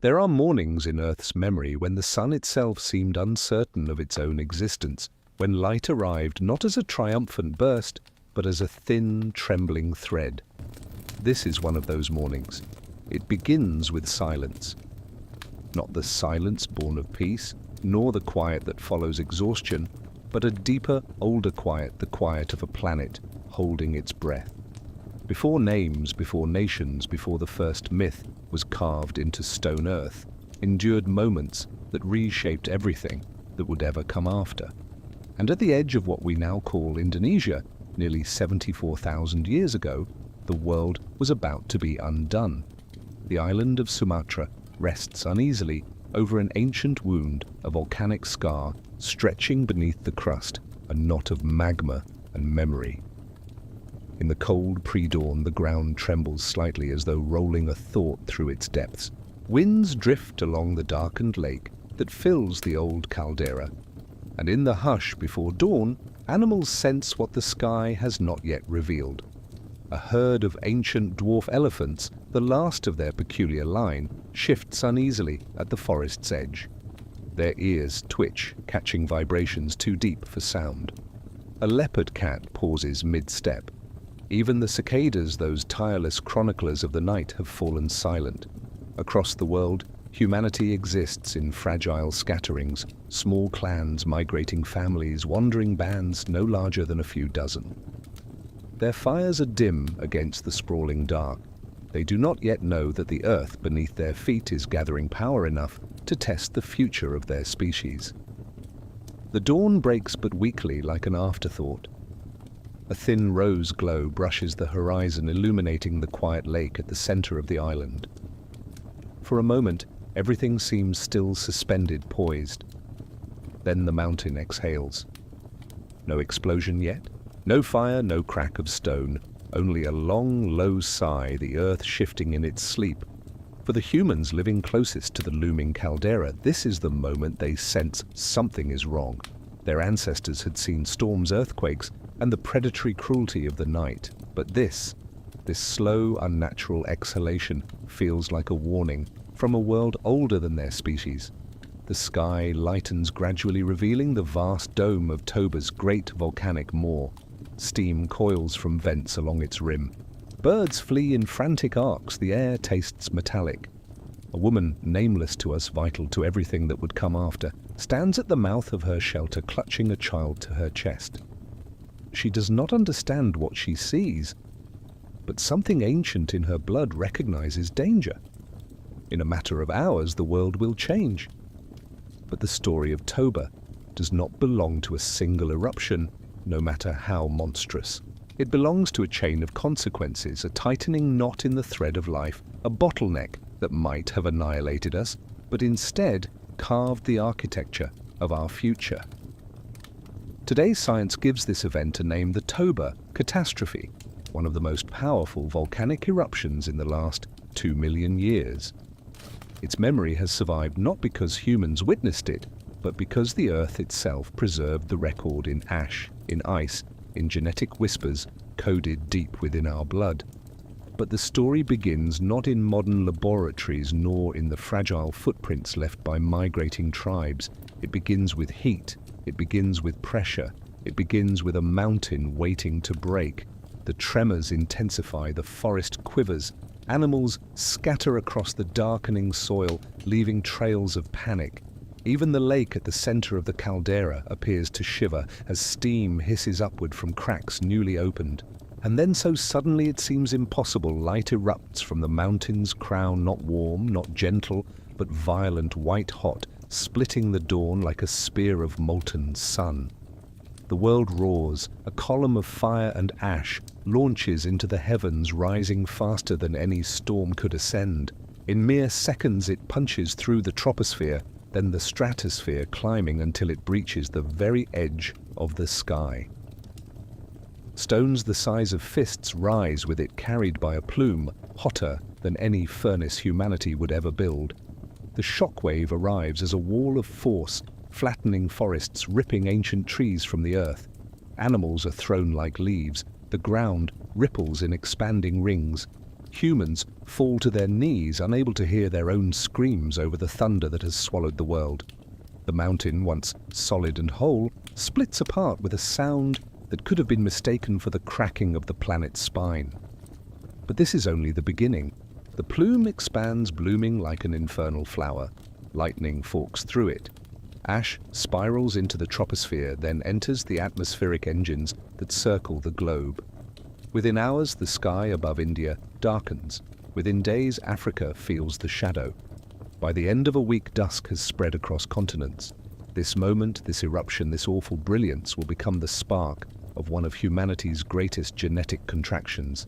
There are mornings in Earth's memory when the sun itself seemed uncertain of its own existence, when light arrived not as a triumphant burst, but as a thin, trembling thread. This is one of those mornings. It begins with silence. Not the silence born of peace, nor the quiet that follows exhaustion, but a deeper, older quiet, the quiet of a planet holding its breath. Before names, before nations, before the first myth was carved into stone earth, endured moments that reshaped everything that would ever come after. And at the edge of what we now call Indonesia, nearly 74,000 years ago, the world was about to be undone. The island of Sumatra rests uneasily over an ancient wound, a volcanic scar stretching beneath the crust, a knot of magma and memory. In the cold pre-dawn, the ground trembles slightly as though rolling a thought through its depths. Winds drift along the darkened lake that fills the old caldera. And in the hush before dawn, animals sense what the sky has not yet revealed. A herd of ancient dwarf elephants, the last of their peculiar line, shifts uneasily at the forest's edge. Their ears twitch, catching vibrations too deep for sound. A leopard cat pauses mid-step. Even the cicadas, those tireless chroniclers of the night, have fallen silent. Across the world, humanity exists in fragile scatterings, small clans, migrating families, wandering bands no larger than a few dozen. Their fires are dim against the sprawling dark. They do not yet know that the earth beneath their feet is gathering power enough to test the future of their species. The dawn breaks but weakly, like an afterthought. A thin rose glow brushes the horizon, illuminating the quiet lake at the center of the island. For a moment, everything seems still suspended, poised. Then the mountain exhales. No explosion yet, no fire, no crack of stone, only a long, low sigh, the earth shifting in its sleep. For the humans living closest to the looming caldera, this is the moment they sense something is wrong. Their ancestors had seen storms, earthquakes, and the predatory cruelty of the night. But this slow, unnatural exhalation feels like a warning from a world older than their species. The sky lightens gradually, revealing the vast dome of Toba's great volcanic maw. Steam coils from vents along its rim. Birds flee in frantic arcs, the air tastes metallic. A woman, nameless to us, vital to everything that would come after, stands at the mouth of her shelter, clutching a child to her chest. She does not understand what she sees, but something ancient in her blood recognizes danger. In a matter of hours, the world will change. But the story of Toba does not belong to a single eruption, no matter how monstrous. It belongs to a chain of consequences, a tightening knot in the thread of life, a bottleneck that might have annihilated us, but instead carved the architecture of our future. Today's science gives this event a name: the Toba catastrophe, one of the most powerful volcanic eruptions in the last 2 million years. Its memory has survived not because humans witnessed it, but because the Earth itself preserved the record in ash, in ice, in genetic whispers coded deep within our blood. But the story begins not in modern laboratories nor in the fragile footprints left by migrating tribes. It begins with heat, it begins with pressure, it begins with a mountain waiting to break. The tremors intensify, the forest quivers, animals scatter across the darkening soil, leaving trails of panic. Even the lake at the center of the caldera appears to shiver as steam hisses upward from cracks newly opened. And then, so suddenly it seems impossible, light erupts from the mountain's crown, not warm, not gentle, but violent, white-hot, splitting the dawn like a spear of molten sun. The world roars, a column of fire and ash launches into the heavens, rising faster than any storm could ascend. In mere seconds it punches through the troposphere, then the stratosphere, climbing until it breaches the very edge of the sky. Stones the size of fists rise with it, carried by a plume, hotter than any furnace humanity would ever build. The shockwave arrives as a wall of force, flattening forests, ripping ancient trees from the earth. Animals are thrown like leaves. The ground ripples in expanding rings. Humans fall to their knees, unable to hear their own screams over the thunder that has swallowed the world. The mountain, once solid and whole, splits apart with a sound that could have been mistaken for the cracking of the planet's spine. But this is only the beginning. The plume expands, blooming like an infernal flower. Lightning forks through it. Ash spirals into the troposphere, then enters the atmospheric engines that circle the globe. Within hours, the sky above India darkens. Within days, Africa feels the shadow. By the end of a week, dusk has spread across continents. This moment, this eruption, this awful brilliance will become the spark of one of humanity's greatest genetic contractions,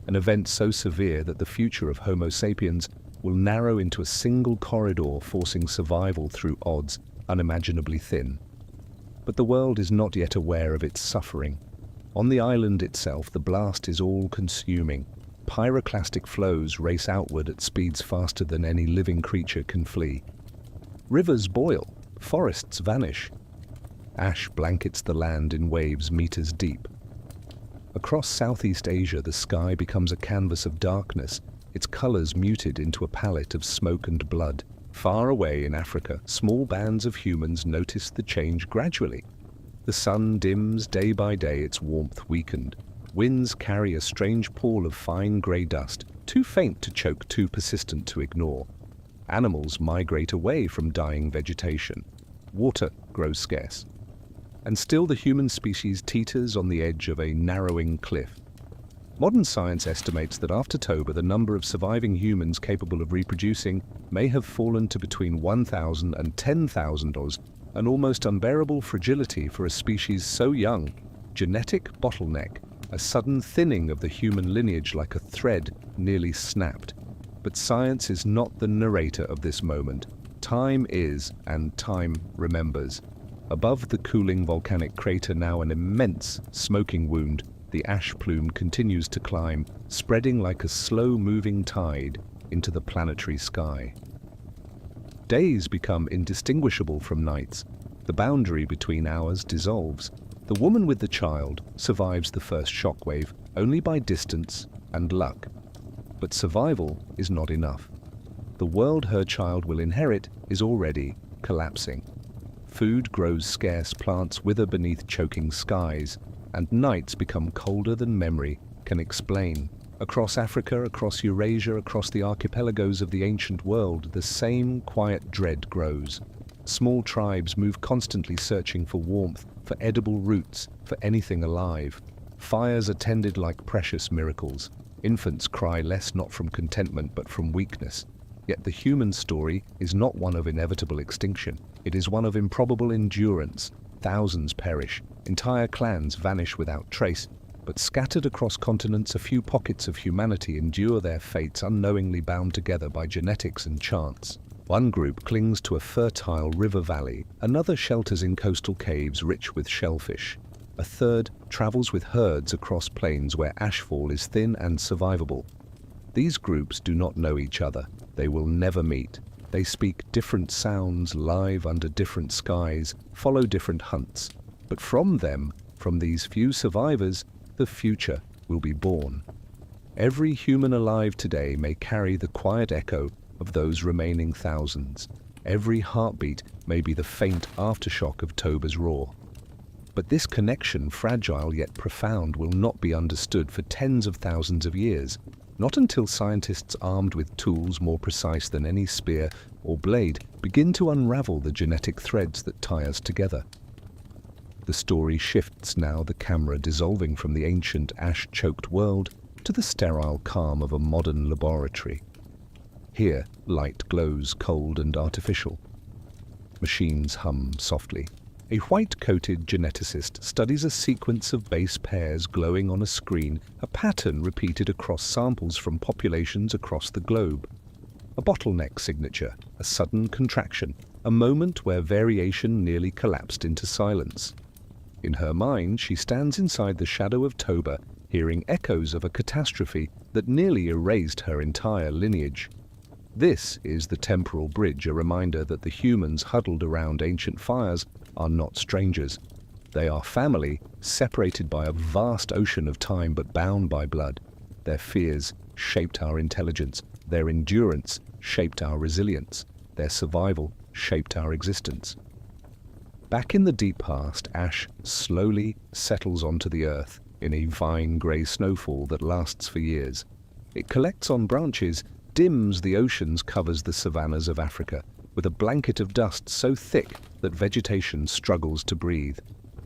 an event so severe that the future of Homo sapiens will narrow into a single corridor, forcing survival through odds unimaginably thin. But the world is not yet aware of its suffering. On the island itself, the blast is all-consuming. Pyroclastic flows race outward at speeds faster than any living creature can flee. Rivers boil, forests vanish. Ash blankets the land in waves meters deep. Across Southeast Asia, the sky becomes a canvas of darkness, its colors muted into a palette of smoke and blood. Far away in Africa, small bands of humans notice the change gradually. The sun dims day by day, its warmth weakened. Winds carry a strange pall of fine grey dust, too faint to choke, too persistent to ignore. Animals migrate away from dying vegetation. Water grows scarce. And still the human species teeters on the edge of a narrowing cliff. Modern science estimates that after Toba, the number of surviving humans capable of reproducing may have fallen to between 1,000 and 10,000, an almost unbearable fragility for a species so young. Genetic bottleneck, a sudden thinning of the human lineage like a thread nearly snapped. But science is not the narrator of this moment. Time is, and time remembers. Above the cooling volcanic crater, now an immense smoking wound, the ash plume continues to climb, spreading like a slow-moving tide into the planetary sky. Days become indistinguishable from nights. The boundary between hours dissolves. The woman with the child survives the first shockwave only by distance and luck. But survival is not enough. The world her child will inherit is already collapsing. Food grows scarce, plants wither beneath choking skies, and nights become colder than memory can explain. Across Africa, across Eurasia, across the archipelagos of the ancient world, the same quiet dread grows. Small tribes move constantly, searching for warmth, for edible roots, for anything alive. Fires are tended like precious miracles. Infants cry less not from contentment but from weakness. Yet the human story is not one of inevitable extinction. It is one of improbable endurance. Thousands perish, entire clans vanish without trace, but scattered across continents, a few pockets of humanity endure their fates, unknowingly bound together by genetics and chance. One group clings to a fertile river valley, another shelters in coastal caves rich with shellfish. A third travels with herds across plains where ashfall is thin and survivable. These groups do not know each other. They will never meet. They speak different sounds, live under different skies, follow different hunts. But from them, from these few survivors, the future will be born. Every human alive today may carry the quiet echo of those remaining thousands. Every heartbeat may be the faint aftershock of Toba's roar. But this connection, fragile yet profound, will not be understood for tens of thousands of years. Not until scientists armed with tools more precise than any spear or blade begin to unravel the genetic threads that tie us together. The story shifts now, the camera dissolving from the ancient ash-choked world to the sterile calm of a modern laboratory. Here, light glows cold and artificial. Machines hum softly. A white-coated geneticist studies a sequence of base pairs glowing on a screen, a pattern repeated across samples from populations across the globe. A bottleneck signature, a sudden contraction, a moment where variation nearly collapsed into silence. In her mind, she stands inside the shadow of Toba, hearing echoes of a catastrophe that nearly erased her entire lineage. This is the temporal bridge, a reminder that the humans huddled around ancient fires are not strangers. They are family, separated by a vast ocean of time but bound by blood. Their fears shaped our intelligence, their endurance shaped our resilience, their survival shaped our existence. Back in the deep past, ash slowly settles onto the earth in a vine-grey snowfall that lasts for years. It collects on branches, dims the oceans, covers the savannas of Africa with a blanket of dust so thick that vegetation struggles to breathe.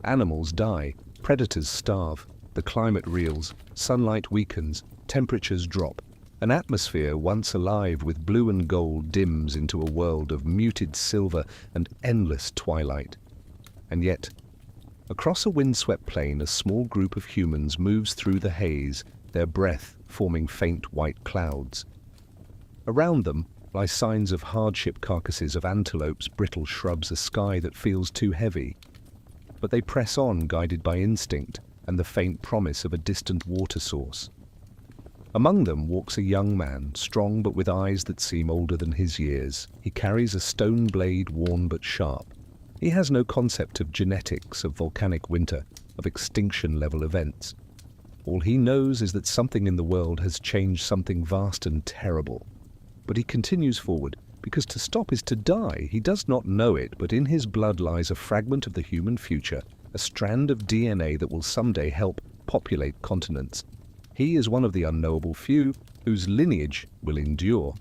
Animals die, predators starve, the climate reels, sunlight weakens, temperatures drop. An atmosphere once alive with blue and gold dims into a world of muted silver and endless twilight. And yet, across a windswept plain, a small group of humans moves through the haze, their breath forming faint white clouds. Around them lie signs of hardship, carcasses of antelopes, brittle shrubs, a sky that feels too heavy. But they press on, guided by instinct and the faint promise of a distant water source. Among them walks a young man, strong but with eyes that seem older than his years. He carries a stone blade, worn but sharp. He has no concept of genetics, of volcanic winter, of extinction-level events. All he knows is that something in the world has changed, something vast and terrible. But he continues forward, because to stop is to die. He does not know it, but in his blood lies a fragment of the human future, a strand of DNA that will someday help populate continents. He is one of the unknowable few whose lineage will endure.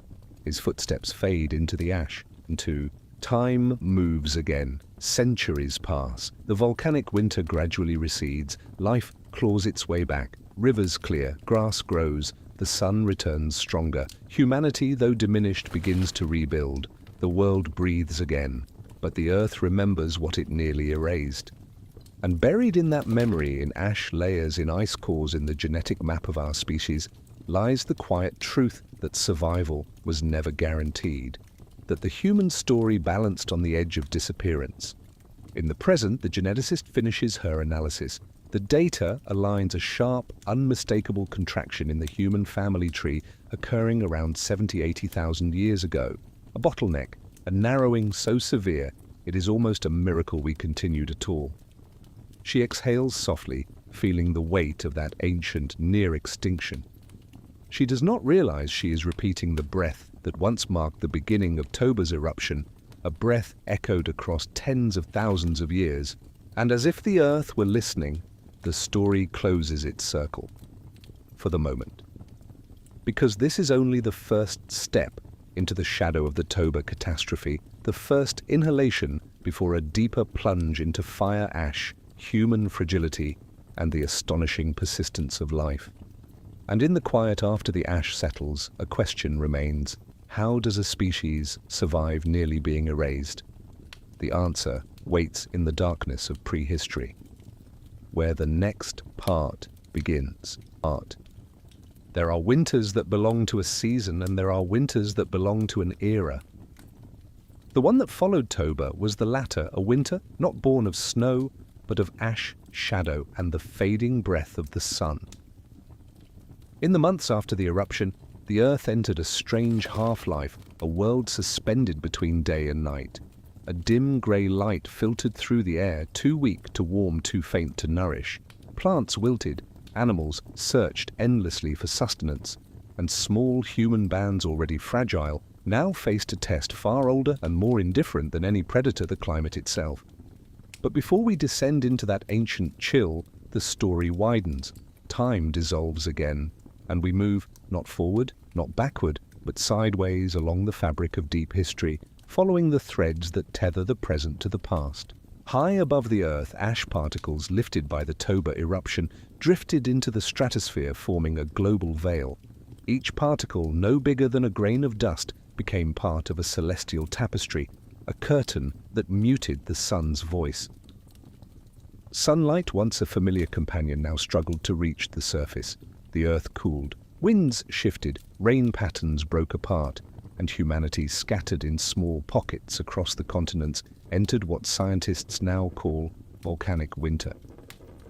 His footsteps fade into the ash, into time moves again. Centuries pass. The volcanic winter gradually recedes. Life claws its way back. Rivers clear. Grass grows. The sun returns stronger. Humanity, though diminished, begins to rebuild. The world breathes again. But the earth remembers what it nearly erased. And buried in that memory, in ash layers, in ice cores, in the genetic map of our species, lies the quiet truth that survival was never guaranteed, that the human story balanced on the edge of disappearance. In the present, the geneticist finishes her analysis. The data aligns a sharp, unmistakable contraction in the human family tree occurring around 70,000–80,000 years ago. A bottleneck, a narrowing so severe, it is almost a miracle we continued at all. She exhales softly, feeling the weight of that ancient near extinction. She does not realize she is repeating the breath that once marked the beginning of Toba's eruption, a breath echoed across tens of thousands of years. And as if the earth were listening, the story closes its circle. For the moment. Because this is only the first step into the shadow of the Toba catastrophe, the first inhalation before a deeper plunge into fire ash, human fragility, and the astonishing persistence of life. And in the quiet after the ash settles, a question remains: how does a species survive nearly being erased? The answer waits in the darkness of prehistory, where the next part begins. Art. There are winters that belong to a season, and there are winters that belong to an era. The one that followed Toba was the latter, a winter not born of snow, but of ash, shadow, and the fading breath of the sun. In the months after the eruption, the earth entered a strange half-life, a world suspended between day and night. A dim grey light filtered through the air, too weak to warm, too faint to nourish. Plants wilted, animals searched endlessly for sustenance, and small human bands already fragile now faced a test far older and more indifferent than any predator, the climate itself. But before we descend into that ancient chill, the story widens. Time dissolves again, and we move not forward, not backward, but sideways along the fabric of deep history, following the threads that tether the present to the past. High above the earth, ash particles lifted by the Toba eruption drifted into the stratosphere, forming a global veil. Each particle, no bigger than a grain of dust, became part of a celestial tapestry, a curtain that muted the sun's voice. Sunlight, once a familiar companion, now struggled to reach the surface. The earth cooled, winds shifted, rain patterns broke apart, and humanity, scattered in small pockets across the continents, entered what scientists now call volcanic winter.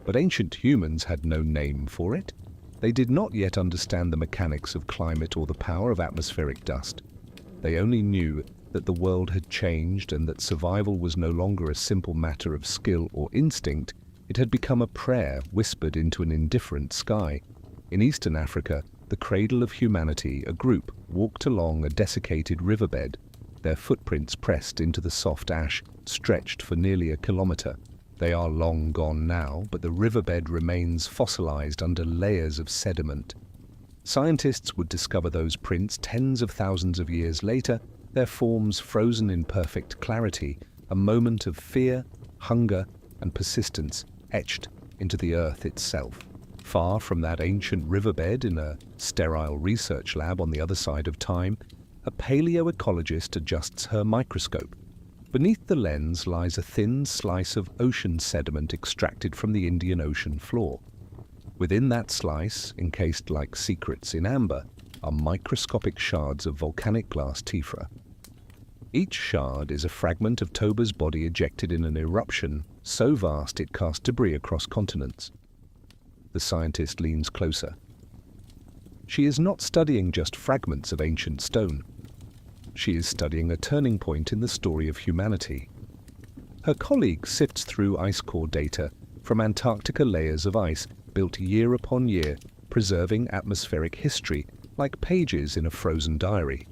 But ancient humans had no name for it. They did not yet understand the mechanics of climate or the power of atmospheric dust. They only knew that the world had changed and that survival was no longer a simple matter of skill or instinct. It had become a prayer whispered into an indifferent sky. In eastern Africa, the cradle of humanity, a group walked along a desiccated riverbed, their footprints pressed into the soft ash, stretched for nearly a kilometer. They are long gone now, but the riverbed remains fossilized under layers of sediment. Scientists would discover those prints tens of thousands of years later, their forms frozen in perfect clarity, a moment of fear, hunger, and persistence etched into the earth itself. Far from that ancient riverbed in a sterile research lab on the other side of time, a paleoecologist adjusts her microscope. Beneath the lens lies a thin slice of ocean sediment extracted from the Indian Ocean floor. Within that slice, encased like secrets in amber, are microscopic shards of volcanic glass tephra. Each shard is a fragment of Toba's body ejected in an eruption so vast it cast debris across continents. The scientist leans closer. She is not studying just fragments of ancient stone. She is studying a turning point in the story of humanity. Her colleague sifts through ice core data from Antarctica layers of ice built year upon year, preserving atmospheric history like pages in a frozen diary.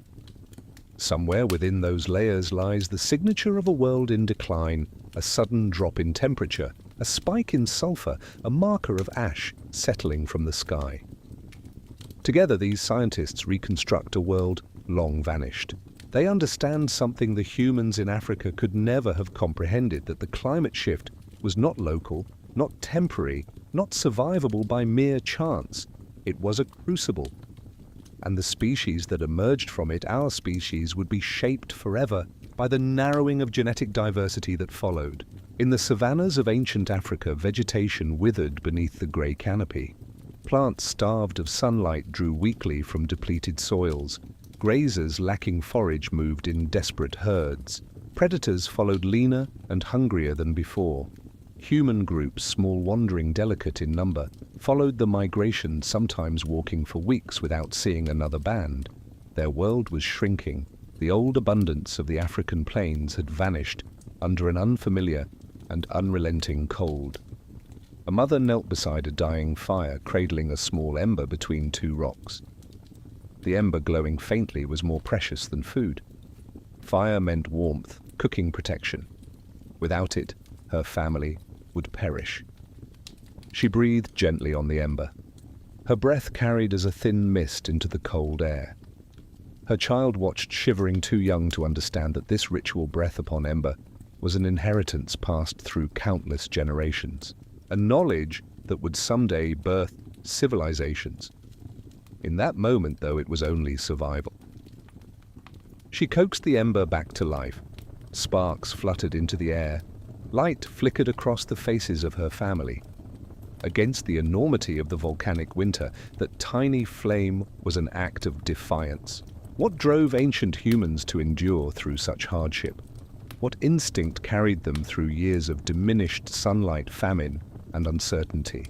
Somewhere within those layers lies the signature of a world in decline, a sudden drop in temperature, a spike in sulfur, a marker of ash settling from the sky. Together, these scientists reconstruct a world long vanished. They understand something the humans in Africa could never have comprehended, that the climate shift was not local, not temporary, not survivable by mere chance. It was a crucible. And the species that emerged from it, our species, would be shaped forever by the narrowing of genetic diversity that followed. In the savannas of ancient Africa, vegetation withered beneath the grey canopy. Plants starved of sunlight drew weakly from depleted soils. Grazers lacking forage moved in desperate herds. Predators followed leaner and hungrier than before. Human groups, small wandering delicate in number, followed the migration, sometimes walking for weeks without seeing another band. Their world was shrinking. The old abundance of the African plains had vanished under an unfamiliar and unrelenting cold. A mother knelt beside a dying fire, cradling a small ember between two rocks. The ember, glowing faintly, was more precious than food. Fire meant warmth, cooking protection. Without it, her family would perish. She breathed gently on the ember. Her breath carried as a thin mist into the cold air. Her child watched, shivering, too young to understand that this ritual breath upon ember was an inheritance passed through countless generations, a knowledge that would someday birth civilizations. In that moment, though, it was only survival. She coaxed the ember back to life. Sparks fluttered into the air. Light flickered across the faces of her family. Against the enormity of the volcanic winter, that tiny flame was an act of defiance. What drove ancient humans to endure through such hardship? What instinct carried them through years of diminished sunlight, famine, and uncertainty?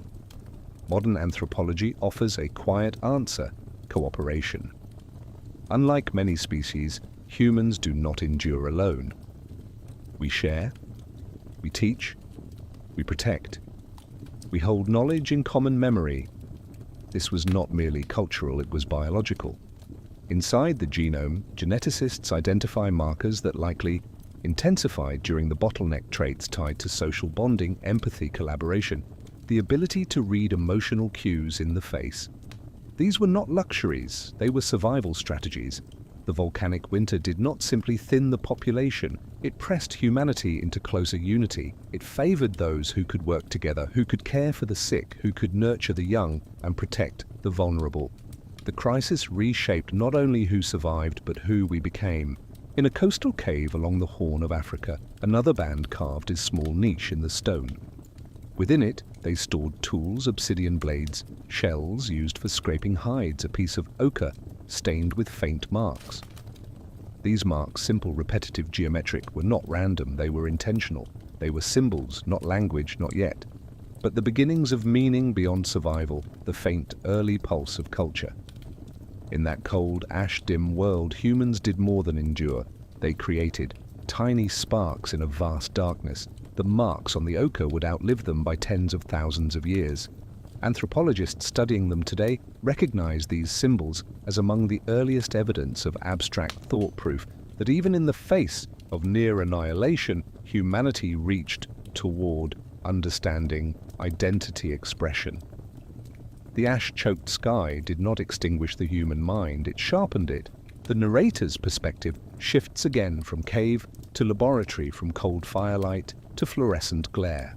Modern anthropology offers a quiet answer: cooperation. Unlike many species, humans do not endure alone. We share, we teach, we protect. We hold knowledge in common memory. This was not merely cultural, it was biological. Inside the genome, geneticists identify markers that likely intensified during the bottleneck traits tied to social bonding, empathy, collaboration, the ability to read emotional cues in the face. These were not luxuries, they were survival strategies. The volcanic winter did not simply thin the population, it pressed humanity into closer unity. It favored those who could work together, who could care for the sick, who could nurture the young and protect the vulnerable. The crisis reshaped not only who survived, but who we became. In a coastal cave along the Horn of Africa, another band carved a small niche in the stone. Within it, they stored tools, obsidian blades, shells used for scraping hides, a piece of ochre stained with faint marks. These marks, simple, repetitive, geometric, were not random, they were intentional. They were symbols, not language, not yet, but the beginnings of meaning beyond survival, the faint, early pulse of culture. In that cold, ash-dim world, humans did more than endure. They created tiny sparks in a vast darkness. The marks on the ochre would outlive them by tens of thousands of years. Anthropologists studying them today recognize these symbols as among the earliest evidence of abstract thought proof that even in the face of near annihilation, humanity reached toward understanding, identity expression. The ash-choked sky did not extinguish the human mind, it sharpened it. The narrator's perspective shifts again from cave to laboratory, from cold firelight to fluorescent glare.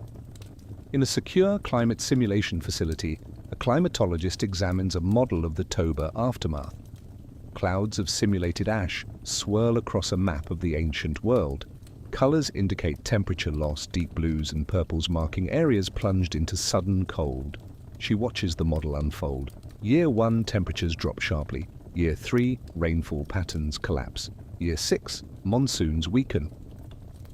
In a secure climate simulation facility, a climatologist examines a model of the Toba aftermath. Clouds of simulated ash swirl across a map of the ancient world. Colors indicate temperature loss, deep blues and purples marking areas plunged into sudden cold. She watches the model unfold. Year 1, temperatures drop sharply. Year 3, rainfall patterns collapse. Year 6, monsoons weaken.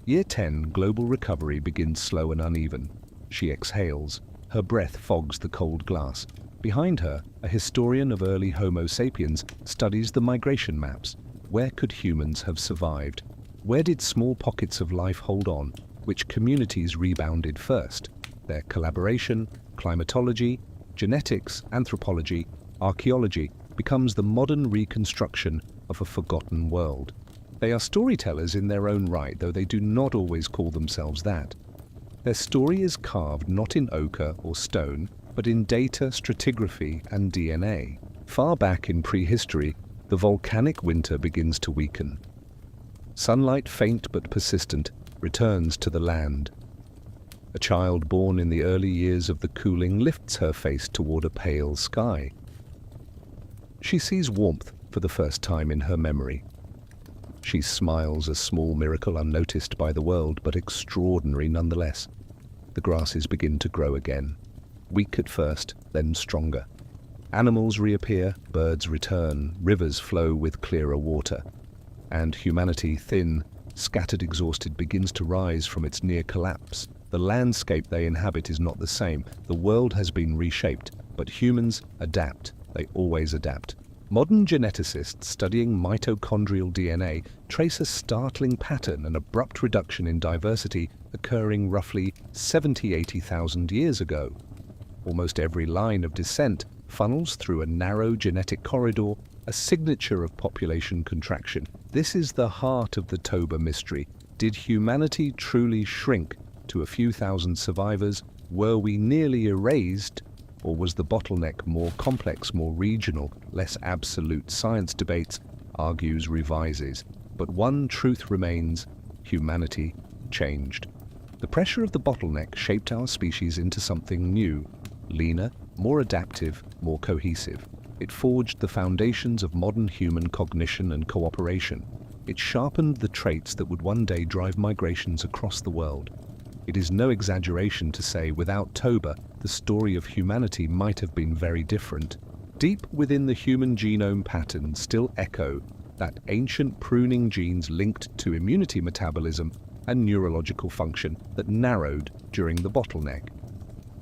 Year 10, global recovery begins slow and uneven. She exhales. Her breath fogs the cold glass. Behind her, a historian of early Homo sapiens studies the migration maps. Where could humans have survived? Where did small pockets of life hold on? Which communities rebounded first? Their collaboration, climatology, genetics, anthropology, archaeology becomes the modern reconstruction of a forgotten world. They are storytellers in their own right, though they do not always call themselves that. Their story is carved not in ochre or stone, but in data, stratigraphy, and DNA. Far back in prehistory, the volcanic winter begins to weaken. Sunlight, faint but persistent, returns to the land. A child born in the early years of the cooling lifts her face toward a pale sky. She sees warmth for the first time in her memory. She smiles, a small miracle unnoticed by the world, but extraordinary nonetheless. The grasses begin to grow again, weak at first, then stronger. Animals reappear, birds return, rivers flow with clearer water. And humanity, thin, scattered, exhausted, begins to rise from its near collapse. The landscape they inhabit is not the same. The world has been reshaped, but humans adapt. They always adapt. Modern geneticists studying mitochondrial DNA trace a startling pattern, an abrupt reduction in diversity occurring roughly 70,000–80,000 years ago. Almost every line of descent funnels through a narrow genetic corridor, a signature of population contraction. This is the heart of the Toba mystery. Did humanity truly shrink to a few thousand survivors? Were we nearly erased? Or was the bottleneck more complex, more regional, less absolute? Science debates, argues, revises. But one truth remains: humanity changed. The pressure of the bottleneck shaped our species into something new, leaner, more adaptive, more cohesive. It forged the foundations of modern human cognition and cooperation. It sharpened the traits that would one day drive migrations across the world. It is no exaggeration to say, without Toba, the story of humanity might have been very different. Deep within the human genome patterns still echo that ancient pruning genes linked to immunity metabolism and neurological function that narrowed during the bottleneck.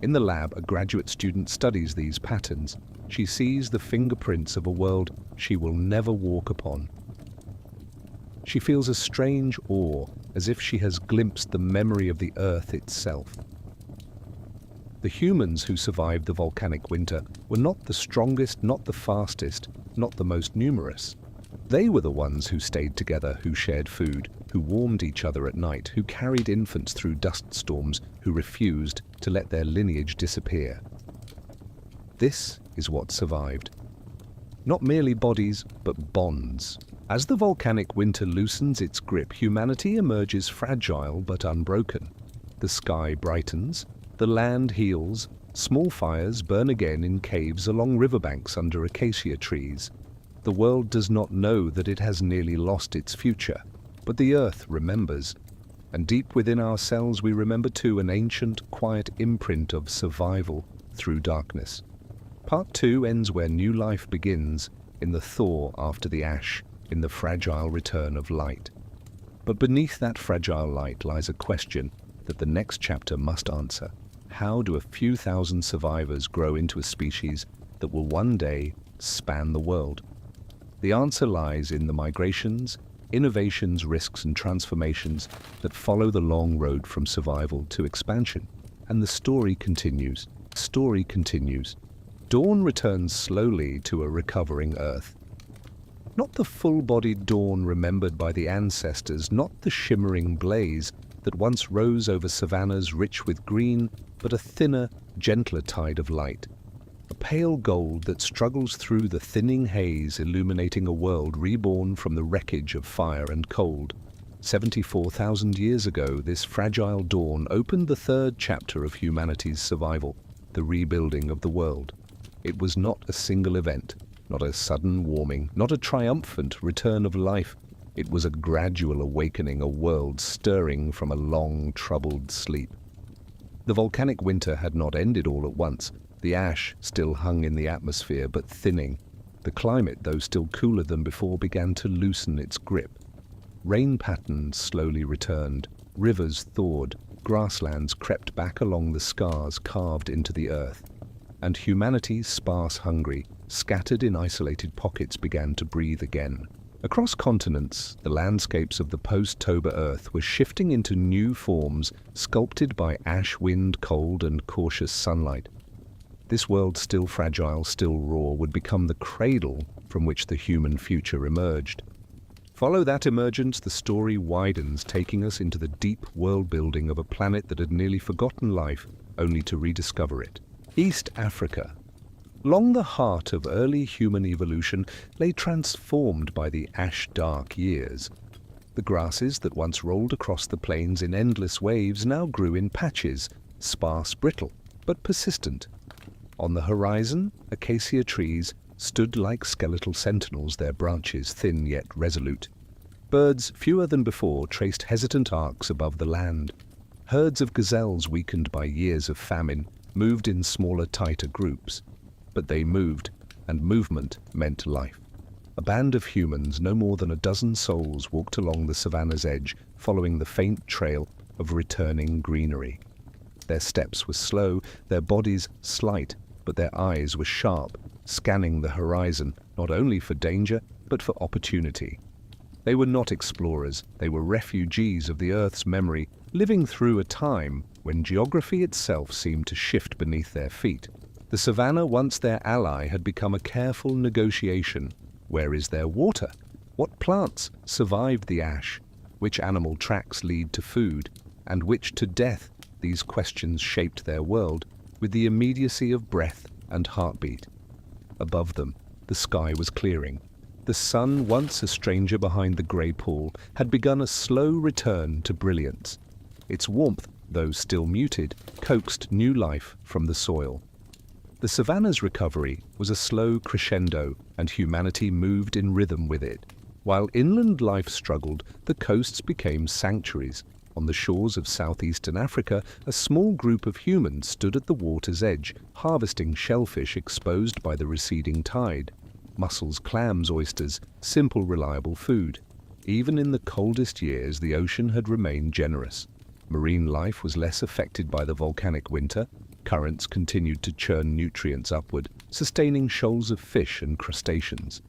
In the lab, a graduate student studies these patterns. She sees the fingerprints of a world she will never walk upon. She feels a strange awe, as if she has glimpsed the memory of the Earth itself. The humans who survived the volcanic winter were not the strongest, not the fastest, not the most numerous. They were the ones who stayed together, who shared food, who warmed each other at night, who carried infants through dust storms, who refused to let their lineage disappear. This is what survived. Not merely bodies, but bonds. As the volcanic winter loosens its grip, humanity emerges fragile but unbroken. The sky brightens, the land heals, small fires burn again in caves along riverbanks under acacia trees. The world does not know that it has nearly lost its future, but the earth remembers. And deep within ourselves we remember too an ancient, quiet imprint of survival through darkness. Part 2 ends where new life begins, in the thaw after the ash, in the fragile return of light. But beneath that fragile light lies a question that the next chapter must answer. How do a few thousand survivors grow into a species that will one day span the world? The answer lies in the migrations, innovations, risks and transformations that follow the long road from survival to expansion. And the story continues. story continues. Dawn returns slowly to a recovering Earth. Not the full-bodied dawn remembered by the ancestors, not the shimmering blaze that once rose over savannas rich with green, but a thinner, gentler tide of light. A pale gold that struggles through the thinning haze, illuminating a world reborn from the wreckage of fire and cold. 74,000 years ago, this fragile dawn opened the third chapter of humanity's survival, the rebuilding of the world. It was not a single event, not a sudden warming, not a triumphant return of life. It was a gradual awakening, a world stirring from a long, troubled sleep. The volcanic winter had not ended all at once. The ash still hung in the atmosphere, but thinning. The climate, though still cooler than before, began to loosen its grip. Rain patterns slowly returned, rivers thawed, grasslands crept back along the scars carved into the earth. And humanity, sparse-hungry, scattered in isolated pockets, began to breathe again. Across continents, the landscapes of the post-Toba Earth were shifting into new forms, sculpted by ash, wind, cold, and cautious sunlight. This world, still fragile, still raw, would become the cradle from which the human future emerged. Follow that emergence, the story widens, taking us into the deep world-building of a planet that had nearly forgotten life, only to rediscover it. East Africa. Long the heart of early human evolution lay transformed by the ash-dark years. The grasses that once rolled across the plains in endless waves now grew in patches, sparse, brittle, but persistent. On the horizon, acacia trees stood like skeletal sentinels, their branches thin yet resolute. Birds, fewer than before, traced hesitant arcs above the land. Herds of gazelles, weakened by years of famine, moved in smaller, tighter groups. But they moved, and movement meant life. A band of humans, no more than a dozen souls, walked along the savanna's edge, following the faint trail of returning greenery. Their steps were slow, their bodies slight, but their eyes were sharp, scanning the horizon, not only for danger, but for opportunity. They were not explorers, they were refugees of the Earth's memory, living through a time when geography itself seemed to shift beneath their feet. The savanna, once their ally, had become a careful negotiation. Where is their water? What plants survived the ash? Which animal tracks lead to food? And which to death? These questions shaped their world, with the immediacy of breath and heartbeat. Above them, the sky was clearing. The sun, once a stranger behind the grey pool, had begun a slow return to brilliance. Its warmth, though still muted, coaxed new life from the soil. The savanna's recovery was a slow crescendo, and humanity moved in rhythm with it. While inland life struggled, the coasts became sanctuaries. On the shores of southeastern Africa, a small group of humans stood at the water's edge, harvesting shellfish exposed by the receding tide. Mussels, clams, oysters, simple, reliable food. Even in the coldest years, the ocean had remained generous. Marine life was less affected by the volcanic winter. Currents continued to churn nutrients upward, sustaining shoals of fish and crustaceans.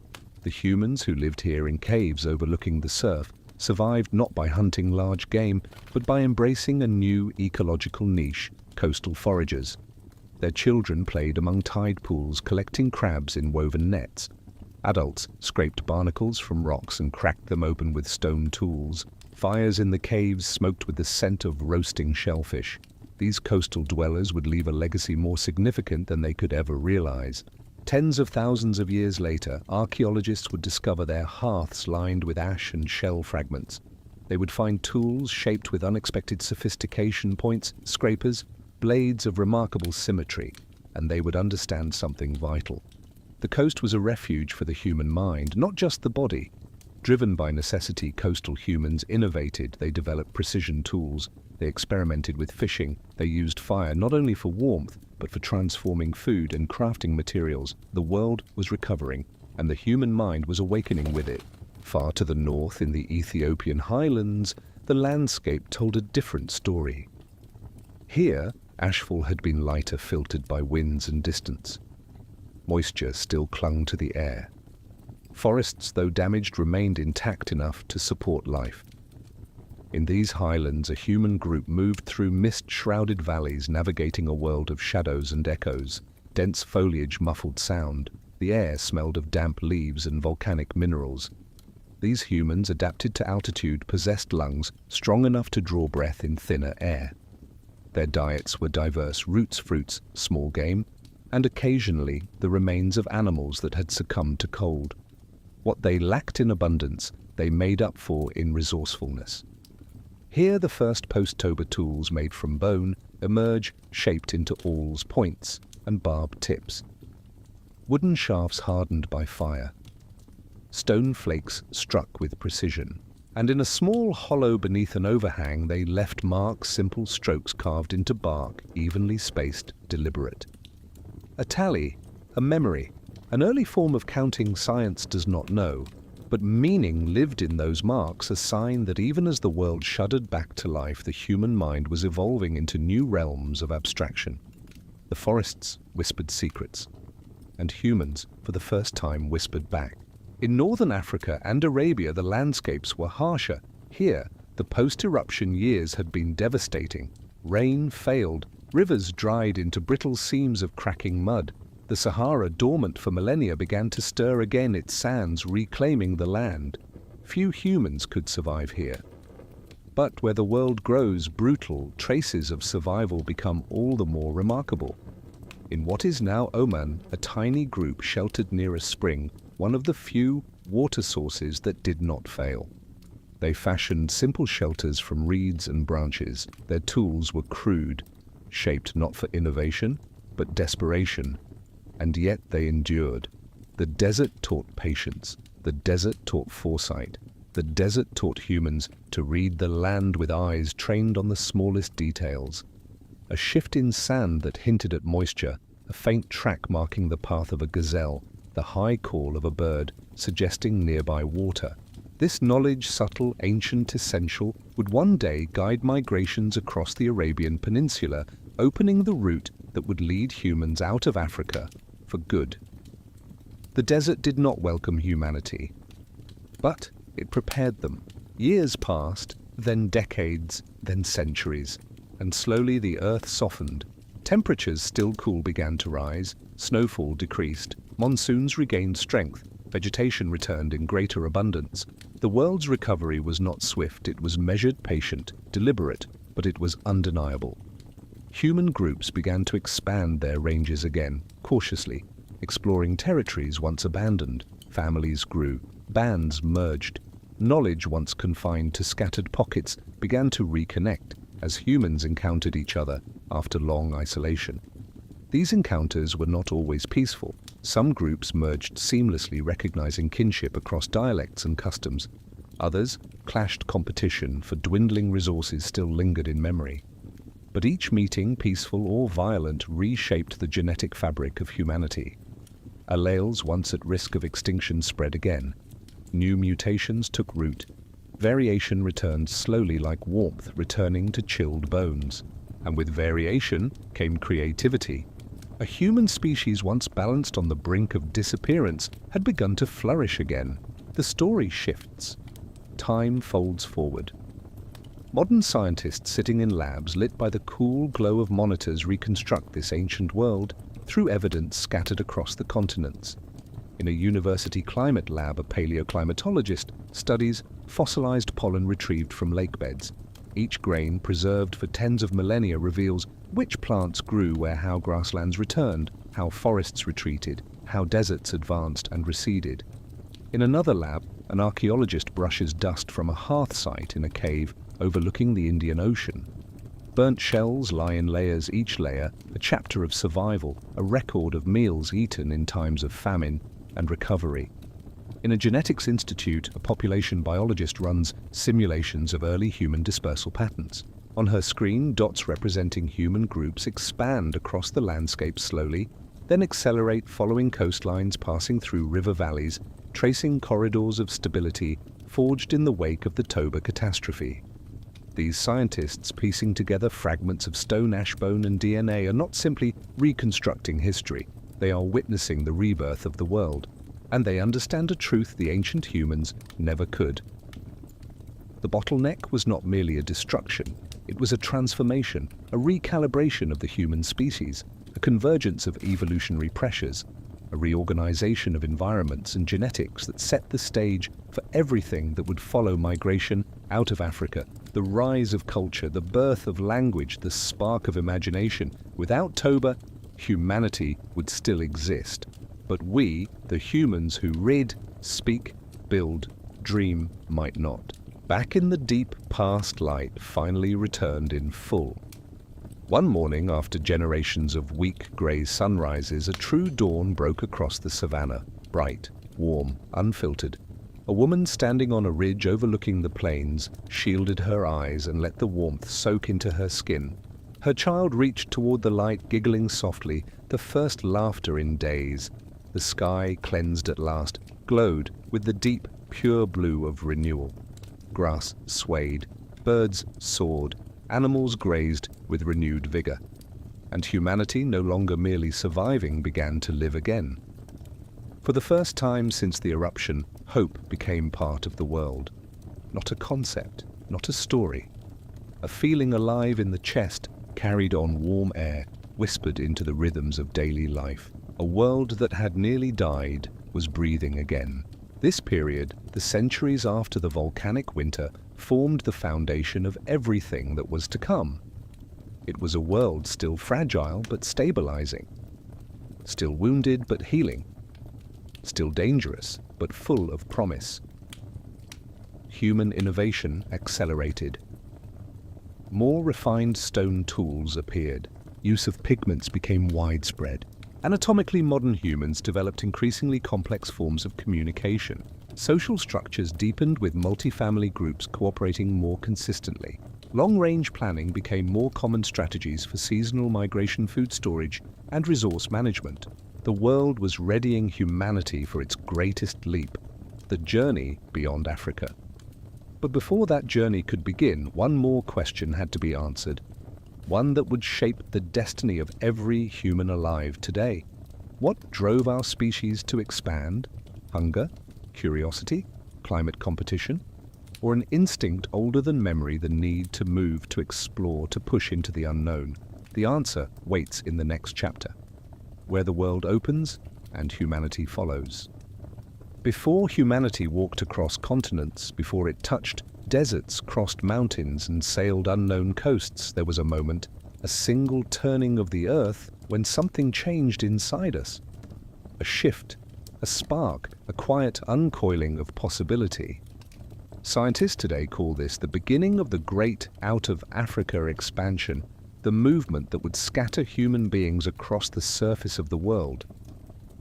The humans who lived here in caves overlooking the surf survived not by hunting large game, but by embracing a new ecological niche, coastal foragers. Their children played among tide pools, collecting crabs in woven nets. Adults scraped barnacles from rocks and cracked them open with stone tools. Fires in the caves smoked with the scent of roasting shellfish. These coastal dwellers would leave a legacy more significant than they could ever realize. Tens of thousands of years later, archaeologists would discover their hearths lined with ash and shell fragments. They would find tools shaped with unexpected sophistication, points, scrapers, blades of remarkable symmetry, and they would understand something vital. The coast was a refuge for the human mind, not just the body. Driven by necessity, coastal humans innovated. They developed precision tools. They experimented with fishing. They used fire not only for warmth, but for transforming food and crafting materials. The world was recovering, and the human mind was awakening with it. Far to the north, in the Ethiopian highlands, the landscape told a different story. Here, ashfall had been lighter, filtered by winds and distance. Moisture still clung to the air. Forests, though damaged, remained intact enough to support life. In these highlands, a human group moved through mist-shrouded valleys, navigating a world of shadows and echoes. Dense foliage muffled sound. The air smelled of damp leaves and volcanic minerals. These humans, adapted to altitude, possessed lungs strong enough to draw breath in thinner air. Their diets were diverse: roots, fruits, small game, and occasionally the remains of animals that had succumbed to cold. What they lacked in abundance, they made up for in resourcefulness. Here the first post-Toba tools made from bone emerge, shaped into awls, points, and barbed tips. Wooden shafts hardened by fire. Stone flakes struck with precision. And in a small hollow beneath an overhang they left marks, simple strokes carved into bark, evenly spaced, deliberate. A tally, a memory, an early form of counting science does not know, but meaning lived in those marks, a sign that even as the world shuddered back to life, the human mind was evolving into new realms of abstraction. The forests whispered secrets, and humans, for the first time, whispered back. In northern Africa and Arabia, the landscapes were harsher. Here, the post-eruption years had been devastating. Rain failed, rivers dried into brittle seams of cracking mud. The Sahara, dormant for millennia, began to stir again, its sands reclaiming the land. Few humans could survive here. But where the world grows brutal, traces of survival become all the more remarkable. In what is now Oman, a tiny group sheltered near a spring, one of the few water sources that did not fail. They fashioned simple shelters from reeds and branches. Their tools were crude, shaped not for innovation, but desperation. And yet they endured. The desert taught patience. The desert taught foresight. The desert taught humans to read the land with eyes trained on the smallest details. A shift in sand that hinted at moisture, a faint track marking the path of a gazelle, the high call of a bird, suggesting nearby water. This knowledge, subtle, ancient, essential, would one day guide migrations across the Arabian Peninsula, opening the route that would lead humans out of Africa for good. The desert did not welcome humanity, but it prepared them. Years passed, then decades, then centuries, and slowly the earth softened. Temperatures still cool began to rise, snowfall decreased, monsoons regained strength, vegetation returned in greater abundance. The world's recovery was not swift, it was measured, patient, deliberate, but it was undeniable. Human groups began to expand their ranges again, cautiously, exploring territories once abandoned. Families grew, bands merged. Knowledge once confined to scattered pockets began to reconnect as humans encountered each other after long isolation. These encounters were not always peaceful. Some groups merged seamlessly, recognizing kinship across dialects and customs. Others clashed, competition for dwindling resources still lingered in memory. But each meeting, peaceful or violent, reshaped the genetic fabric of humanity. Alleles once at risk of extinction spread again. New mutations took root. Variation returned slowly, like warmth returning to chilled bones. And with variation came creativity. A human species once balanced on the brink of disappearance had begun to flourish again. The story shifts. Time folds forward. Modern scientists sitting in labs lit by the cool glow of monitors reconstruct this ancient world through evidence scattered across the continents. In a university climate lab, a paleoclimatologist studies fossilized pollen retrieved from lake beds. Each grain, preserved for tens of millennia, reveals which plants grew where, how grasslands returned, how forests retreated, how deserts advanced and receded. In another lab, an archaeologist brushes dust from a hearth site in a cave overlooking the Indian Ocean. Burnt shells lie in layers, each layer a chapter of survival, a record of meals eaten in times of famine and recovery. In a genetics institute, a population biologist runs simulations of early human dispersal patterns. On her screen, dots representing human groups expand across the landscape slowly, then accelerate following coastlines, passing through river valleys, tracing corridors of stability forged in the wake of the Toba catastrophe. These scientists, piecing together fragments of stone, ash, bone, and DNA, are not simply reconstructing history. They are witnessing the rebirth of the world, and they understand a truth the ancient humans never could. The bottleneck was not merely a destruction, it was a transformation, a recalibration of the human species, a convergence of evolutionary pressures, a reorganization of environments and genetics that set the stage for everything that would follow migration out of Africa, the rise of culture, the birth of language, the spark of imagination. Without Toba, humanity would still exist. But we, the humans who read, speak, build, dream, might not. Back in the deep past, light finally returned in full. One morning, after generations of weak grey sunrises, a true dawn broke across the savannah, bright, warm, unfiltered. A woman standing on a ridge overlooking the plains shielded her eyes and let the warmth soak into her skin. Her child reached toward the light, giggling softly, the first laughter in days. The sky, cleansed at last, glowed with the deep, pure blue of renewal. Grass swayed, birds soared, animals grazed with renewed vigor, and humanity, no longer merely surviving, began to live again. For the first time since the eruption, hope became part of the world. Not a concept, not a story. A feeling alive in the chest, carried on warm air, whispered into the rhythms of daily life. A world that had nearly died was breathing again. This period, the centuries after the volcanic winter, formed the foundation of everything that was to come. It was a world still fragile but stabilizing, still wounded but healing, still dangerous but full of promise. Human innovation accelerated. More refined stone tools appeared. Use of pigments became widespread. Anatomically modern humans developed increasingly complex forms of communication. Social structures deepened with multifamily groups cooperating more consistently. Long-range planning became more common strategies for seasonal migration, food storage, and resource management. The world was readying humanity for its greatest leap, the journey beyond Africa. But before that journey could begin, one more question had to be answered. One that would shape the destiny of every human alive today. What drove our species to expand? Hunger? Curiosity? Climate competition? Or an instinct older than memory, the need to move, to explore, to push into the unknown? The answer waits in the next chapter, where the world opens and humanity follows. Before humanity walked across continents, before it touched deserts, crossed mountains, and sailed unknown coasts, there was a moment, a single turning of the earth, when something changed inside us. A shift, a spark, a quiet uncoiling of possibility. Scientists today call this the beginning of the great out-of-Africa expansion, the movement that would scatter human beings across the surface of the world.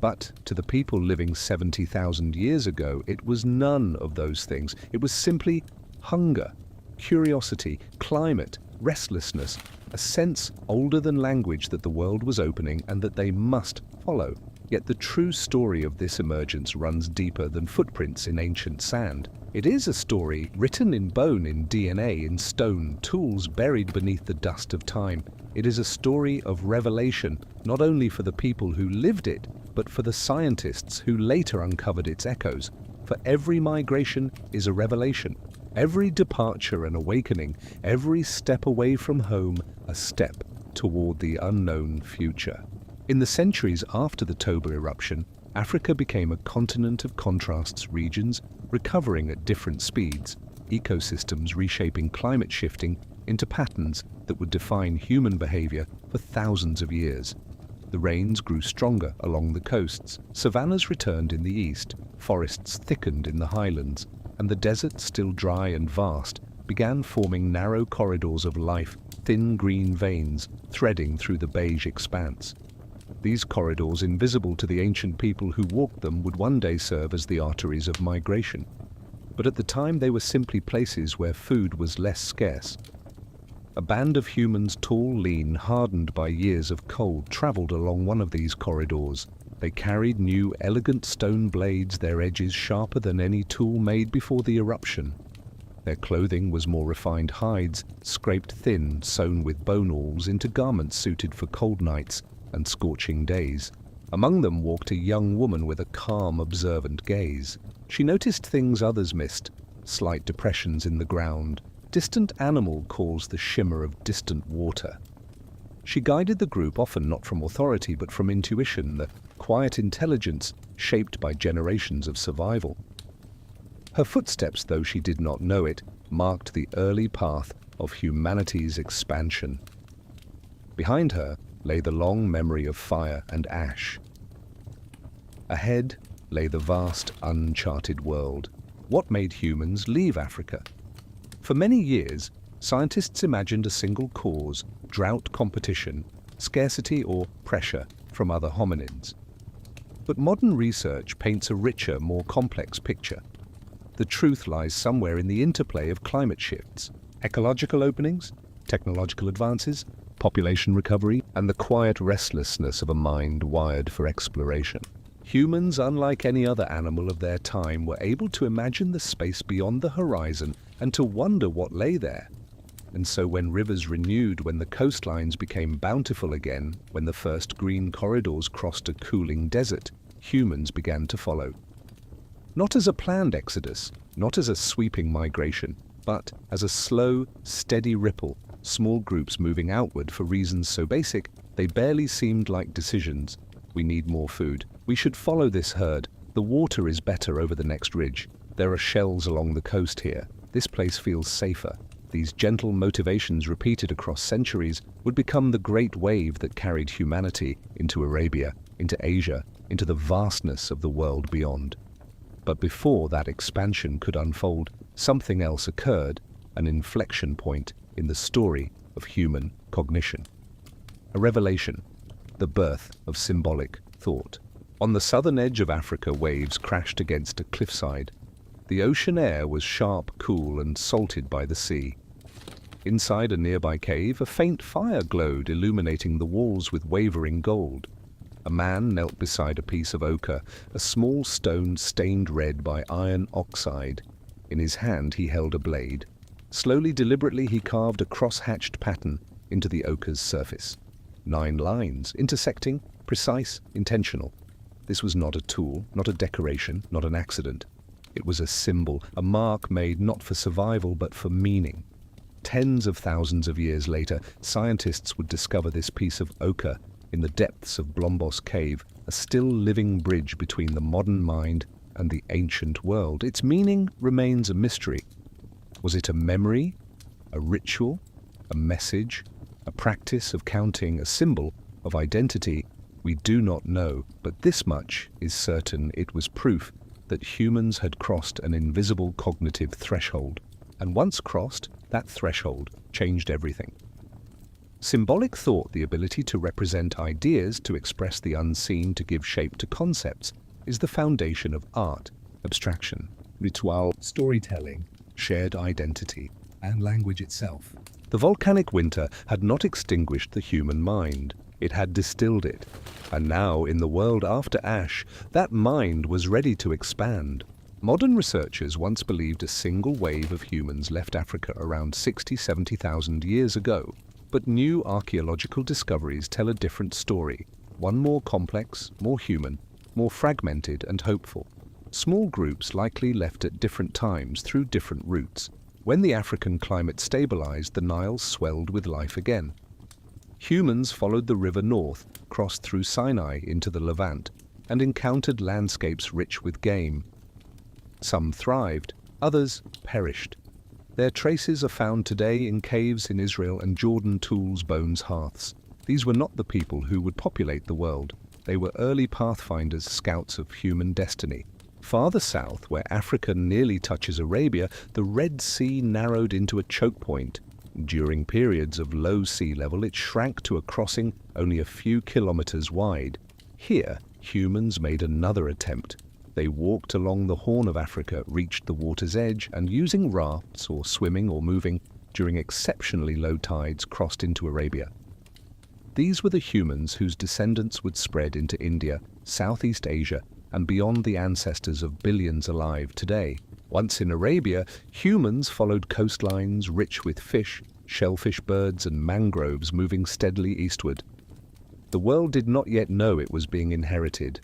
But to the people living 70,000 years ago, it was none of those things. It was simply hunger, curiosity, climate, restlessness, a sense older than language that the world was opening and that they must follow. Yet the true story of this emergence runs deeper than footprints in ancient sand. It is a story written in bone, in DNA, in stone, tools buried beneath the dust of time. It is a story of revelation, not only for the people who lived it, but for the scientists who later uncovered its echoes. For every migration is a revelation. Every departure an awakening, every step away from home a step toward the unknown future. In the centuries after the Toba eruption, Africa became a continent of contrasts, regions recovering at different speeds, ecosystems reshaping, climate shifting into patterns that would define human behavior for thousands of years. The rains grew stronger along the coasts, savannas returned in the east, forests thickened in the highlands, and the desert, still dry and vast, began forming narrow corridors of life, thin green veins threading through the beige expanse. These corridors, invisible to the ancient people who walked them, would one day serve as the arteries of migration. But at the time they were simply places where food was less scarce. A band of humans, tall, lean, hardened by years of cold, traveled along one of these corridors. They carried new, elegant stone blades, their edges sharper than any tool made before the eruption. Their clothing was more refined hides, scraped thin, sewn with bone awls into garments suited for cold nights and scorching days. Among them walked a young woman with a calm, observant gaze. She noticed things others missed: slight depressions in the ground, distant animal calls the shimmer of distant water. She guided the group often not from authority but from intuition, the quiet intelligence shaped by generations of survival. Her footsteps, though she did not know it, marked the early path of humanity's expansion. Behind her lay the long memory of fire and ash. Ahead lay the vast, uncharted world. What made humans leave Africa? For many years, scientists imagined a single cause: drought, competition, scarcity, or pressure from other hominins. But modern research paints a richer, more complex picture. The truth lies somewhere in the interplay of climate shifts, ecological openings, technological advances, population recovery, and the quiet restlessness of a mind wired for exploration. Humans, unlike any other animal of their time, were able to imagine the space beyond the horizon and to wonder what lay there. And so when rivers renewed, when the coastlines became bountiful again, when the first green corridors crossed a cooling desert, humans began to follow. Not as a planned exodus, not as a sweeping migration, but as a slow, steady ripple, small groups moving outward for reasons so basic they barely seemed like decisions. We need more food. We should follow this herd. The water is better over the next ridge. There are shells along the coast here. This place feels safer. These gentle motivations repeated across centuries would become the great wave that carried humanity into Arabia, into Asia, into the vastness of the world beyond. But before that expansion could unfold, something else occurred, an inflection point in the story of human cognition. A revelation, the birth of symbolic thought. On the southern edge of Africa, waves crashed against a cliffside. The ocean air was sharp, cool, and salted by the sea. Inside a nearby cave, a faint fire glowed, illuminating the walls with wavering gold. A man knelt beside a piece of ochre, a small stone stained red by iron oxide. In his hand he held a blade. Slowly, deliberately, he carved a cross-hatched pattern into the ochre's surface. 9 lines, intersecting, precise, intentional. This was not a tool, not a decoration, not an accident. It was a symbol, a mark made not for survival but for meaning. Tens of thousands of years later, scientists would discover this piece of ochre in the depths of Blombos Cave, a still living bridge between the modern mind and the ancient world. Its meaning remains a mystery. Was it a memory, a ritual, a message, a practice of counting, a symbol of identity? We do not know, but this much is certain: it was proof that humans had crossed an invisible cognitive threshold. And once crossed, that threshold changed everything. Symbolic thought, the ability to represent ideas, to express the unseen, to give shape to concepts, is the foundation of art, abstraction, ritual, storytelling, shared identity, and language itself. The volcanic winter had not extinguished the human mind. It had distilled it. And now, in the world after ash, that mind was ready to expand. Modern researchers once believed a single wave of humans left Africa around 70,000 years ago. But new archaeological discoveries tell a different story, one more complex, more human, more fragmented and hopeful. Small groups likely left at different times through different routes. When the African climate stabilized, the Nile swelled with life again. Humans followed the river north, crossed through Sinai into the Levant, and encountered landscapes rich with game. Some thrived, others perished. Their traces are found today in caves in Israel and Jordan, tools, bones, hearths. These were not the people who would populate the world. They were early pathfinders, scouts of human destiny. Farther south, where Africa nearly touches Arabia, the Red Sea narrowed into a choke point. During periods of low sea level, it shrank to a crossing only a few kilometers wide. Here, humans made another attempt. They walked along the Horn of Africa, reached the water's edge, and using rafts or swimming or moving during exceptionally low tides, crossed into Arabia. These were the humans whose descendants would spread into India, Southeast Asia, and beyond the ancestors of billions alive today. Once in Arabia, humans followed coastlines rich with fish, shellfish, birds, and mangroves, moving steadily eastward. The world did not yet know it was being inherited,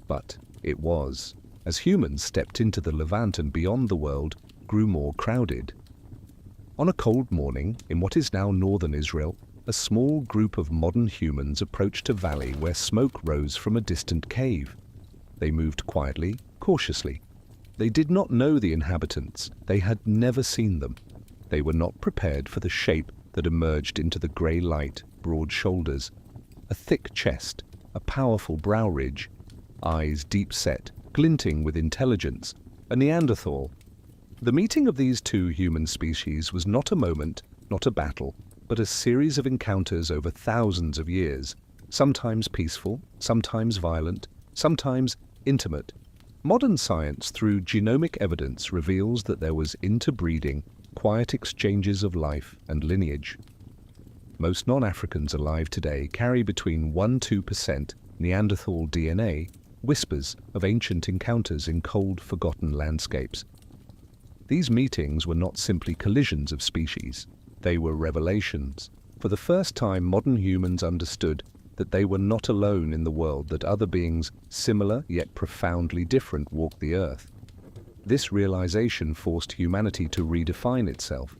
but it was. As humans stepped into the Levant and beyond the world, grew more crowded. On a cold morning, in what is now northern Israel, a small group of modern humans approached a valley where smoke rose from a distant cave. They moved quietly, cautiously. They did not know the inhabitants. They had never seen them. They were not prepared for the shape that emerged into the grey light, broad shoulders, a thick chest, a powerful brow ridge, eyes deep set, glinting with intelligence, a Neanderthal. The meeting of these two human species was not a moment, not a battle, but a series of encounters over thousands of years, sometimes peaceful, sometimes violent, sometimes intimate. Modern science, through genomic evidence, reveals that there was interbreeding, quiet exchanges of life and lineage. Most non-Africans alive today carry between 1–2% Neanderthal DNA, whispers of ancient encounters in cold, forgotten landscapes. These meetings were not simply collisions of species. They were revelations. For the first time, modern humans understood that they were not alone in the world, that other beings, similar yet profoundly different, walked the earth. This realization forced humanity to redefine itself.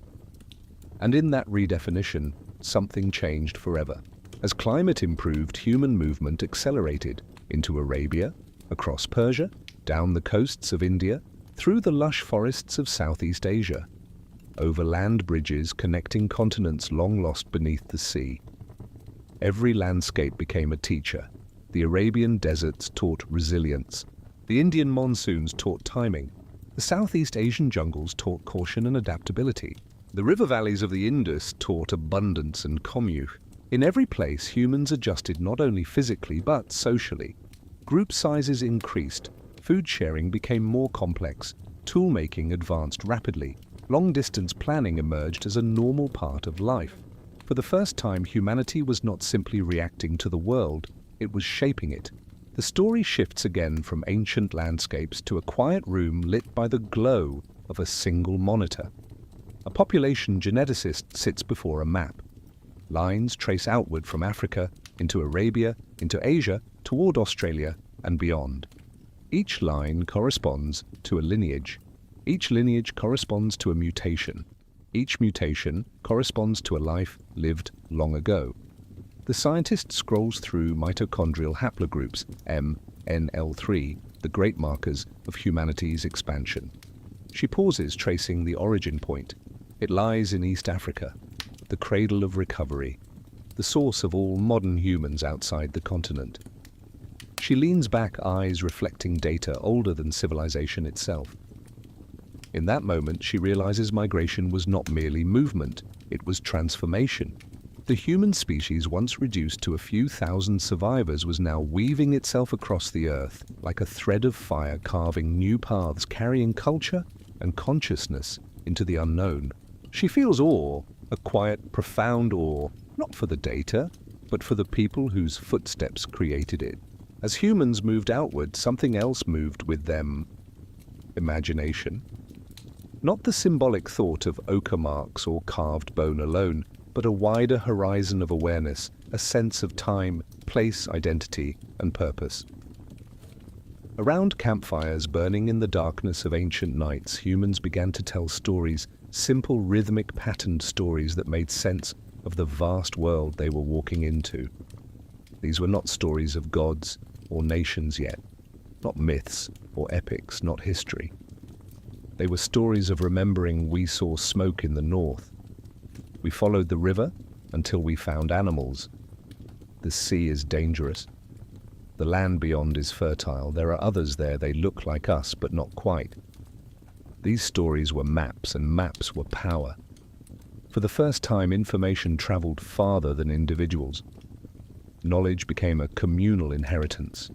And in that redefinition, something changed forever. As climate improved, human movement accelerated into Arabia, across Persia, down the coasts of India, through the lush forests of Southeast Asia, over land bridges connecting continents long lost beneath the sea. Every landscape became a teacher. The Arabian deserts taught resilience. The Indian monsoons taught timing. The Southeast Asian jungles taught caution and adaptability. The river valleys of the Indus taught abundance and commune. In every place, humans adjusted not only physically but socially. Group sizes increased. Food sharing became more complex. Tool-making advanced rapidly. Long-distance planning emerged as a normal part of life. For the first time, humanity was not simply reacting to the world, it was shaping it. The story shifts again from ancient landscapes to a quiet room lit by the glow of a single monitor. A population geneticist sits before a map. Lines trace outward from Africa, into Arabia, into Asia, toward Australia, and beyond. Each line corresponds to a lineage. Each lineage corresponds to a mutation. Each mutation corresponds to a life lived long ago. The scientist scrolls through mitochondrial haplogroups, M, N, L3, the great markers of humanity's expansion. She pauses, tracing the origin point. It lies in East Africa, the cradle of recovery, the source of all modern humans outside the continent. She leans back, eyes reflecting data older than civilization itself. In that moment, she realizes migration was not merely movement, it was transformation. The human species, once reduced to a few thousand survivors, was now weaving itself across the earth, like a thread of fire, carving new paths, carrying culture and consciousness into the unknown. She feels awe, a quiet, profound awe, not for the data, but for the people whose footsteps created it. As humans moved outward, something else moved with them: imagination. Not the symbolic thought of ochre marks or carved bone alone, but a wider horizon of awareness, a sense of time, place, identity, and purpose. Around campfires burning in the darkness of ancient nights, humans began to tell stories, simple, rhythmic, patterned stories that made sense of the vast world they were walking into. These were not stories of gods or nations yet, not myths or epics, not history. They were stories of remembering. We saw smoke in the north. We followed the river until we found animals. The sea is dangerous. The land beyond is fertile. There are others there. They look like us, but not quite. These stories were maps, and maps were power. For the first time, information traveled farther than individuals. Knowledge became a communal inheritance.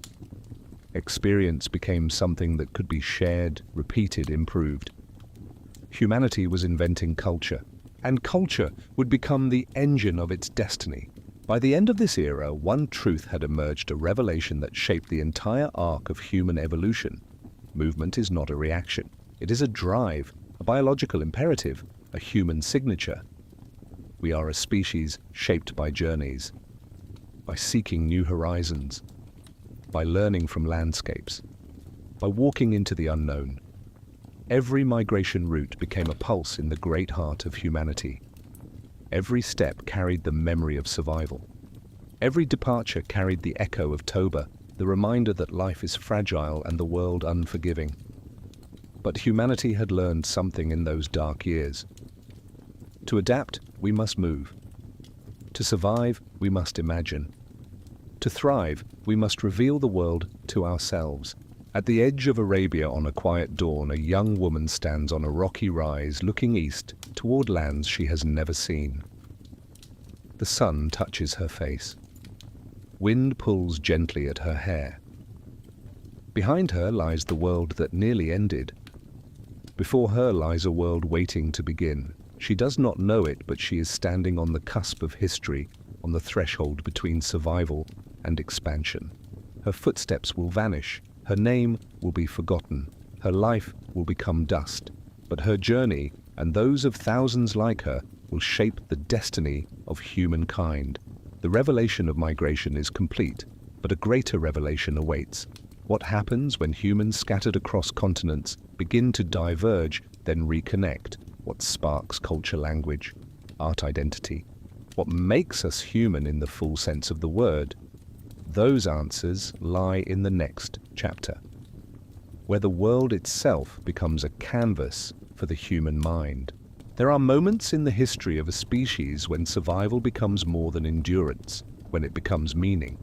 Experience became something that could be shared, repeated, improved. Humanity was inventing culture, and culture would become the engine of its destiny. By the end of this era, one truth had emerged, a revelation that shaped the entire arc of human evolution. Movement is not a reaction. It is a drive, a biological imperative, a human signature. We are a species shaped by journeys, by seeking new horizons, by learning from landscapes, by walking into the unknown. Every migration route became a pulse in the great heart of humanity. Every step carried the memory of survival. Every departure carried the echo of Toba, the reminder that life is fragile and the world unforgiving. But humanity had learned something in those dark years. To adapt, we must move. To survive, we must imagine. To thrive, we must reveal the world to ourselves. At the edge of Arabia on a quiet dawn, a young woman stands on a rocky rise, looking east toward lands she has never seen. The sun touches her face. Wind pulls gently at her hair. Behind her lies the world that nearly ended. Before her lies a world waiting to begin. She does not know it, but she is standing on the cusp of history, on the threshold between survival and expansion. Her footsteps will vanish. Her name will be forgotten. Her life will become dust. But her journey, and those of thousands like her, will shape the destiny of humankind. The revelation of migration is complete, but a greater revelation awaits. What happens when humans scattered across continents begin to diverge, then reconnect? What sparks culture, language, art, identity? What makes us human in the full sense of the word? Those answers lie in the next chapter, where the world itself becomes a canvas for the human mind. There are moments in the history of a species when survival becomes more than endurance, when it becomes meaning.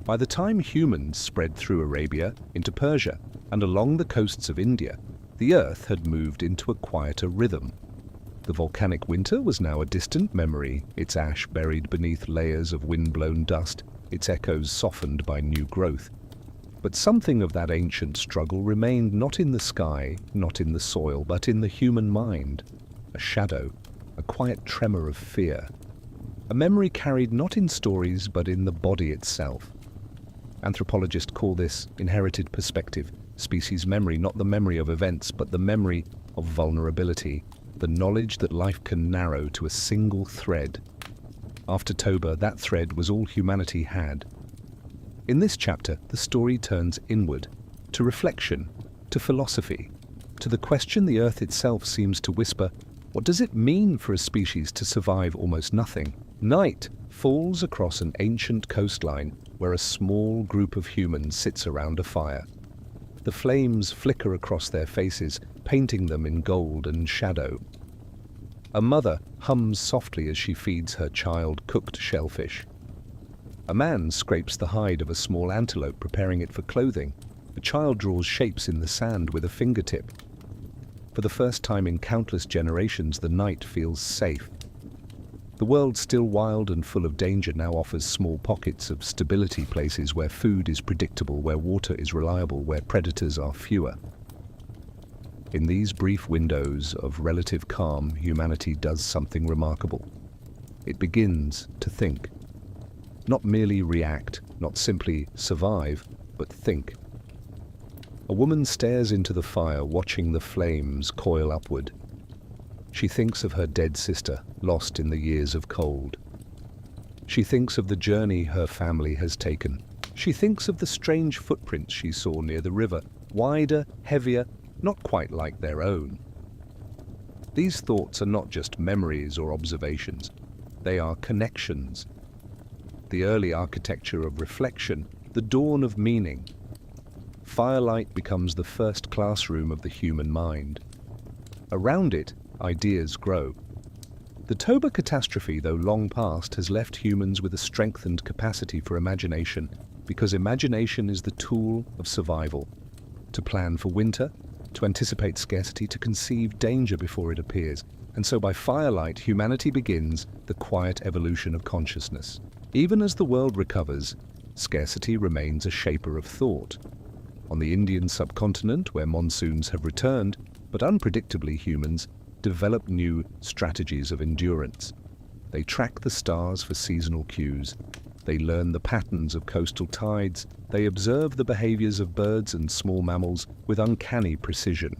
By the time humans spread through Arabia, into Persia, and along the coasts of India, the earth had moved into a quieter rhythm. The volcanic winter was now a distant memory, its ash buried beneath layers of wind-blown dust, its echoes softened by new growth. But something of that ancient struggle remained not in the sky, not in the soil, but in the human mind. A shadow, a quiet tremor of fear. A memory carried not in stories, but in the body itself. Anthropologists call this inherited perspective, species memory, not the memory of events, but the memory of vulnerability, the knowledge that life can narrow to a single thread. After Toba, that thread was all humanity had. In this chapter, the story turns inward, to reflection, to philosophy, to the question the earth itself seems to whisper: what does it mean for a species to survive almost nothing? Night falls across an ancient coastline where a small group of humans sits around a fire. The flames flicker across their faces, painting them in gold and shadow. A mother hums softly as she feeds her child cooked shellfish. A man scrapes the hide of a small antelope, preparing it for clothing. A child draws shapes in the sand with a fingertip. For the first time in countless generations, the night feels safe. The world, still wild and full of danger, now offers small pockets of stability, places where food is predictable, where water is reliable, where predators are fewer. In these brief windows of relative calm, humanity does something remarkable. It begins to think. Not merely react, not simply survive, but think. A woman stares into the fire, watching the flames coil upward. She thinks of her dead sister, lost in the years of cold. She thinks of the journey her family has taken. She thinks of the strange footprints she saw near the river, wider, heavier, not quite like their own. These thoughts are not just memories or observations. They are connections. The early architecture of reflection, the dawn of meaning. Firelight becomes the first classroom of the human mind. Around it, ideas grow. The Toba catastrophe, though long past, has left humans with a strengthened capacity for imagination, because imagination is the tool of survival. To plan for winter, to anticipate scarcity, to conceive danger before it appears. And so by firelight, humanity begins the quiet evolution of consciousness. Even as the world recovers, scarcity remains a shaper of thought. On the Indian subcontinent, where monsoons have returned, but unpredictably humans develop new strategies of endurance. They track the stars for seasonal cues. They learn the patterns of coastal tides. They observe the behaviors of birds and small mammals with uncanny precision.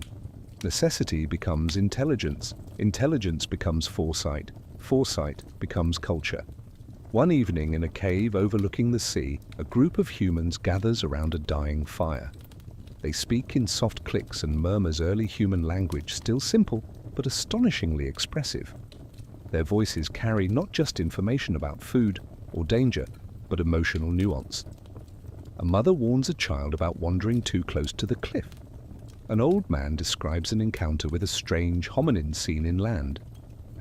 Necessity becomes intelligence. Intelligence becomes foresight. Foresight becomes culture. One evening in a cave overlooking the sea, a group of humans gathers around a dying fire. They speak in soft clicks and murmurs early human language, still simple, but astonishingly expressive. Their voices carry not just information about food or danger, but emotional nuance. A mother warns a child about wandering too close to the cliff. An old man describes an encounter with a strange hominin seen inland.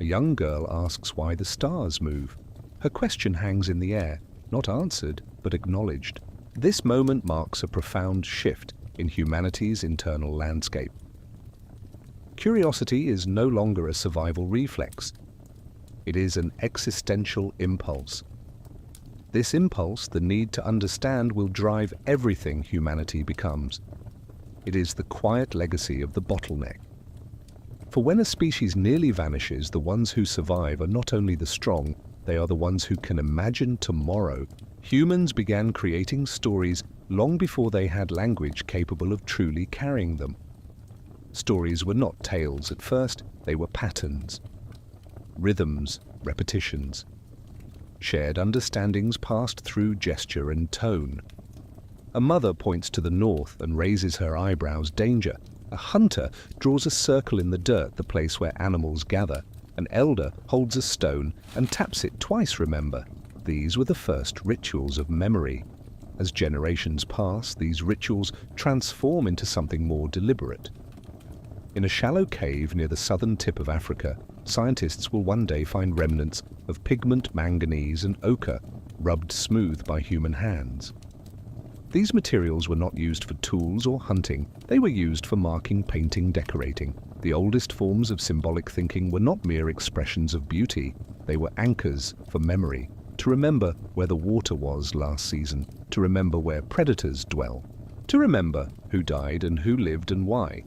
A young girl asks why the stars move. Her question hangs in the air, not answered, but acknowledged. This moment marks a profound shift in humanity's internal landscape. Curiosity is no longer a survival reflex. It is an existential impulse. This impulse, the need to understand, will drive everything humanity becomes. It is the quiet legacy of the bottleneck. For when a species nearly vanishes, the ones who survive are not only the strong, they are the ones who can imagine tomorrow. Humans began creating stories long before they had language capable of truly carrying them. Stories were not tales at first, they were patterns, rhythms, repetitions. Shared understandings passed through gesture and tone. A mother points to the north and raises her eyebrows, danger. A hunter draws a circle in the dirt, the place where animals gather. An elder holds a stone and taps it twice, remember. These were the first rituals of memory. As generations pass, these rituals transform into something more deliberate. In a shallow cave near the southern tip of Africa, scientists will one day find remnants of pigment, manganese, and ochre rubbed smooth by human hands. These materials were not used for tools or hunting, they were used for marking, painting, decorating. The oldest forms of symbolic thinking were not mere expressions of beauty, they were anchors for memory. To remember where the water was last season, to remember where predators dwell, to remember who died and who lived and why.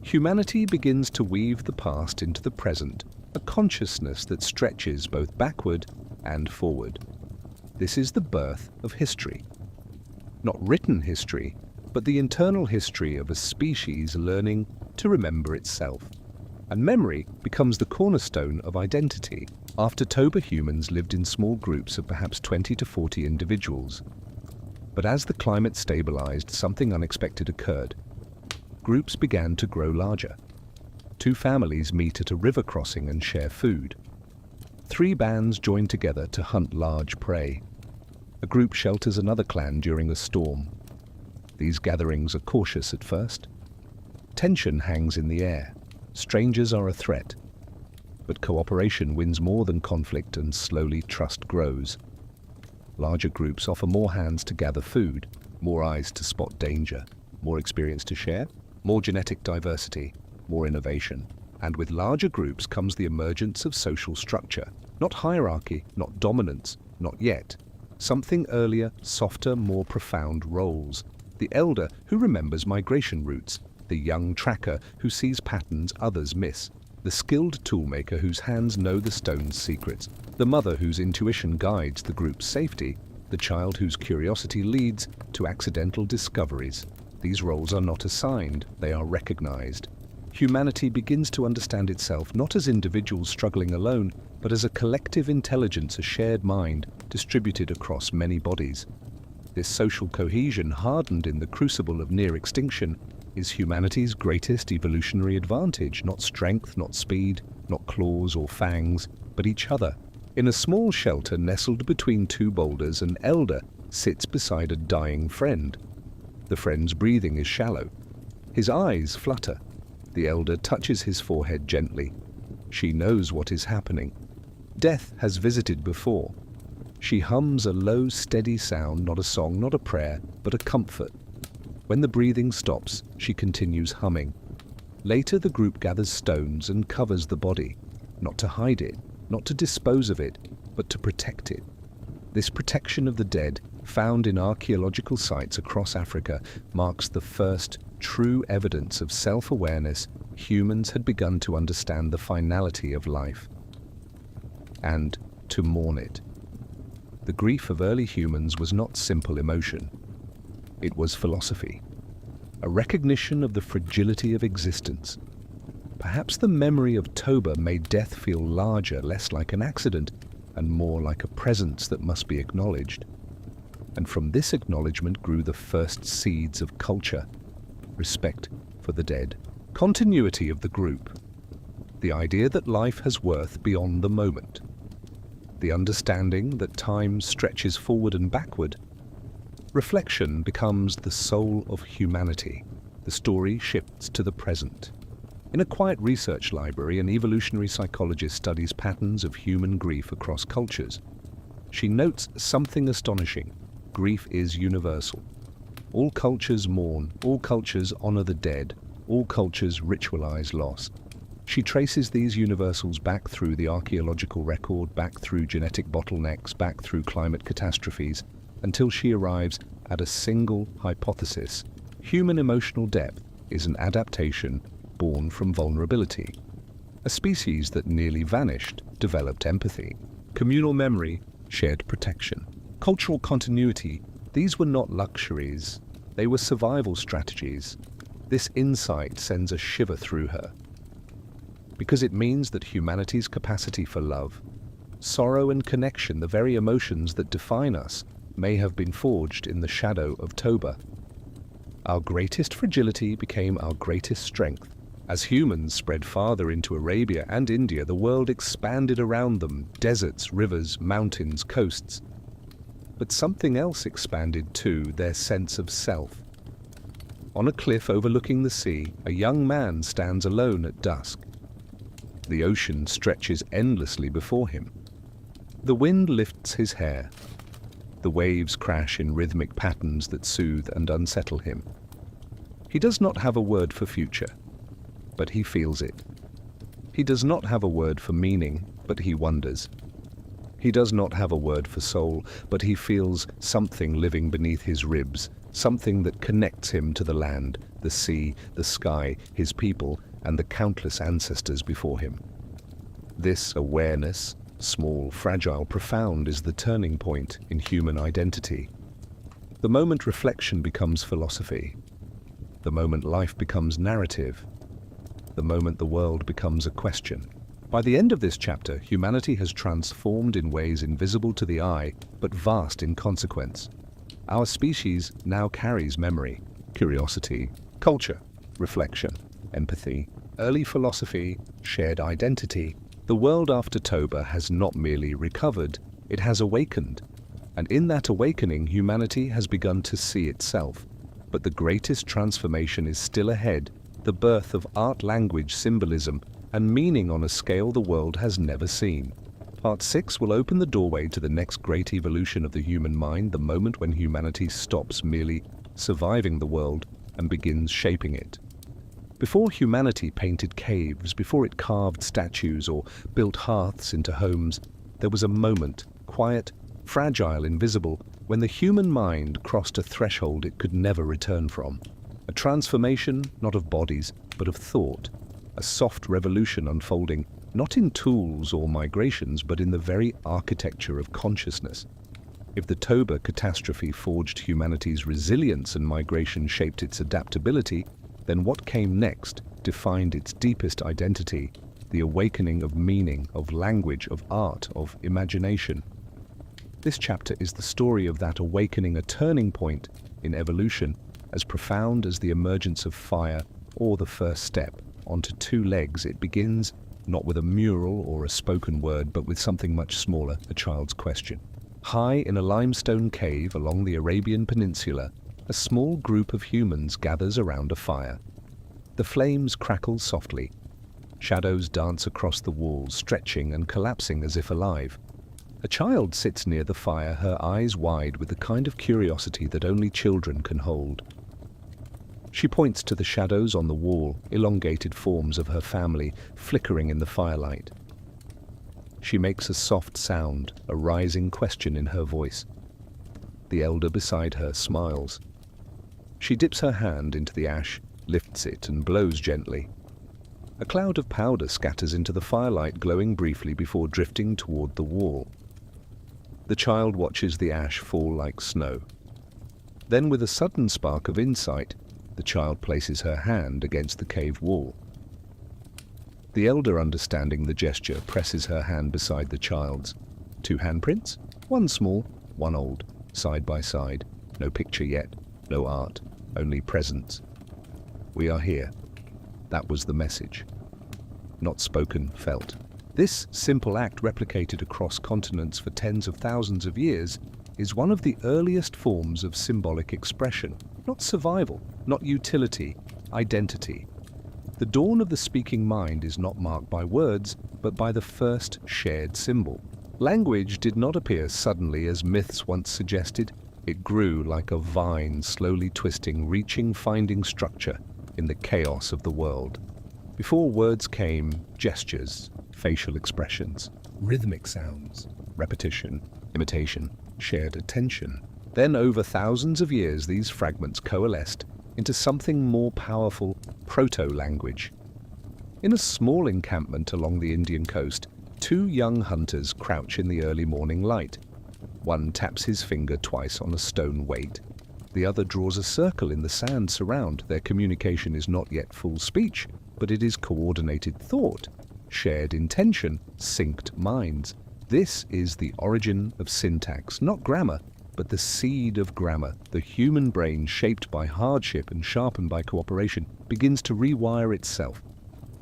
Humanity begins to weave the past into the present, a consciousness that stretches both backward and forward. This is the birth of history. Not written history, but the internal history of a species learning to remember itself. And memory becomes the cornerstone of identity. After Toba, humans lived in small groups of perhaps 20 to 40 individuals. But as the climate stabilized, something unexpected occurred. Groups began to grow larger. 2 families meet at a river crossing and share food. 3 bands join together to hunt large prey. A group shelters another clan during a storm. These gatherings are cautious at first. Tension hangs in the air. Strangers are a threat. But cooperation wins more than conflict, and slowly trust grows. Larger groups offer more hands to gather food, more eyes to spot danger, more experience to share, more genetic diversity, more innovation. And with larger groups comes the emergence of social structure. Not hierarchy, not dominance, not yet. Something earlier, softer, more profound roles. The elder who remembers migration routes, the young tracker who sees patterns others miss, the skilled toolmaker whose hands know the stone's secrets, the mother whose intuition guides the group's safety, the child whose curiosity leads to accidental discoveries. These roles are not assigned, they are recognized. Humanity begins to understand itself not as individuals struggling alone, but as a collective intelligence, a shared mind, distributed across many bodies. This social cohesion, hardened in the crucible of near extinction, is humanity's greatest evolutionary advantage. Not strength, not speed, not claws or fangs, but each other. In a small shelter nestled between 2 boulders, an elder sits beside a dying friend. The friend's breathing is shallow. His eyes flutter. The elder touches his forehead gently. She knows what is happening. Death has visited before. She hums a low, steady sound, not a song, not a prayer, but a comfort. When the breathing stops, she continues humming. Later, the group gathers stones and covers the body, not to hide it, not to dispose of it, but to protect it. This protection of the dead, found in archaeological sites across Africa, marks the first true evidence of self-awareness. Humans had begun to understand the finality of life and to mourn it. The grief of early humans was not simple emotion. It was philosophy, a recognition of the fragility of existence. Perhaps the memory of Toba made death feel larger, less like an accident, and more like a presence that must be acknowledged. And from this acknowledgement grew the first seeds of culture, respect for the dead. Continuity of the group. The idea that life has worth beyond the moment. The understanding that time stretches forward and backward. Reflection becomes the soul of humanity. The story shifts to the present. In a quiet research library, an evolutionary psychologist studies patterns of human grief across cultures. She notes something astonishing. Grief is universal. All cultures mourn, all cultures honor the dead, all cultures ritualize loss. She traces these universals back through the archaeological record, back through genetic bottlenecks, back through climate catastrophes, until she arrives at a single hypothesis. Human emotional depth is an adaptation born from vulnerability. A species that nearly vanished developed empathy. Communal memory, shared protection. Cultural continuity, these were not luxuries, they were survival strategies. This insight sends a shiver through her, because it means that humanity's capacity for love, sorrow and connection, the very emotions that define us, may have been forged in the shadow of Toba. Our greatest fragility became our greatest strength. As humans spread farther into Arabia and India, the world expanded around them, deserts, rivers, mountains, coasts. But something else expanded too, their sense of self. On a cliff overlooking the sea, a young man stands alone at dusk. The ocean stretches endlessly before him. The wind lifts his hair. The waves crash in rhythmic patterns that soothe and unsettle him. He does not have a word for future, but he feels it. He does not have a word for meaning, but he wonders. He does not have a word for soul, but he feels something living beneath his ribs, something that connects him to the land, the sea, the sky, his people, and the countless ancestors before him. This awareness, small, fragile, profound, is the turning point in human identity. The moment reflection becomes philosophy. The moment life becomes narrative. The moment the world becomes a question. By the end of this chapter, humanity has transformed in ways invisible to the eye, but vast in consequence. Our species now carries memory, curiosity, culture, reflection, empathy, early philosophy, shared identity. The world after Toba has not merely recovered, it has awakened. And in that awakening, humanity has begun to see itself. But the greatest transformation is still ahead, the birth of art, language, symbolism, and meaning on a scale the world has never seen. Part 6 will open the doorway to the next great evolution of the human mind, the moment when humanity stops merely surviving the world and begins shaping it. Before humanity painted caves, before it carved statues or built hearths into homes, there was a moment, quiet, fragile, invisible, when the human mind crossed a threshold it could never return from. A transformation, not of bodies, but of thought. A soft revolution unfolding, not in tools or migrations, but in the very architecture of consciousness. If the Toba catastrophe forged humanity's resilience and migration shaped its adaptability, then what came next defined its deepest identity, the awakening of meaning, of language, of art, of imagination. This chapter is the story of that awakening, a turning point in evolution, as profound as the emergence of fire or the first step onto two legs. It begins not with a mural or a spoken word, but with something much smaller, a child's question. High in a limestone cave along the Arabian Peninsula, a small group of humans gathers around a fire. The flames crackle softly. Shadows dance across the walls, stretching and collapsing as if alive. A child sits near the fire, her eyes wide with the kind of curiosity that only children can hold. She points to the shadows on the wall, elongated forms of her family, flickering in the firelight. She makes a soft sound, a rising question in her voice. The elder beside her smiles. She dips her hand into the ash, lifts it and blows gently. A cloud of powder scatters into the firelight, glowing briefly before drifting toward the wall. The child watches the ash fall like snow. Then, with a sudden spark of insight, the child places her hand against the cave wall. The elder, understanding the gesture, presses her hand beside the child's. 2 handprints, one small, one old, side by side. No picture yet, no art, only presence. We are here. That was the message. Not spoken, felt. This simple act, replicated across continents for tens of thousands of years, is one of the earliest forms of symbolic expression. Not survival, not utility, identity. The dawn of the speaking mind is not marked by words, but by the first shared symbol. Language did not appear suddenly as myths once suggested. It grew like a vine, slowly twisting, reaching, finding structure in the chaos of the world. Before words came gestures, facial expressions, rhythmic sounds, repetition, imitation, shared attention. Then, over thousands of years, these fragments coalesced into something more powerful, proto-language. In a small encampment along the Indian coast, two young hunters crouch in the early morning light. One taps his finger twice on a stone weight. The other draws a circle in the sand surround. Their communication is not yet full speech, but it is coordinated thought, shared intention, synced minds. This is the origin of syntax, not grammar, but the seed of grammar. The human brain, shaped by hardship and sharpened by cooperation, begins to rewire itself.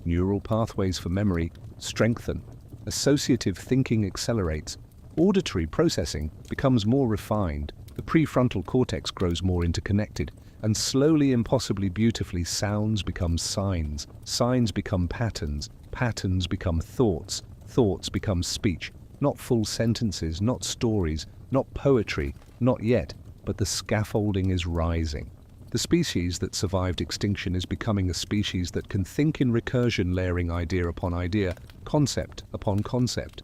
Neural pathways for memory strengthen. Associative thinking accelerates. Auditory processing becomes more refined. The prefrontal cortex grows more interconnected. And slowly, impossibly beautifully, sounds become signs. Signs become patterns. Patterns become thoughts. Thoughts become speech. Not full sentences, not stories, not poetry, not yet, but the scaffolding is rising. The species that survived extinction is becoming a species that can think in recursion, layering idea upon idea, concept upon concept.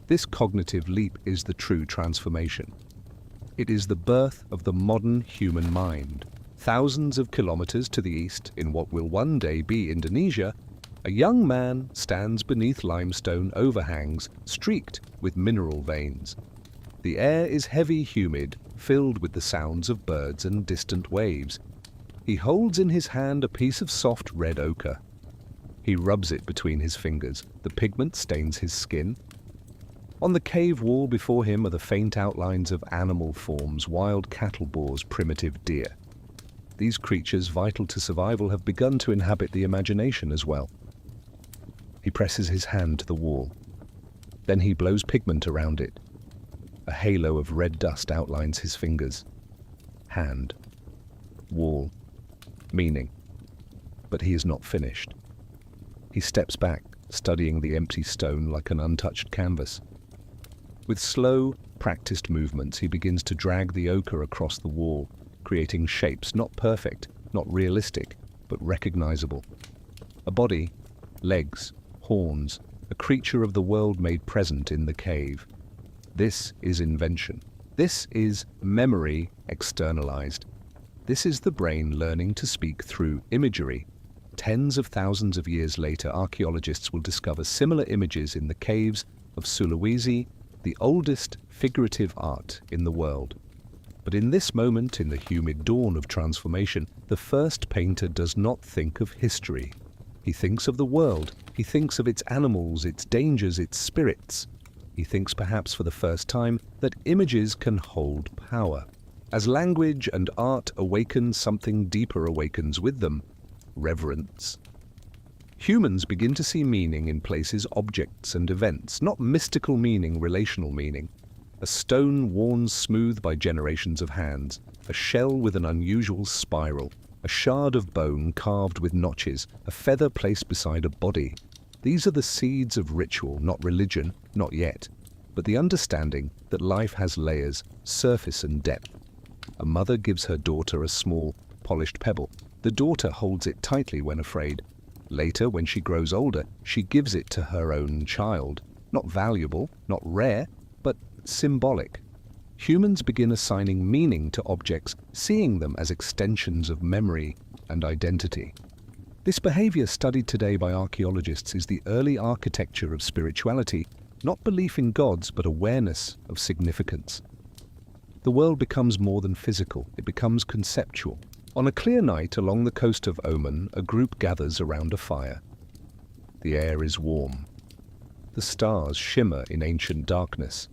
This cognitive leap is the true transformation. It is the birth of the modern human mind. Thousands of kilometers to the east, in what will one day be Indonesia, a young man stands beneath limestone overhangs streaked with mineral veins. The air is heavy, humid, filled with the sounds of birds and distant waves. He holds in his hand a piece of soft red ochre. He rubs it between his fingers. The pigment stains his skin. On the cave wall before him are the faint outlines of animal forms, wild cattle boars, primitive deer. These creatures, vital to survival, have begun to inhabit the imagination as well. He presses his hand to the wall. Then he blows pigment around it. A halo of red dust outlines his fingers. Hand. Wall. Meaning. But he is not finished. He steps back, studying the empty stone like an untouched canvas. With slow, practiced movements, he begins to drag the ochre across the wall, creating shapes not perfect, not realistic, but recognizable. A body, legs, horns, a creature of the world made present in the cave. This is invention. This is memory externalized. This is the brain learning to speak through imagery. Tens of thousands of years later, archaeologists will discover similar images in the caves of Sulawesi, the oldest figurative art in the world. But in this moment, in the humid dawn of transformation, the first painter does not think of history. He thinks of the world. He thinks of its animals, its dangers, its spirits. He thinks, perhaps for the first time, that images can hold power. As language and art awaken, something deeper awakens with them: reverence. Humans begin to see meaning in places, objects, and events, not mystical meaning, relational meaning. A stone worn smooth by generations of hands, a shell with an unusual spiral, a shard of bone carved with notches, a feather placed beside a body. These are the seeds of ritual, not religion, not yet, but the understanding that life has layers, surface and depth. A mother gives her daughter a small, polished pebble. The daughter holds it tightly when afraid. Later, when she grows older, she gives it to her own child. Not valuable, not rare, but symbolic. Humans begin assigning meaning to objects, seeing them as extensions of memory and identity. This behavior, studied today by archaeologists, is the early architecture of spirituality, not belief in gods, but awareness of significance. The world becomes more than physical, it becomes conceptual. On a clear night along the coast of Oman, a group gathers around a fire. The air is warm. The stars shimmer in ancient darkness.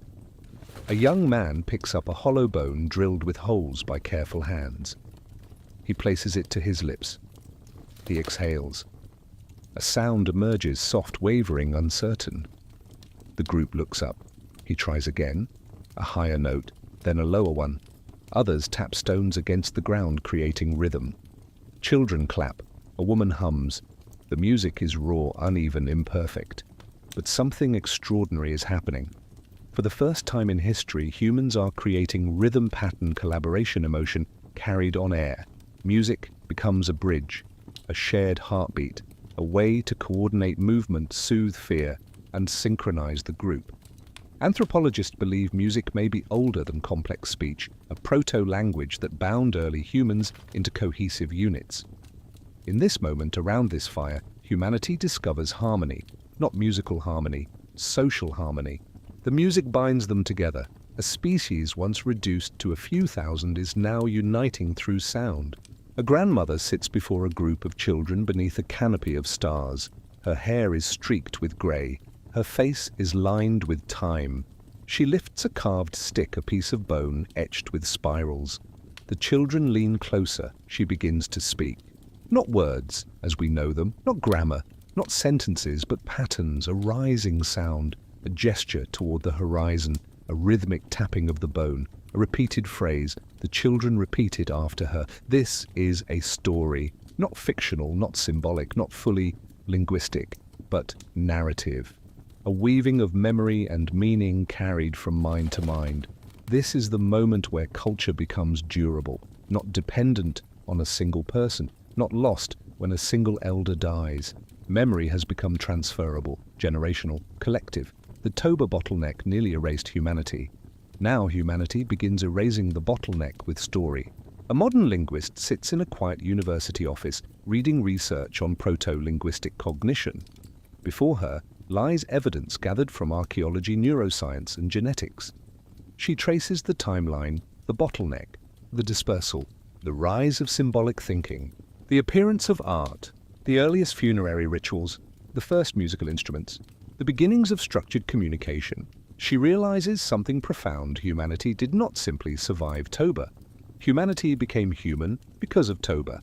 A young man picks up a hollow bone drilled with holes by careful hands. He places it to his lips. He exhales. A sound emerges, soft, wavering, uncertain. The group looks up. He tries again, a higher note, then a lower one. Others tap stones against the ground, creating rhythm. Children clap. A woman hums. The music is raw, uneven, imperfect. But something extraordinary is happening. For the first time in history, humans are creating rhythm-pattern collaboration emotion carried on air. Music becomes a bridge, a shared heartbeat, a way to coordinate movement, soothe fear, and synchronize the group. Anthropologists believe music may be older than complex speech, a proto-language that bound early humans into cohesive units. In this moment, around this fire, humanity discovers harmony, not musical harmony, social harmony. The music binds them together. A species once reduced to a few thousand is now uniting through sound. A grandmother sits before a group of children beneath a canopy of stars. Her hair is streaked with grey. Her face is lined with time. She lifts a carved stick, a piece of bone etched with spirals. The children lean closer. She begins to speak. Not words, as we know them, not grammar, not sentences, but patterns, a rising sound, a gesture toward the horizon, a rhythmic tapping of the bone, a repeated phrase. The children repeat it after her. This is a story, not fictional, not symbolic, not fully linguistic, but narrative. A weaving of memory and meaning carried from mind to mind. This is the moment where culture becomes durable, not dependent on a single person, not lost when a single elder dies. Memory has become transferable, generational, collective. The Toba bottleneck nearly erased humanity. Now humanity begins erasing the bottleneck with story. A modern linguist sits in a quiet university office, reading research on proto-linguistic cognition. Before her lies evidence gathered from archaeology, neuroscience, and genetics. She traces the timeline, the bottleneck, the dispersal, the rise of symbolic thinking, the appearance of art, the earliest funerary rituals, the first musical instruments, the beginnings of structured communication. She realizes something profound. Humanity did not simply survive Toba. Humanity became human because of Toba.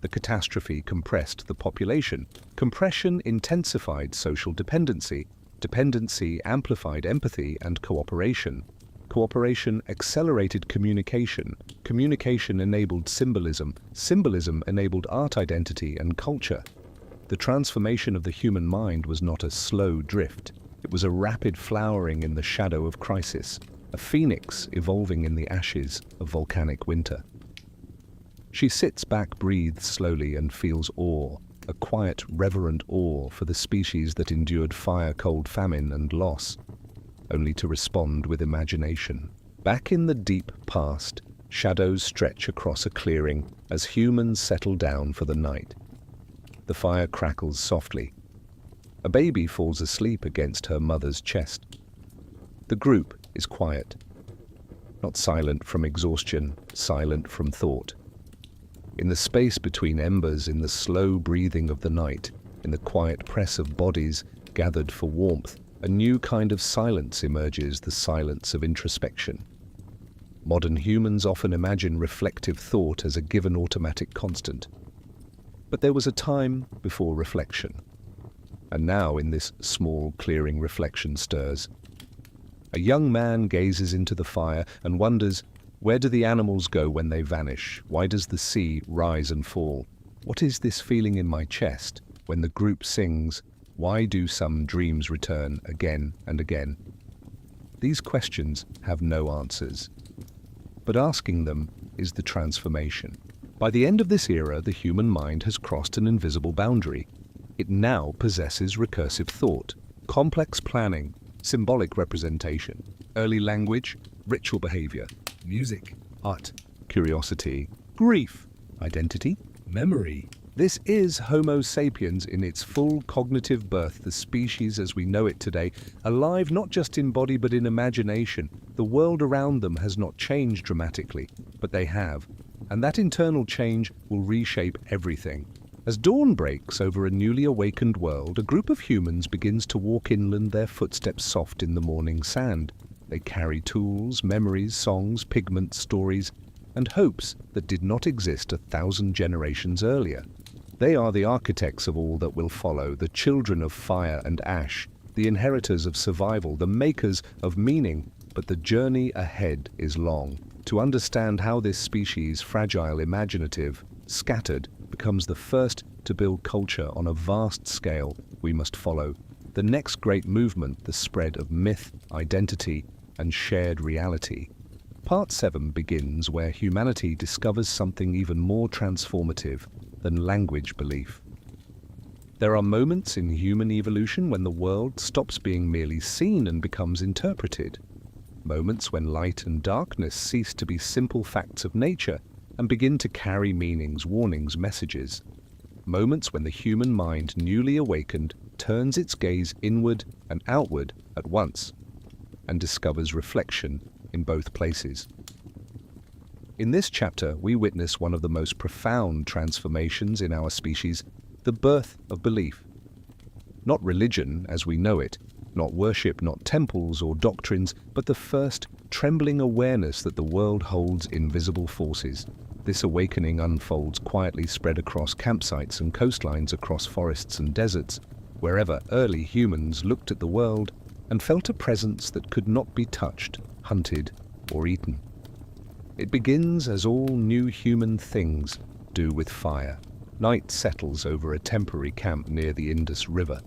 The catastrophe compressed the population. Compression intensified social dependency. Dependency amplified empathy and cooperation. Cooperation accelerated communication. Communication enabled symbolism. Symbolism enabled art, identity, and culture. The transformation of the human mind was not a slow drift. It was a rapid flowering in the shadow of crisis, a phoenix evolving in the ashes of volcanic winter. She sits back, breathes slowly, and feels awe, a quiet, reverent awe for the species that endured fire, cold, famine, and loss, only to respond with imagination. Back in the deep past, shadows stretch across a clearing as humans settle down for the night. The fire crackles softly. A baby falls asleep against her mother's chest. The group is quiet, not silent from exhaustion, silent from thought. In the space between embers, in the slow breathing of the night, in the quiet press of bodies gathered for warmth, a new kind of silence emerges, the silence of introspection. Modern humans often imagine reflective thought as a given automatic constant. But there was a time before reflection. And now in this small clearing, reflection stirs. A young man gazes into the fire and wonders, where do the animals go when they vanish? Why does the sea rise and fall? What is this feeling in my chest when the group sings, why do some dreams return again and again? These questions have no answers, but asking them is the transformation. By the end of this era, the human mind has crossed an invisible boundary. It now possesses recursive thought, complex planning, symbolic representation, early language, ritual behavior, music, art, curiosity, grief, identity, memory. This is Homo sapiens in its full cognitive birth, the species as we know it today, alive not just in body but in imagination. The world around them has not changed dramatically, but they have, and that internal change will reshape everything. As dawn breaks over a newly awakened world, a group of humans begins to walk inland, their footsteps soft in the morning sand. They carry tools, memories, songs, pigments, stories, and hopes that did not exist 1,000 generations earlier. They are the architects of all that will follow, the children of fire and ash, the inheritors of survival, the makers of meaning. But the journey ahead is long. To understand how this species, fragile, imaginative, scattered, becomes the first to build culture on a vast scale, we must follow the next great movement, the spread of myth, identity, and shared reality. Part 7 begins where humanity discovers something even more transformative than language belief. There are moments in human evolution when the world stops being merely seen and becomes interpreted. Moments when light and darkness cease to be simple facts of nature and begin to carry meanings, warnings, messages. Moments when the human mind, newly awakened, turns its gaze inward and outward at once and discovers reflection in both places. In this chapter, we witness one of the most profound transformations in our species, the birth of belief. Not religion as we know it, not worship, not temples or doctrines, but the first trembling awareness that the world holds invisible forces. This awakening unfolds quietly, spread across campsites and coastlines, across forests and deserts, wherever early humans looked at the world and felt a presence that could not be touched, hunted, or eaten. It begins as all new human things do with fire. Night settles over a temporary camp near the Indus River.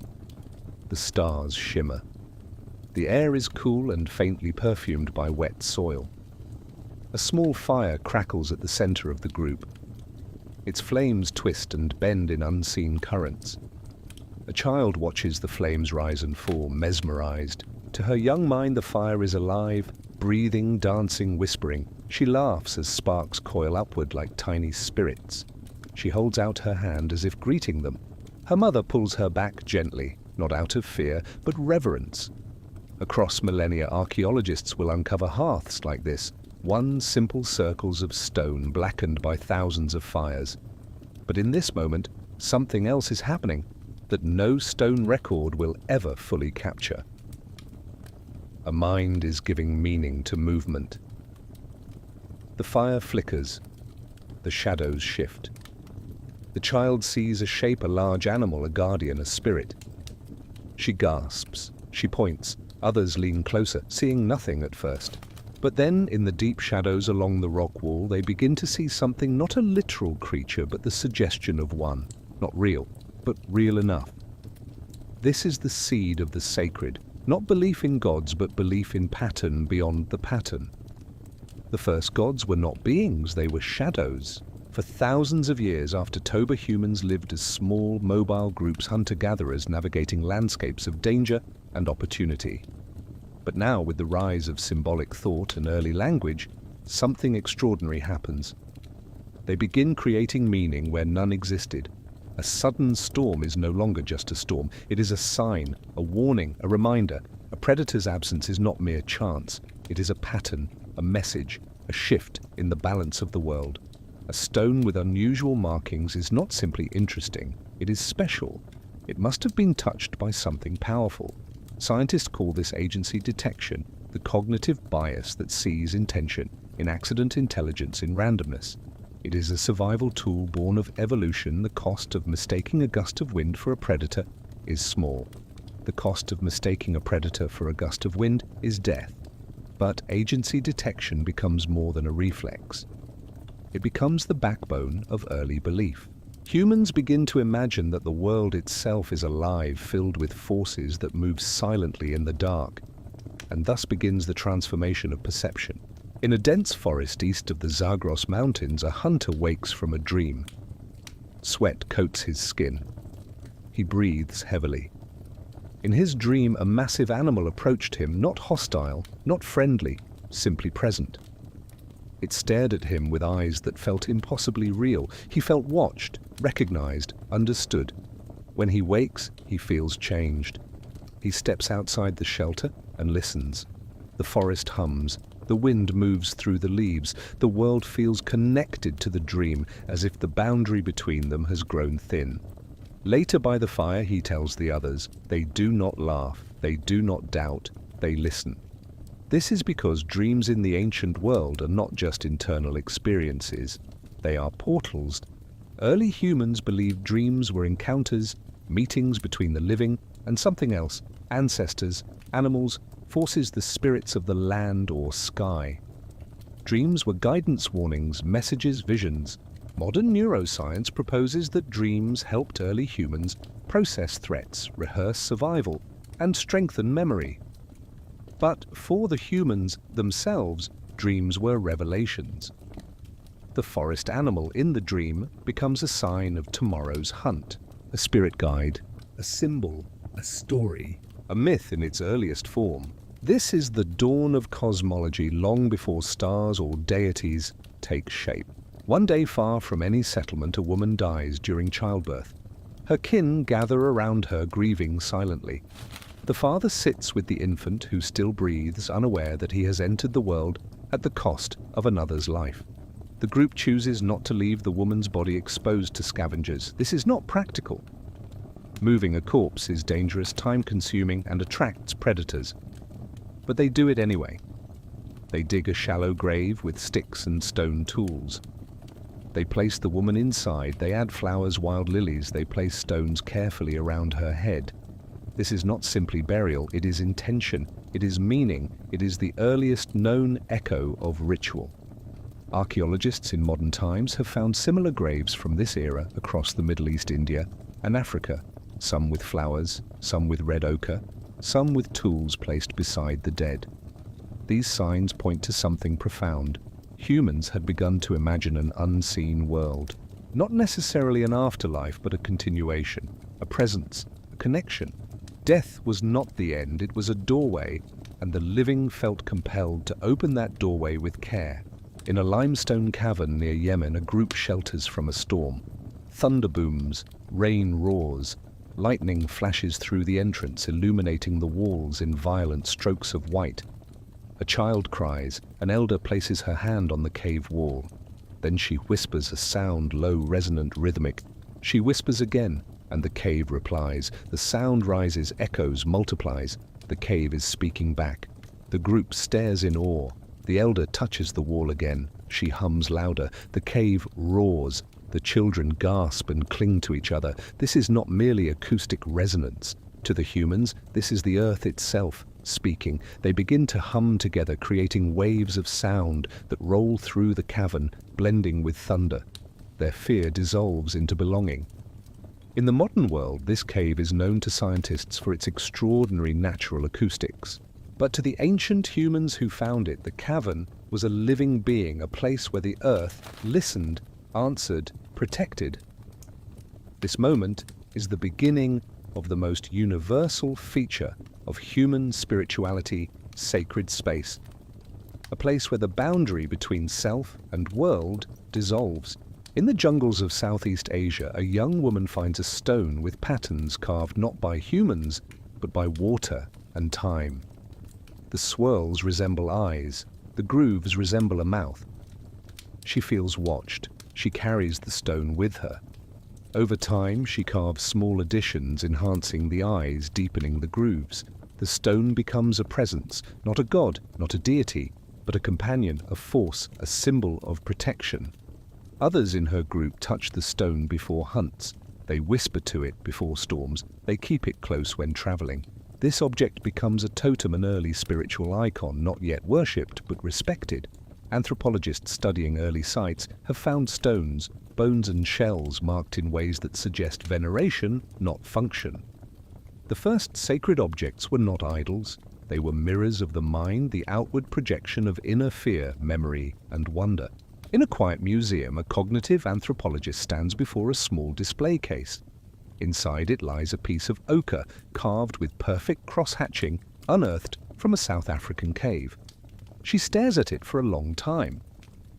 The stars shimmer. The air is cool and faintly perfumed by wet soil. A small fire crackles at the center of the group. Its flames twist and bend in unseen currents. A child watches the flames rise and fall, mesmerized. To her young mind, the fire is alive, breathing, dancing, whispering. She laughs as sparks coil upward like tiny spirits. She holds out her hand as if greeting them. Her mother pulls her back gently, not out of fear, but reverence. Across millennia, archaeologists will uncover hearths like this, one simple circles of stone blackened by thousands of fires. But in this moment, something else is happening that no stone record will ever fully capture. A mind is giving meaning to movement. The fire flickers. The shadows shift. The child sees a shape, a large animal, a guardian, a spirit. She gasps. She points. Others lean closer, seeing nothing at first. But then, in the deep shadows along the rock wall, they begin to see something, not a literal creature, but the suggestion of one. Not real, but real enough. This is the seed of the sacred, not belief in gods, but belief in pattern beyond the pattern. The first gods were not beings, they were shadows. For thousands of years after Toba, humans lived as small, mobile groups, hunter-gatherers navigating landscapes of danger and opportunity. But now, with the rise of symbolic thought and early language, something extraordinary happens. They begin creating meaning where none existed. A sudden storm is no longer just a storm. It is a sign, a warning, a reminder. A predator's absence is not mere chance. It is a pattern, a message, a shift in the balance of the world. A stone with unusual markings is not simply interesting. It is special. It must have been touched by something powerful. Scientists call this agency detection, the cognitive bias that sees intention in accident, intelligence in randomness. It is a survival tool born of evolution. The cost of mistaking a gust of wind for a predator is small. The cost of mistaking a predator for a gust of wind is death. But agency detection becomes more than a reflex. It becomes the backbone of early belief. Humans begin to imagine that the world itself is alive, filled with forces that move silently in the dark, and thus begins the transformation of perception. In a dense forest east of the Zagros Mountains, a hunter wakes from a dream. Sweat coats his skin. He breathes heavily. In his dream, a massive animal approached him, not hostile, not friendly, simply present. It stared at him with eyes that felt impossibly real. He felt watched, recognized, understood. When he wakes, he feels changed. He steps outside the shelter and listens. The forest hums. The wind moves through the leaves. The world feels connected to the dream, as if the boundary between them has grown thin. Later by the fire, he tells the others, they do not laugh, they do not doubt, they listen. This is because dreams in the ancient world are not just internal experiences. They are portals, Early humans believed dreams were encounters, meetings between the living and something else, ancestors, animals, forces, the spirits of the land or sky. Dreams were guidance warnings, messages, visions. Modern neuroscience proposes that dreams helped early humans process threats, rehearse survival, and strengthen memory. But for the humans themselves, dreams were revelations. The forest animal in the dream becomes a sign of tomorrow's hunt, a spirit guide, a symbol, a story, a myth in its earliest form. This is the dawn of cosmology long before stars or deities take shape. One day, far from any settlement, a woman dies during childbirth. Her kin gather around her, grieving silently. The father sits with the infant who still breathes, unaware that he has entered the world at the cost of another's life. The group chooses not to leave the woman's body exposed to scavengers. This is not practical. Moving a corpse is dangerous, time-consuming, and attracts predators. But they do it anyway. They dig a shallow grave with sticks and stone tools. They place the woman inside, they add flowers, wild lilies, they place stones carefully around her head. This is not simply burial, it is intention, it is meaning, it is the earliest known echo of ritual. Archaeologists in modern times have found similar graves from this era across the Middle East, India, and Africa, some with flowers, some with red ochre, some with tools placed beside the dead. These signs point to something profound. Humans had begun to imagine an unseen world, not necessarily an afterlife, but a continuation, a presence, a connection. Death was not the end, it was a doorway, and the living felt compelled to open that doorway with care. In a limestone cavern near Yemen, a group shelters from a storm. Thunder booms, rain roars, lightning flashes through the entrance, illuminating the walls in violent strokes of white. A child cries, an elder places her hand on the cave wall. Then she whispers a sound, low, resonant, rhythmic. She whispers again, and the cave replies. The sound rises, echoes, multiplies. The cave is speaking back. The group stares in awe. The elder touches the wall again. She hums louder. The cave roars. The children gasp and cling to each other. This is not merely acoustic resonance. To the humans, this is the earth itself speaking. They begin to hum together, creating waves of sound that roll through the cavern, blending with thunder. Their fear dissolves into belonging. In the modern world, this cave is known to scientists for its extraordinary natural acoustics. But to the ancient humans who found it, the cavern was a living being, a place where the earth listened, answered, protected. This moment is the beginning of the most universal feature of human spirituality, sacred space. A place where the boundary between self and world dissolves. In the jungles of Southeast Asia, a young woman finds a stone with patterns carved not by humans, but by water and time. The swirls resemble eyes, the grooves resemble a mouth. She feels watched. She carries the stone with her. Over time, she carves small additions, enhancing the eyes, deepening the grooves. The stone becomes a presence, not a god, not a deity, but a companion, a force, a symbol of protection. Others in her group touch the stone before hunts. They whisper to it before storms. They keep it close when traveling. This object becomes a totem, an early spiritual icon, not yet worshipped, but respected. Anthropologists studying early sites have found stones, bones and shells marked in ways that suggest veneration, not function. The first sacred objects were not idols. They were mirrors of the mind, the outward projection of inner fear, memory, and wonder. In a quiet museum, a cognitive anthropologist stands before a small display case. Inside it lies a piece of ochre, carved with perfect cross-hatching, unearthed from a South African cave. She stares at it for a long time.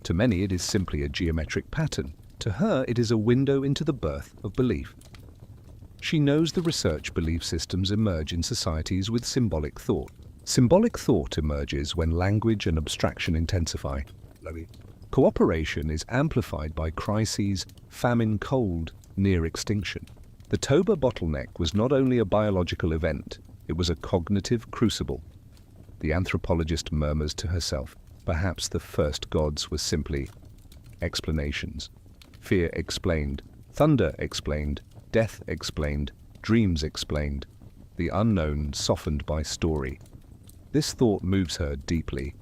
To many, it is simply a geometric pattern. To her, it is a window into the birth of belief. She knows the research belief systems emerge in societies with symbolic thought. Symbolic thought emerges when language and abstraction intensify. Cooperation is amplified by crises, famine, cold, near extinction. The Toba bottleneck was not only a biological event, it was a cognitive crucible. The anthropologist murmurs to herself, perhaps the first gods were simply explanations. Fear explained, Thunder explained, death explained, dreams explained, the unknown softened by story. This thought moves her deeply,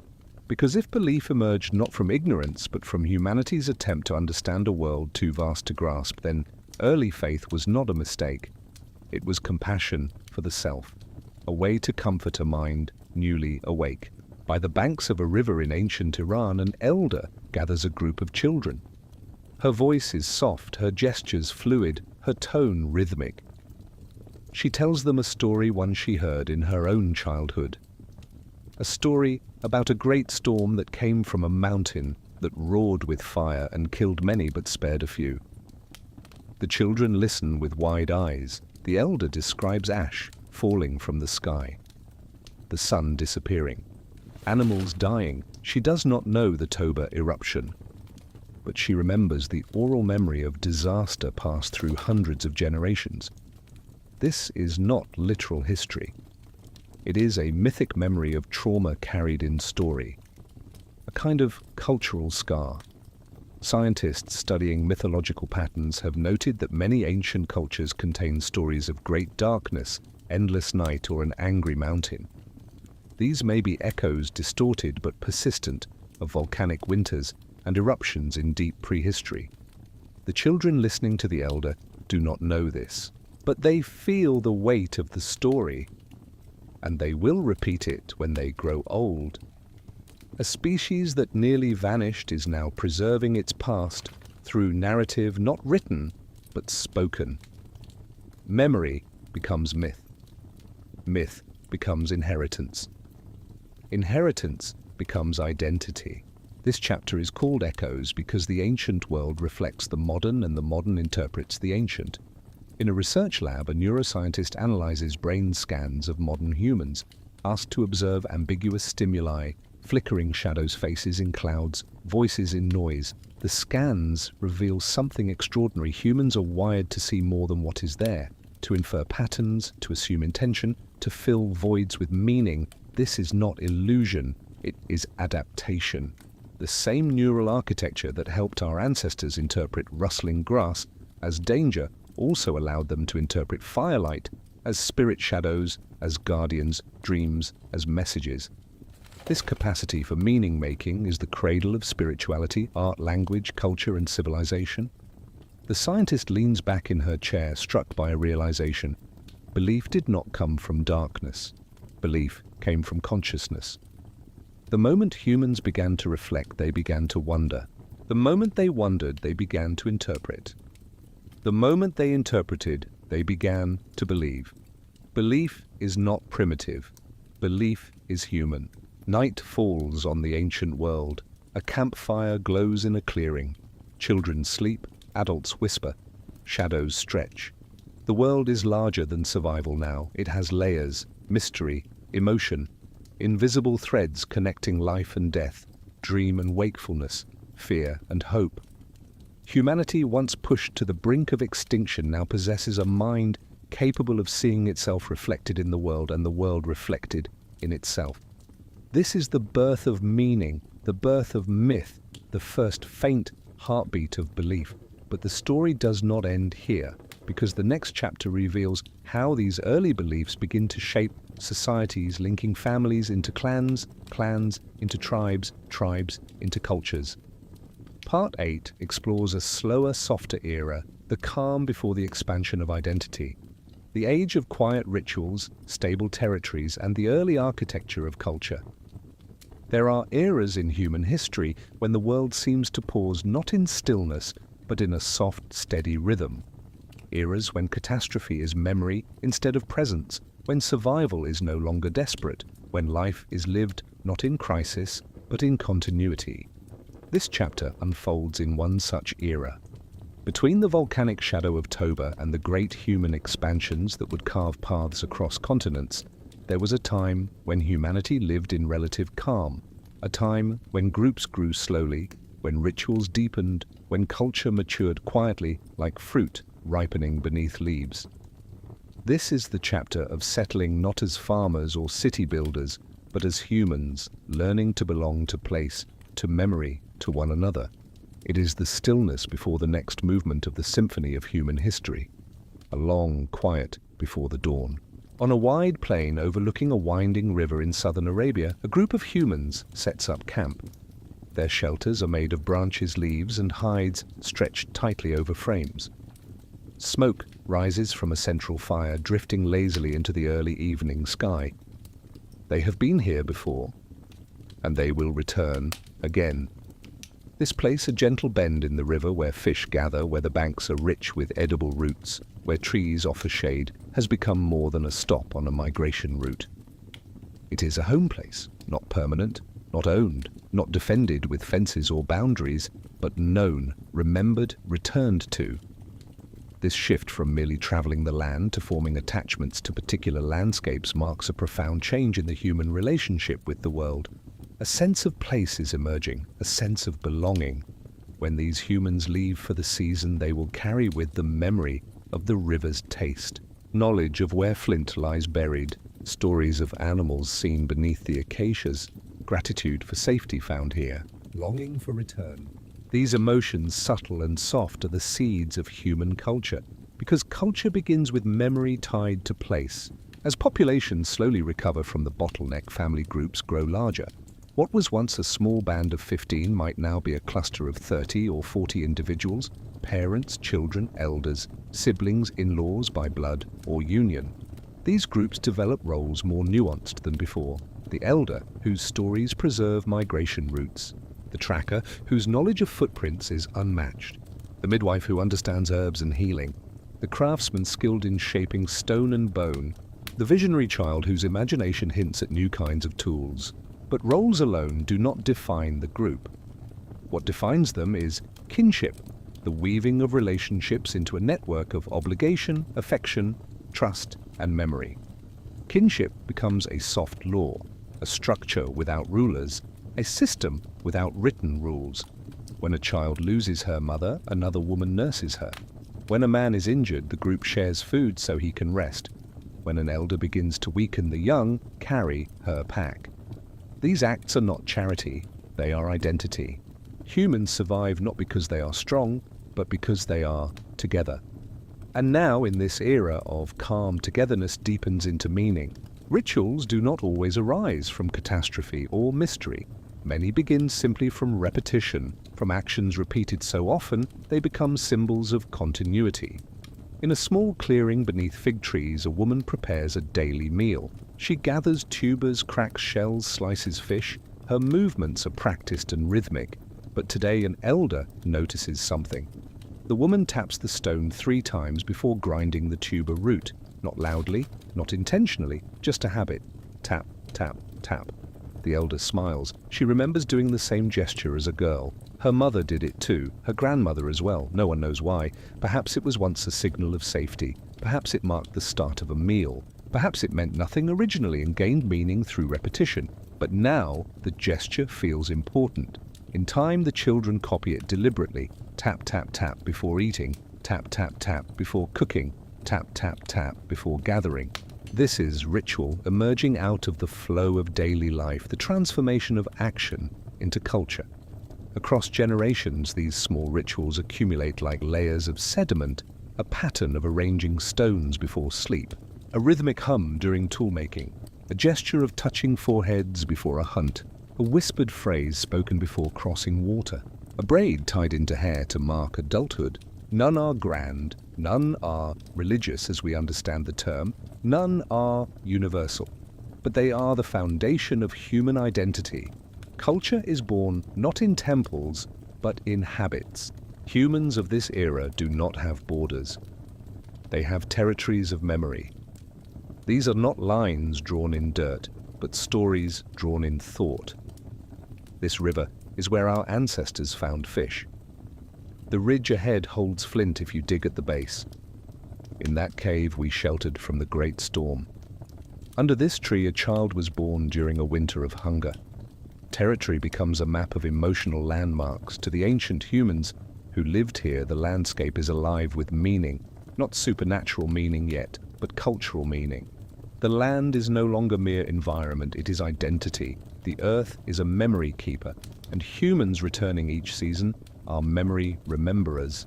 because if belief emerged not from ignorance but from humanity's attempt to understand a world too vast to grasp, then early faith was not a mistake. It was compassion for the self, a way to comfort a mind newly awake. By the banks of a river in ancient Iran, an elder gathers a group of children. Her voice is soft, her gestures fluid, her tone rhythmic. She tells them a story one she heard in her own childhood. A story about a great storm that came from a mountain that roared with fire and killed many but spared a few. The children listen with wide eyes. The elder describes ash falling from the sky, the sun disappearing, animals dying. She does not know the Toba eruption, but she remembers the oral memory of disaster passed through hundreds of generations. This is not literal history. It is a mythic memory of trauma carried in story, a kind of cultural scar. Scientists studying mythological patterns have noted that many ancient cultures contain stories of great darkness, endless night, or an angry mountain. These may be echoes, distorted but persistent, of volcanic winters and eruptions in deep prehistory. The children listening to the elder do not know this, but they feel the weight of the story, and they will repeat it when they grow old. A species that nearly vanished is now preserving its past through narrative not written, but spoken. Memory becomes myth. Myth becomes inheritance. Inheritance becomes identity. This chapter is called Echoes because the ancient world reflects the modern and the modern interprets the ancient. In a research lab, a neuroscientist analyzes brain scans of modern humans, asked to observe ambiguous stimuli, flickering shadows, faces in clouds, voices in noise. The scans reveal something extraordinary. Humans are wired to see more than what is there, to infer patterns, to assume intention, to fill voids with meaning. This is not illusion, it is adaptation. The same neural architecture that helped our ancestors interpret rustling grass as danger also allowed them to interpret firelight as spirit shadows, as guardians, dreams, as messages. This capacity for meaning-making is the cradle of spirituality, art, language, culture, and civilization. The scientist leans back in her chair, struck by a realization. Belief did not come from darkness. Belief came from consciousness. The moment humans began to reflect, they began to wonder. The moment they wondered, they began to interpret. The moment they interpreted, they began to believe. Belief is not primitive. Belief is human. Night falls on the ancient world. A campfire glows in a clearing. Children sleep, adults whisper, shadows stretch. The world is larger than survival now. It has layers, mystery, emotion, invisible threads connecting life and death, dream and wakefulness, fear and hope. Humanity, once pushed to the brink of extinction, now possesses a mind capable of seeing itself reflected in the world and the world reflected in itself. This is the birth of meaning, the birth of myth, the first faint heartbeat of belief. But the story does not end here, because the next chapter reveals how these early beliefs begin to shape societies, linking families into clans, clans into tribes, tribes into cultures. Part 8 explores a slower, softer era, the calm before the expansion of identity, the age of quiet rituals, stable territories, and the early architecture of culture. There are eras in human history when the world seems to pause not in stillness, but in a soft, steady rhythm. Eras when catastrophe is memory instead of presence, when survival is no longer desperate, when life is lived not in crisis, but in continuity. This chapter unfolds in one such era. Between the volcanic shadow of Toba and the great human expansions that would carve paths across continents, there was a time when humanity lived in relative calm, a time when groups grew slowly, when rituals deepened, when culture matured quietly like fruit ripening beneath leaves. This is the chapter of settling not as farmers or city builders, but as humans, learning to belong to place, to memory, to one another. It is the stillness before the next movement of the symphony of human history, a long quiet before the dawn. On a wide plain overlooking a winding river in southern Arabia, a group of humans sets up camp. Their shelters are made of branches, leaves, and hides stretched tightly over frames. Smoke rises from a central fire, drifting lazily into the early evening sky. They have been here before, and they will return again. This place, a gentle bend in the river where fish gather, where the banks are rich with edible roots, where trees offer shade, has become more than a stop on a migration route. It is a home place, not permanent, not owned, not defended with fences or boundaries, but known, remembered, returned to. This shift from merely traveling the land to forming attachments to particular landscapes marks a profound change in the human relationship with the world. A sense of place is emerging, a sense of belonging. When these humans leave for the season, they will carry with them memory of the river's taste, knowledge of where flint lies buried, stories of animals seen beneath the acacias, gratitude for safety found here, longing for return. These emotions, subtle and soft, are the seeds of human culture, because culture begins with memory tied to place. As populations slowly recover from the bottleneck, family groups grow larger. What was once a small band of 15 might now be a cluster of 30 or 40 individuals, parents, children, elders, siblings, in-laws by blood or union. These groups develop roles more nuanced than before. The elder, whose stories preserve migration routes. The tracker, whose knowledge of footprints is unmatched. The midwife, who understands herbs and healing. The craftsman, skilled in shaping stone and bone. The visionary child, whose imagination hints at new kinds of tools. But roles alone do not define the group. What defines them is kinship, the weaving of relationships into a network of obligation, affection, trust, and memory. Kinship becomes a soft law, a structure without rulers, a system without written rules. When a child loses her mother, another woman nurses her. When a man is injured, the group shares food so he can rest. When an elder begins to weaken, the young carry her pack. These acts are not charity, they are identity. Humans survive not because they are strong, but because they are together. And now, in this era of calm, togetherness deepens into meaning. Rituals do not always arise from catastrophe or mystery. Many begin simply from repetition, from actions repeated so often they become symbols of continuity. In a small clearing beneath fig trees, a woman prepares a daily meal. She gathers tubers, cracks shells, slices fish. Her movements are practiced and rhythmic. But today an elder notices something. The woman taps the stone 3 times before grinding the tuber root. Not loudly, not intentionally, just a habit. Tap, tap, tap. The elder smiles. She remembers doing the same gesture as a girl. Her mother did it too, her grandmother as well. No one knows why. Perhaps it was once a signal of safety. Perhaps it marked the start of a meal. Perhaps it meant nothing originally and gained meaning through repetition. But now the gesture feels important. In time, the children copy it deliberately. Tap, tap, tap before eating. Tap, tap, tap before cooking. Tap, tap, tap before gathering. This is ritual emerging out of the flow of daily life, the transformation of action into culture. Across generations, these small rituals accumulate like layers of sediment, a pattern of arranging stones before sleep, a rhythmic hum during toolmaking, a gesture of touching foreheads before a hunt, a whispered phrase spoken before crossing water, a braid tied into hair to mark adulthood. None are grand, none are religious as we understand the term, none are universal, but they are the foundation of human identity. Culture is born not in temples, but in habits. Humans of this era do not have borders. They have territories of memory. These are not lines drawn in dirt, but stories drawn in thought. This river is where our ancestors found fish. The ridge ahead holds flint if you dig at the base. In that cave we sheltered from the great storm. Under this tree a child was born during a winter of hunger. Territory becomes a map of emotional landmarks. To the ancient humans who lived here, the landscape is alive with meaning, not supernatural meaning yet, but cultural meaning. The land is no longer mere environment, it is identity. The earth is a memory keeper, and humans returning each season our memory rememberers.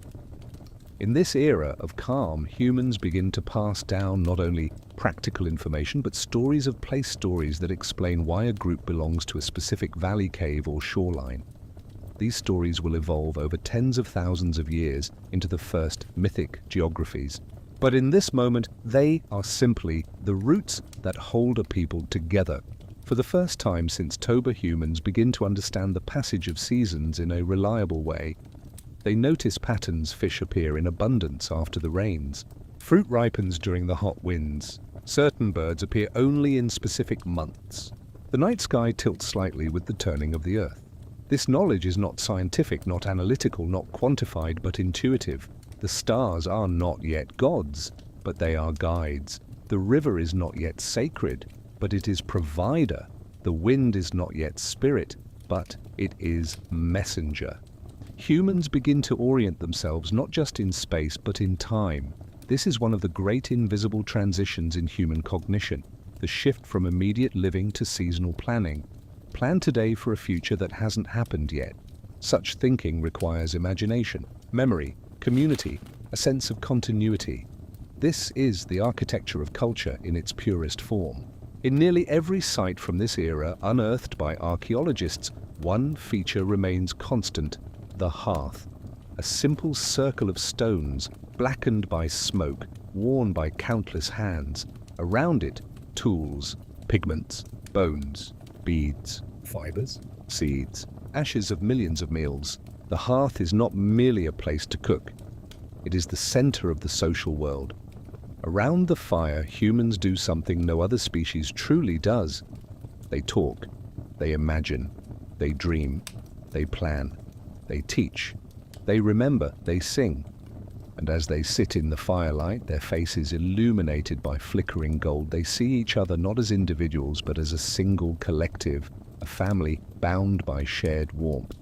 In this era of calm, humans begin to pass down not only practical information, but stories of place stories that explain why a group belongs to a specific valley, cave, or shoreline. These stories will evolve over tens of thousands of years into the first mythic geographies. But in this moment, they are simply the roots that hold a people together. For the first time since Toba, humans begin to understand the passage of seasons in a reliable way. They notice patterns. Fish appear in abundance after the rains. Fruit ripens during the hot winds. Certain birds appear only in specific months. The night sky tilts slightly with the turning of the earth. This knowledge is not scientific, not analytical, not quantified, but intuitive. The stars are not yet gods, but they are guides. The river is not yet sacred, but it is provider. The wind is not yet spirit, but it is messenger. Humans begin to orient themselves not just in space, but in time. This is one of the great invisible transitions in human cognition, the shift from immediate living to seasonal planning. Plan today for a future that hasn't happened yet. Such thinking requires imagination, memory, community, a sense of continuity. This is the architecture of culture in its purest form. In nearly every site from this era unearthed by archaeologists, one feature remains constant: the hearth. A simple circle of stones, blackened by smoke, worn by countless hands. Around it, tools, pigments, bones, beads, fibers, seeds, ashes of millions of meals. The hearth is not merely a place to cook. It is the center of the social world. Around the fire, humans do something no other species truly does. They talk, they imagine, they dream, they plan, they teach, they remember, they sing. And as they sit in the firelight, their faces illuminated by flickering gold, they see each other not as individuals, but as a single collective, a family bound by shared warmth.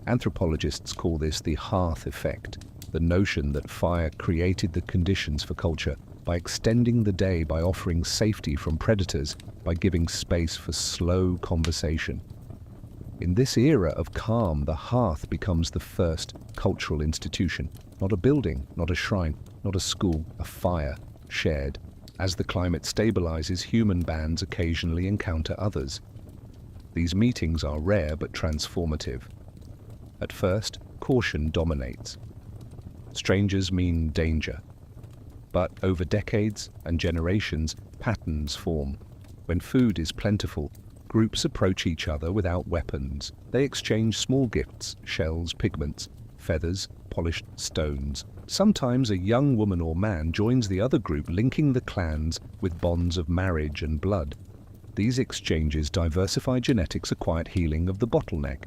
Anthropologists call this the hearth effect, the notion that fire created the conditions for culture by extending the day, by offering safety from predators, by giving space for slow conversation. In this era of calm, the hearth becomes the first cultural institution. Not a building, not a shrine, not a school, a fire, shared. As the climate stabilizes, human bands occasionally encounter others. These meetings are rare but transformative. At first, caution dominates. Strangers mean danger. But over decades and generations, patterns form. When food is plentiful, groups approach each other without weapons. They exchange small gifts, shells, pigments, feathers, polished stones. Sometimes a young woman or man joins the other group, linking the clans with bonds of marriage and blood. These exchanges diversify genetics, a quiet healing of the bottleneck.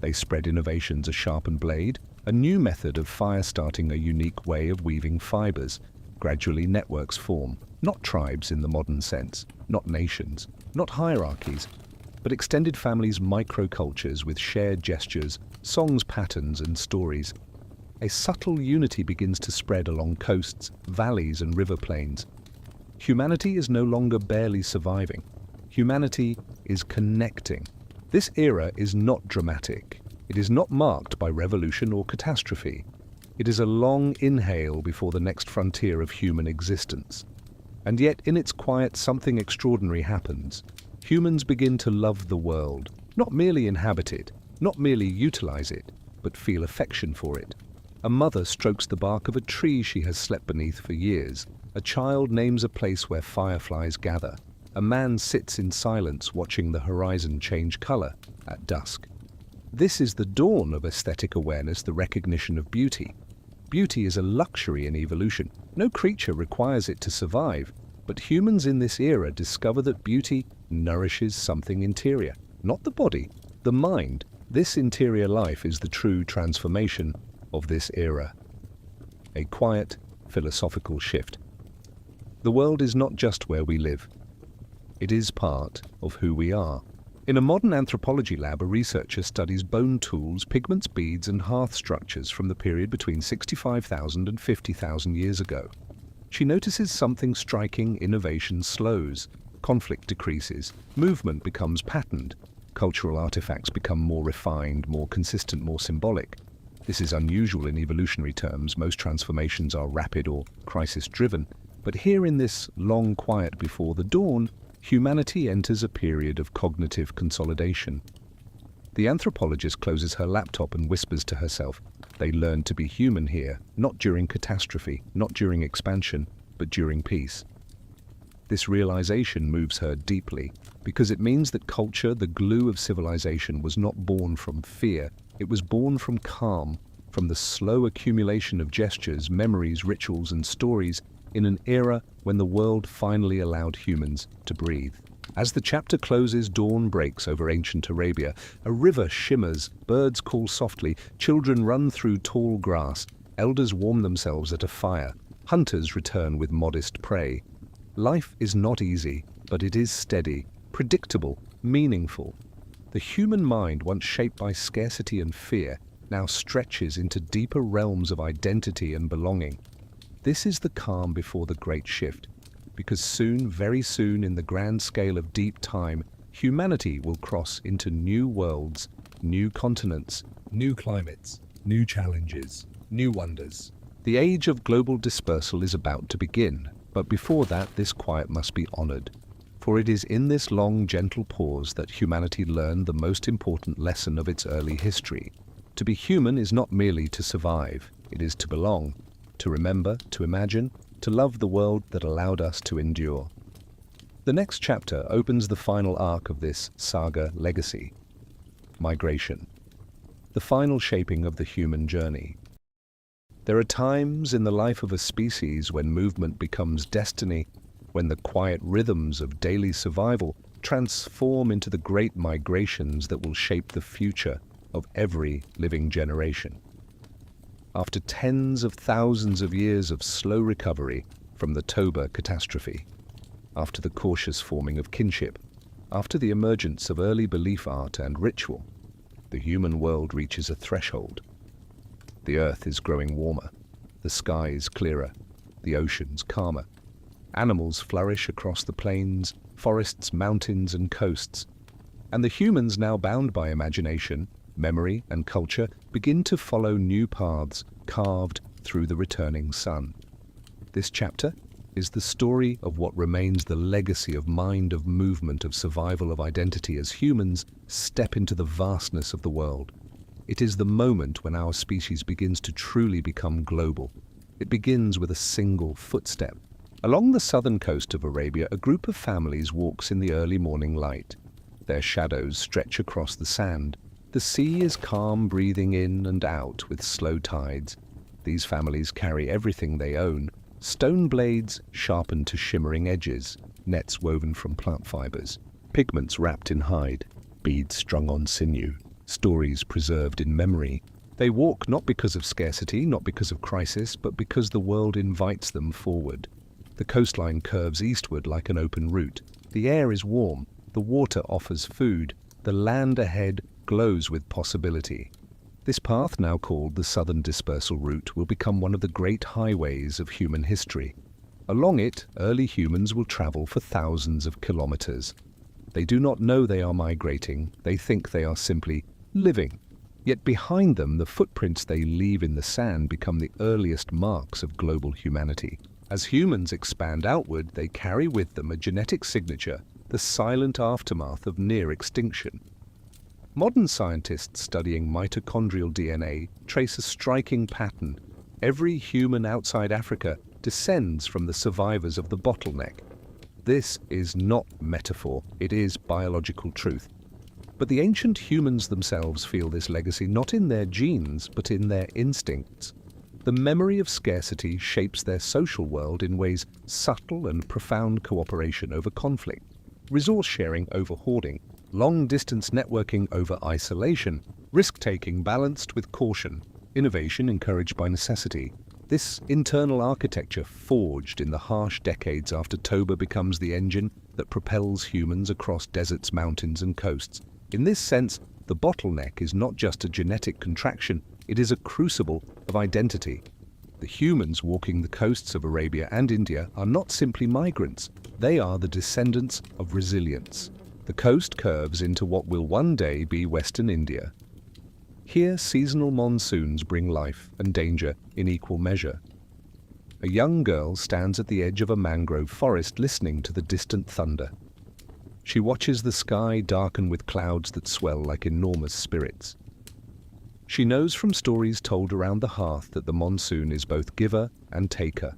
They spread innovations, a sharpened blade, a new method of fire starting, a unique way of weaving fibers. Gradually networks form, not tribes in the modern sense, not nations, not hierarchies, but extended families, microcultures with shared gestures, songs, patterns, and stories. A subtle unity begins to spread along coasts, valleys, and river plains. Humanity is no longer barely surviving. Humanity is connecting. This era is not dramatic. It is not marked by revolution or catastrophe. It is a long inhale before the next frontier of human existence. And yet, in its quiet, something extraordinary happens. Humans begin to love the world, not merely inhabit it, not merely utilize it, but feel affection for it. A mother strokes the bark of a tree she has slept beneath for years. A child names a place where fireflies gather. A man sits in silence watching the horizon change color at dusk. This is the dawn of aesthetic awareness, the recognition of beauty. Beauty is a luxury in evolution. No creature requires it to survive, but humans in this era discover that beauty nourishes something interior, not the body, the mind. This interior life is the true transformation of this era. A quiet, philosophical shift. The world is not just where we live. It is part of who we are. In a modern anthropology lab, a researcher studies bone tools, pigments, beads, and hearth structures from the period between 65,000 and 50,000 years ago. She notices something striking: innovation slows, conflict decreases, movement becomes patterned, cultural artifacts become more refined, more consistent, more symbolic. This is unusual in evolutionary terms. Most transformations are rapid or crisis-driven. But here in this long quiet before the dawn, humanity enters a period of cognitive consolidation. The anthropologist closes her laptop and whispers to herself, "They learned to be human here, not during catastrophe, not during expansion, but during peace." This realization moves her deeply, because it means that culture, the glue of civilization, was not born from fear. It was born from calm, from the slow accumulation of gestures, memories, rituals, and stories in an era when the world finally allowed humans to breathe. As the chapter closes, dawn breaks over ancient Arabia. A river shimmers, birds call softly, children run through tall grass, elders warm themselves at a fire, hunters return with modest prey. Life is not easy, but it is steady, predictable, meaningful. The human mind, once shaped by scarcity and fear, now stretches into deeper realms of identity and belonging. This is the calm before the great shift, because soon, very soon, in the grand scale of deep time, humanity will cross into new worlds, new continents, new climates, new challenges, new wonders. The age of global dispersal is about to begin, but before that, this quiet must be honored. For it is in this long, gentle pause that humanity learned the most important lesson of its early history. To be human is not merely to survive, it is to belong, to remember, to imagine, to love the world that allowed us to endure. The next chapter opens the final arc of this saga legacy. Migration. The final shaping of the human journey. There are times in the life of a species when movement becomes destiny, when the quiet rhythms of daily survival transform into the great migrations that will shape the future of every living generation. After tens of thousands of years of slow recovery from the Toba catastrophe, after the cautious forming of kinship, after the emergence of early belief art and ritual, the human world reaches a threshold. The earth is growing warmer, the skies clearer, the oceans calmer. Animals flourish across the plains, forests, mountains, and coasts. And the humans, now bound by imagination, memory, and culture, begin to follow new paths carved through the returning sun. This chapter is the story of what remains the legacy of mind, of movement, of survival, of identity as humans step into the vastness of the world. It is the moment when our species begins to truly become global. It begins with a single footstep. Along the southern coast of Arabia, a group of families walks in the early morning light. Their shadows stretch across the sand. The sea is calm, breathing in and out with slow tides. These families carry everything they own: stone blades sharpened to shimmering edges, nets woven from plant fibers, pigments wrapped in hide, beads strung on sinew, stories preserved in memory. They walk not because of scarcity, not because of crisis, but because the world invites them forward. The coastline curves eastward like an open route. The air is warm, the water offers food, the land ahead glows with possibility. This path, now called the Southern Dispersal Route, will become one of the great highways of human history. Along it, early humans will travel for thousands of kilometers. They do not know they are migrating, they think they are simply living. Yet behind them, the footprints they leave in the sand become the earliest marks of global humanity. As humans expand outward, they carry with them a genetic signature, the silent aftermath of near extinction. Modern scientists studying mitochondrial DNA trace a striking pattern. Every human outside Africa descends from the survivors of the bottleneck. This is not metaphor, it is biological truth. But the ancient humans themselves feel this legacy not in their genes, but in their instincts. The memory of scarcity shapes their social world in ways subtle and profound: cooperation over conflict, resource sharing over hoarding, long-distance networking over isolation, risk-taking balanced with caution, innovation encouraged by necessity. This internal architecture, forged in the harsh decades after Toba, becomes the engine that propels humans across deserts, mountains, and coasts. In this sense, the bottleneck is not just a genetic contraction, it is a crucible of identity. The humans walking the coasts of Arabia and India are not simply migrants, they are the descendants of resilience. The coast curves into what will one day be Western India. Here, seasonal monsoons bring life and danger in equal measure. A young girl stands at the edge of a mangrove forest listening to the distant thunder. She watches the sky darken with clouds that swell like enormous spirits. She knows from stories told around the hearth that the monsoon is both giver and taker.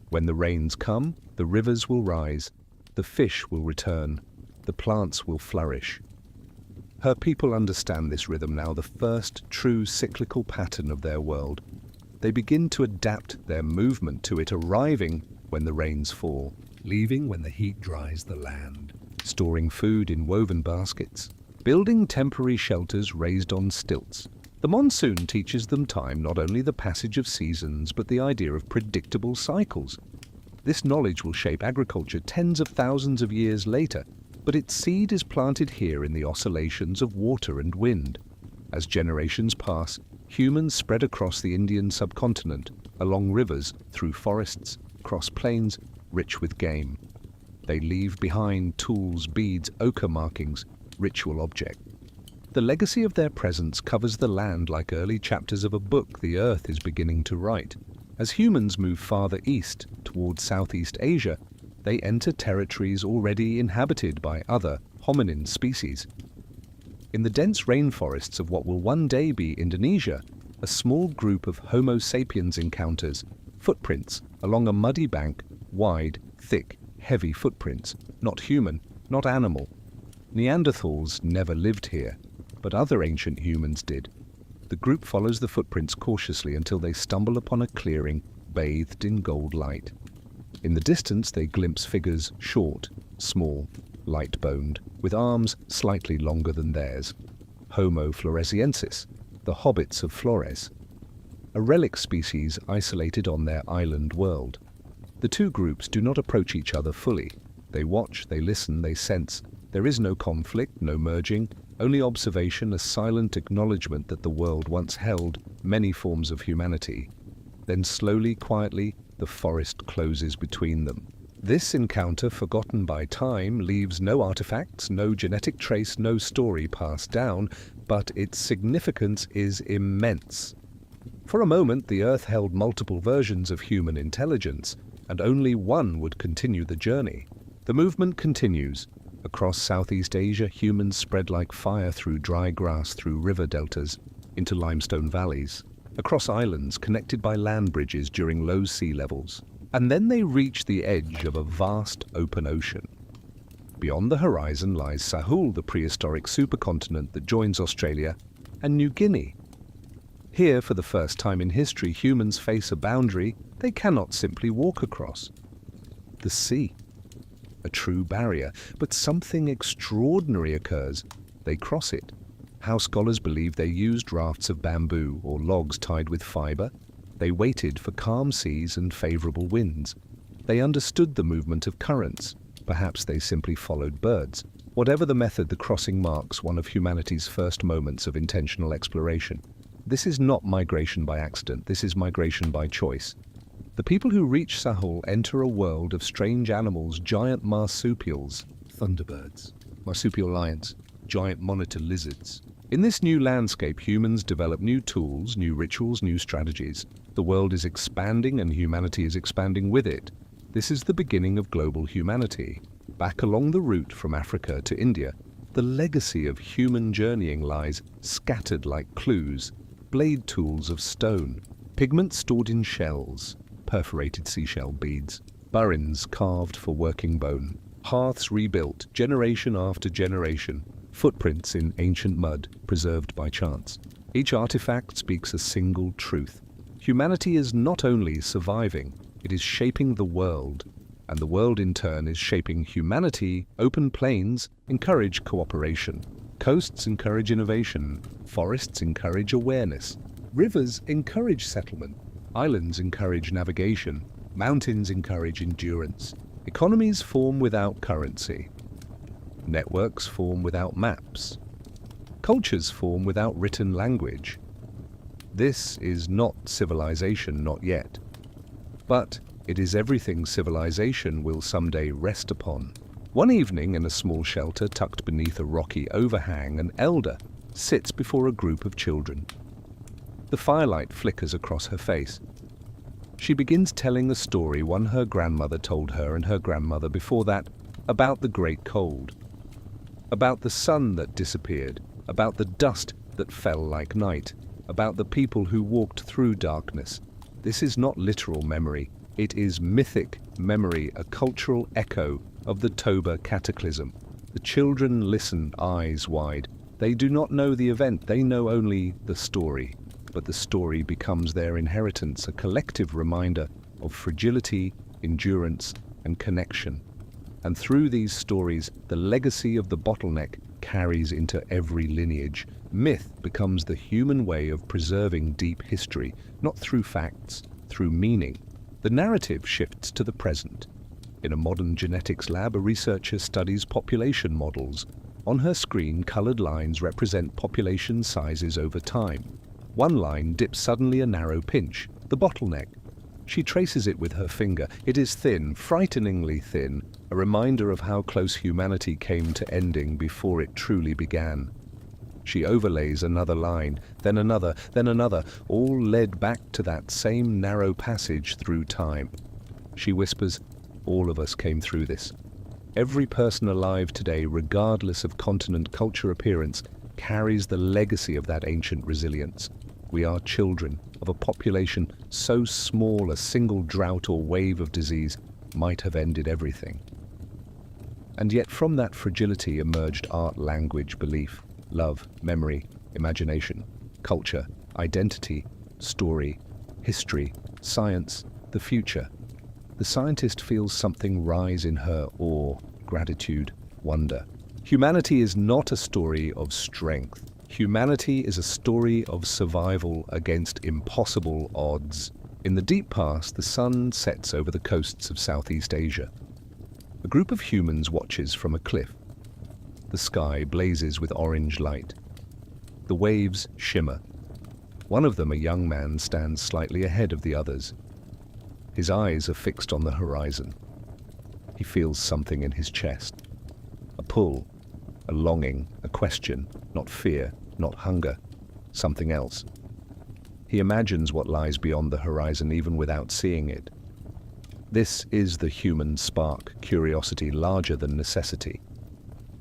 When the rains come, the rivers will rise, the fish will return, the plants will flourish. Her people understand this rhythm now, the first true cyclical pattern of their world. They begin to adapt their movement to it, arriving when the rains fall, leaving when the heat dries the land, storing food in woven baskets, building temporary shelters raised on stilts. The monsoon teaches them time, not only the passage of seasons, but the idea of predictable cycles. This knowledge will shape agriculture tens of thousands of years later, but its seed is planted here in the oscillations of water and wind. As generations pass, humans spread across the Indian subcontinent, along rivers, through forests, across plains rich with game. They leave behind tools, beads, ochre markings, ritual objects. The legacy of their presence covers the land like early chapters of a book the earth is beginning to write. As humans move farther east, towards Southeast Asia, they enter territories already inhabited by other hominin species. In the dense rainforests of what will one day be Indonesia, a small group of Homo sapiens encounters footprints along a muddy bank, wide, thick, heavy footprints, not human, not animal. Neanderthals never lived here, but other ancient humans did. The group follows the footprints cautiously until they stumble upon a clearing bathed in gold light. In the distance they glimpse figures short, small, light-boned, with arms slightly longer than theirs. Homo floresiensis, the hobbits of Flores. A relic species isolated on their island world. The two groups do not approach each other fully. They watch, they listen, they sense. There is no conflict, no merging, only observation, a silent acknowledgement that the world once held many forms of humanity. Then slowly, quietly, the forest closes between them. This encounter, forgotten by time, leaves no artifacts, no genetic trace, no story passed down, but its significance is immense. For a moment, the Earth held multiple versions of human intelligence, and only one would continue the journey. The movement continues. Across Southeast Asia, humans spread like fire through dry grass, through river deltas, into limestone valleys, across islands connected by land bridges during low sea levels. And then they reach the edge of a vast open ocean. Beyond the horizon lies Sahul, the prehistoric supercontinent that joins Australia and New Guinea. Here, for the first time in history, humans face a boundary they cannot simply walk across. The sea. A true barrier, but something extraordinary occurs. They cross it. How scholars believe they used rafts of bamboo or logs tied with fiber. They waited for calm seas and favorable winds. They understood the movement of currents. Perhaps they simply followed birds. Whatever the method, the crossing marks one of humanity's first moments of intentional exploration. This is not migration by accident. This is migration by choice. The people who reach Sahul enter a world of strange animals, giant marsupials, thunderbirds, marsupial lions, giant monitor lizards. In this new landscape, humans develop new tools, new rituals, new strategies. The world is expanding and humanity is expanding with it. This is the beginning of global humanity. Back along the route from Africa to India, the legacy of human journeying lies scattered like clues, blade tools of stone, pigments stored in shells, perforated seashell beads, burins carved for working bone, hearths rebuilt generation after generation, footprints in ancient mud preserved by chance. Each artifact speaks a single truth. Humanity is not only surviving, it is shaping the world, and the world in turn is shaping humanity. Open plains encourage cooperation, coasts encourage innovation, forests encourage awareness, rivers encourage settlement, islands encourage navigation, mountains encourage endurance, economies form without currency, networks form without maps, cultures form without written language. This is not civilization, not yet. But it is everything civilization will someday rest upon. One evening in a small shelter tucked beneath a rocky overhang, an elder, sits before a group of children. The firelight flickers across her face. She begins telling a story one her grandmother told her and her grandmother before that, about the great cold, about the sun that disappeared, about the dust that fell like night, about the people who walked through darkness. This is not literal memory, it is mythic memory, a cultural echo of the Toba cataclysm. The children listen, eyes wide. They do not know the event, they know only the story. But the story becomes their inheritance, a collective reminder of fragility, endurance, and connection. And through these stories, the legacy of the bottleneck carries into every lineage. Myth becomes the human way of preserving deep history, not through facts, through meaning. The narrative shifts to the present. In a modern genetics lab, a researcher studies population models. On her screen, colored lines represent population sizes over time. One line dips suddenly a narrow pinch, the bottleneck. She traces it with her finger. It is thin, frighteningly thin, a reminder of how close humanity came to ending before it truly began. She overlays another line, then another, all led back to that same narrow passage through time. She whispers, "All of us came through this." Every person alive today, regardless of continent, culture, appearance, carries the legacy of that ancient resilience. We are children of a population so small a single drought or wave of disease might have ended everything. And yet from that fragility emerged art, language, belief, love, memory, imagination, culture, identity, story, history, science, the future. The scientist feels something rise in her: awe, gratitude, wonder. Humanity is not a story of strength. Humanity is a story of survival against impossible odds. In the deep past, the sun sets over the coasts of Southeast Asia. A group of humans watches from a cliff. The sky blazes with orange light. The waves shimmer. One of them, a young man, stands slightly ahead of the others. His eyes are fixed on the horizon. He feels something in his chest. A pull, a longing, a question, not fear, not hunger, something else. He imagines what lies beyond the horizon even without seeing it. This is the human spark, curiosity larger than necessity.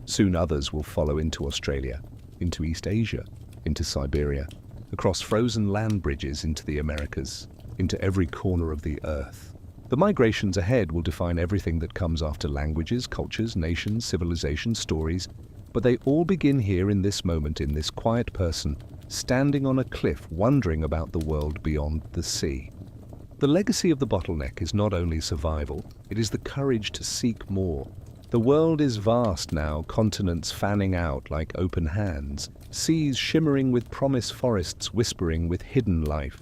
Soon others will follow into Australia, into East Asia, into Siberia, across frozen land bridges into the Americas, into every corner of the earth. The migrations ahead will define everything that comes after: languages, cultures, nations, civilizations, stories. But they all begin here in this moment, in this quiet person, standing on a cliff, wondering about the world beyond the sea. The legacy of the bottleneck is not only survival, it is the courage to seek more. The world is vast now, continents fanning out like open hands, seas shimmering with promise, forests whispering with hidden life.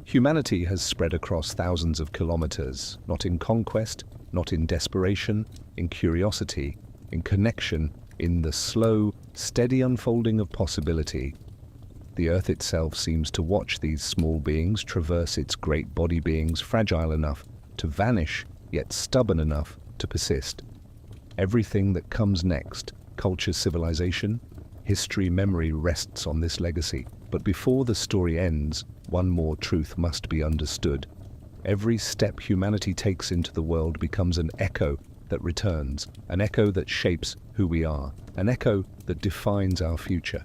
Humanity has spread across thousands of kilometers, not in conquest, not in desperation, in curiosity, in connection, in the slow, steady unfolding of possibility. The earth itself seems to watch these small beings traverse its great body beings, fragile enough to vanish, yet stubborn enough to persist. Everything that comes next, culture, civilization, history, memory, rests on this legacy. But before the story ends, one more truth must be understood. Every step humanity takes into the world becomes an echo that returns, an echo that shapes who we are, an echo that defines our future.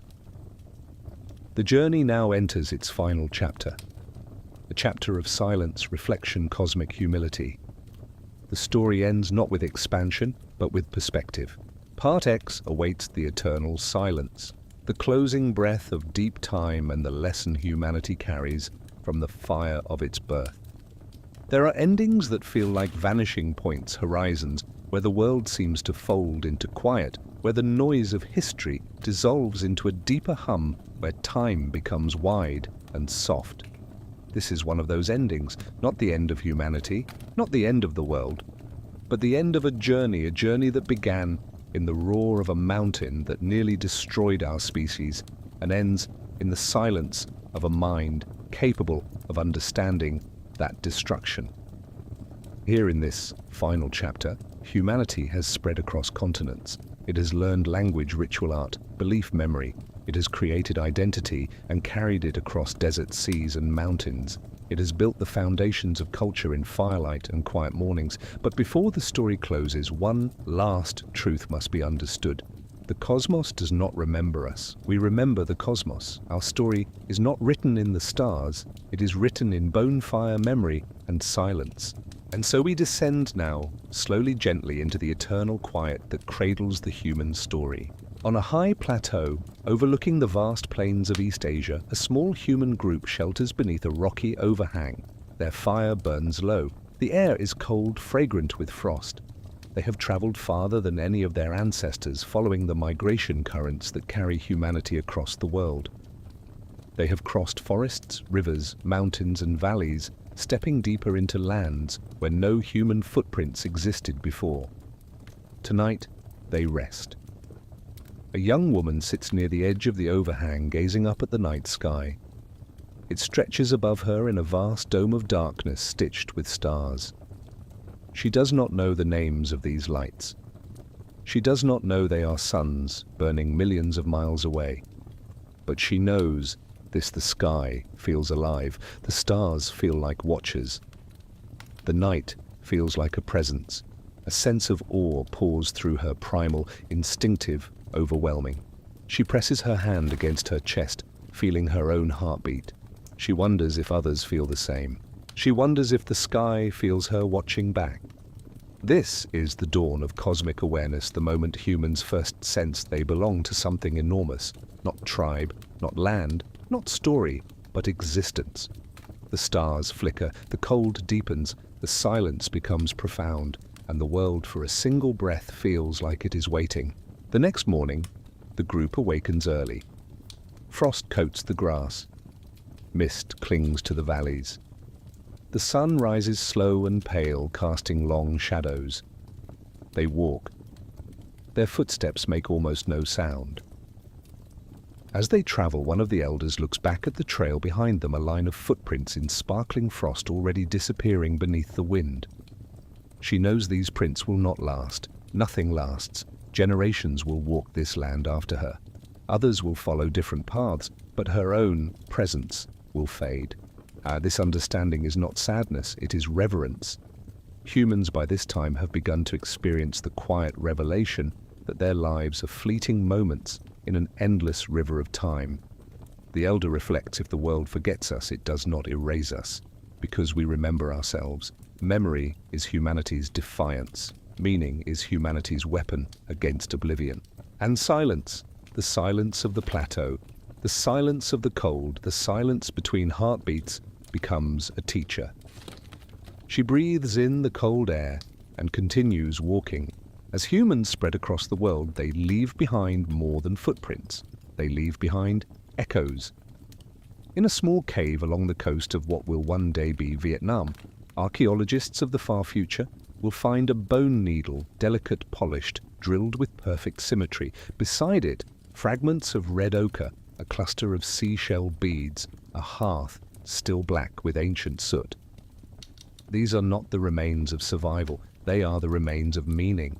The journey now enters its final chapter, a chapter of silence, reflection, cosmic humility. The story ends not with expansion, but with perspective. Part X awaits the eternal silence, the closing breath of deep time and the lesson humanity carries from the fire of its birth. There are endings that feel like vanishing points, horizons, where the world seems to fold into quiet, where the noise of history dissolves into a deeper hum, where time becomes wide and soft. This is one of those endings, not the end of humanity, not the end of the world, but the end of a journey that began in the roar of a mountain that nearly destroyed our species, and ends in the silence of a mind capable of understanding that destruction. Here in this final chapter, humanity has spread across continents. It has learned language, ritual art, belief, memory. It has created identity and carried it across desert seas and mountains. It has built the foundations of culture in firelight and quiet mornings. But before the story closes, one last truth must be understood. The cosmos does not remember us. We remember the cosmos. Our story is not written in the stars. It is written in bonfire memory and silence. And so we descend now, slowly, gently, into the eternal quiet that cradles the human story. On a high plateau, overlooking the vast plains of East Asia, a small human group shelters beneath a rocky overhang. Their fire burns low. The air is cold, fragrant with frost. They have traveled farther than any of their ancestors, following the migration currents that carry humanity across the world. They have crossed forests, rivers, mountains, and valleys, stepping deeper into lands where no human footprints existed before. Tonight, they rest. A young woman sits near the edge of the overhang, gazing up at the night sky. It stretches above her in a vast dome of darkness stitched with stars. She does not know the names of these lights. She does not know they are suns burning millions of miles away. But she knows the sky feels alive. The stars feel like watchers. The night feels like a presence. A sense of awe pours through her, primal, instinctive, overwhelming. She presses her hand against her chest, feeling her own heartbeat. She wonders if others feel the same. She wonders if the sky feels her watching back. This is the dawn of cosmic awareness, the moment humans first sense they belong to something enormous. Not tribe, not land, not story, but existence. The stars flicker, the cold deepens, the silence becomes profound, and the world for a single breath feels like it is waiting. The next morning, the group awakens early. Frost coats the grass. Mist clings to the valleys. The sun rises slow and pale, casting long shadows. They walk. Their footsteps make almost no sound. As they travel, one of the elders looks back at the trail behind them, a line of footprints in sparkling frost already disappearing beneath the wind. She knows these prints will not last. Nothing lasts. Generations will walk this land after her. Others will follow different paths, but her own presence will fade. This understanding is not sadness, it is reverence. Humans by this time have begun to experience the quiet revelation that their lives are fleeting moments in an endless river of time. The elder reflects, if the world forgets us, it does not erase us, because we remember ourselves. Memory is humanity's defiance. Meaning is humanity's weapon against oblivion. And silence, the silence of the plateau, the silence of the cold, the silence between heartbeats, becomes a teacher. She breathes in the cold air and continues walking. As humans spread across the world, they leave behind more than footprints. They leave behind echoes. In a small cave along the coast of what will one day be Vietnam, archaeologists of the far future will find a bone needle, delicate, polished, drilled with perfect symmetry. Beside it, fragments of red ochre, a cluster of seashell beads, a hearth still black with ancient soot. These are not the remains of survival, they are the remains of meaning.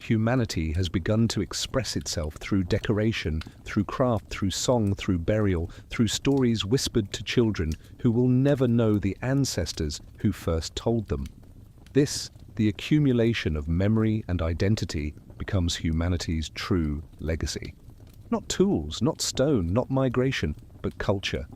Humanity has begun to express itself through decoration, through craft, through song, through burial, through stories whispered to children who will never know the ancestors who first told them. This, the accumulation of memory and identity, becomes humanity's true legacy. Not tools, not stone, not migration, but culture.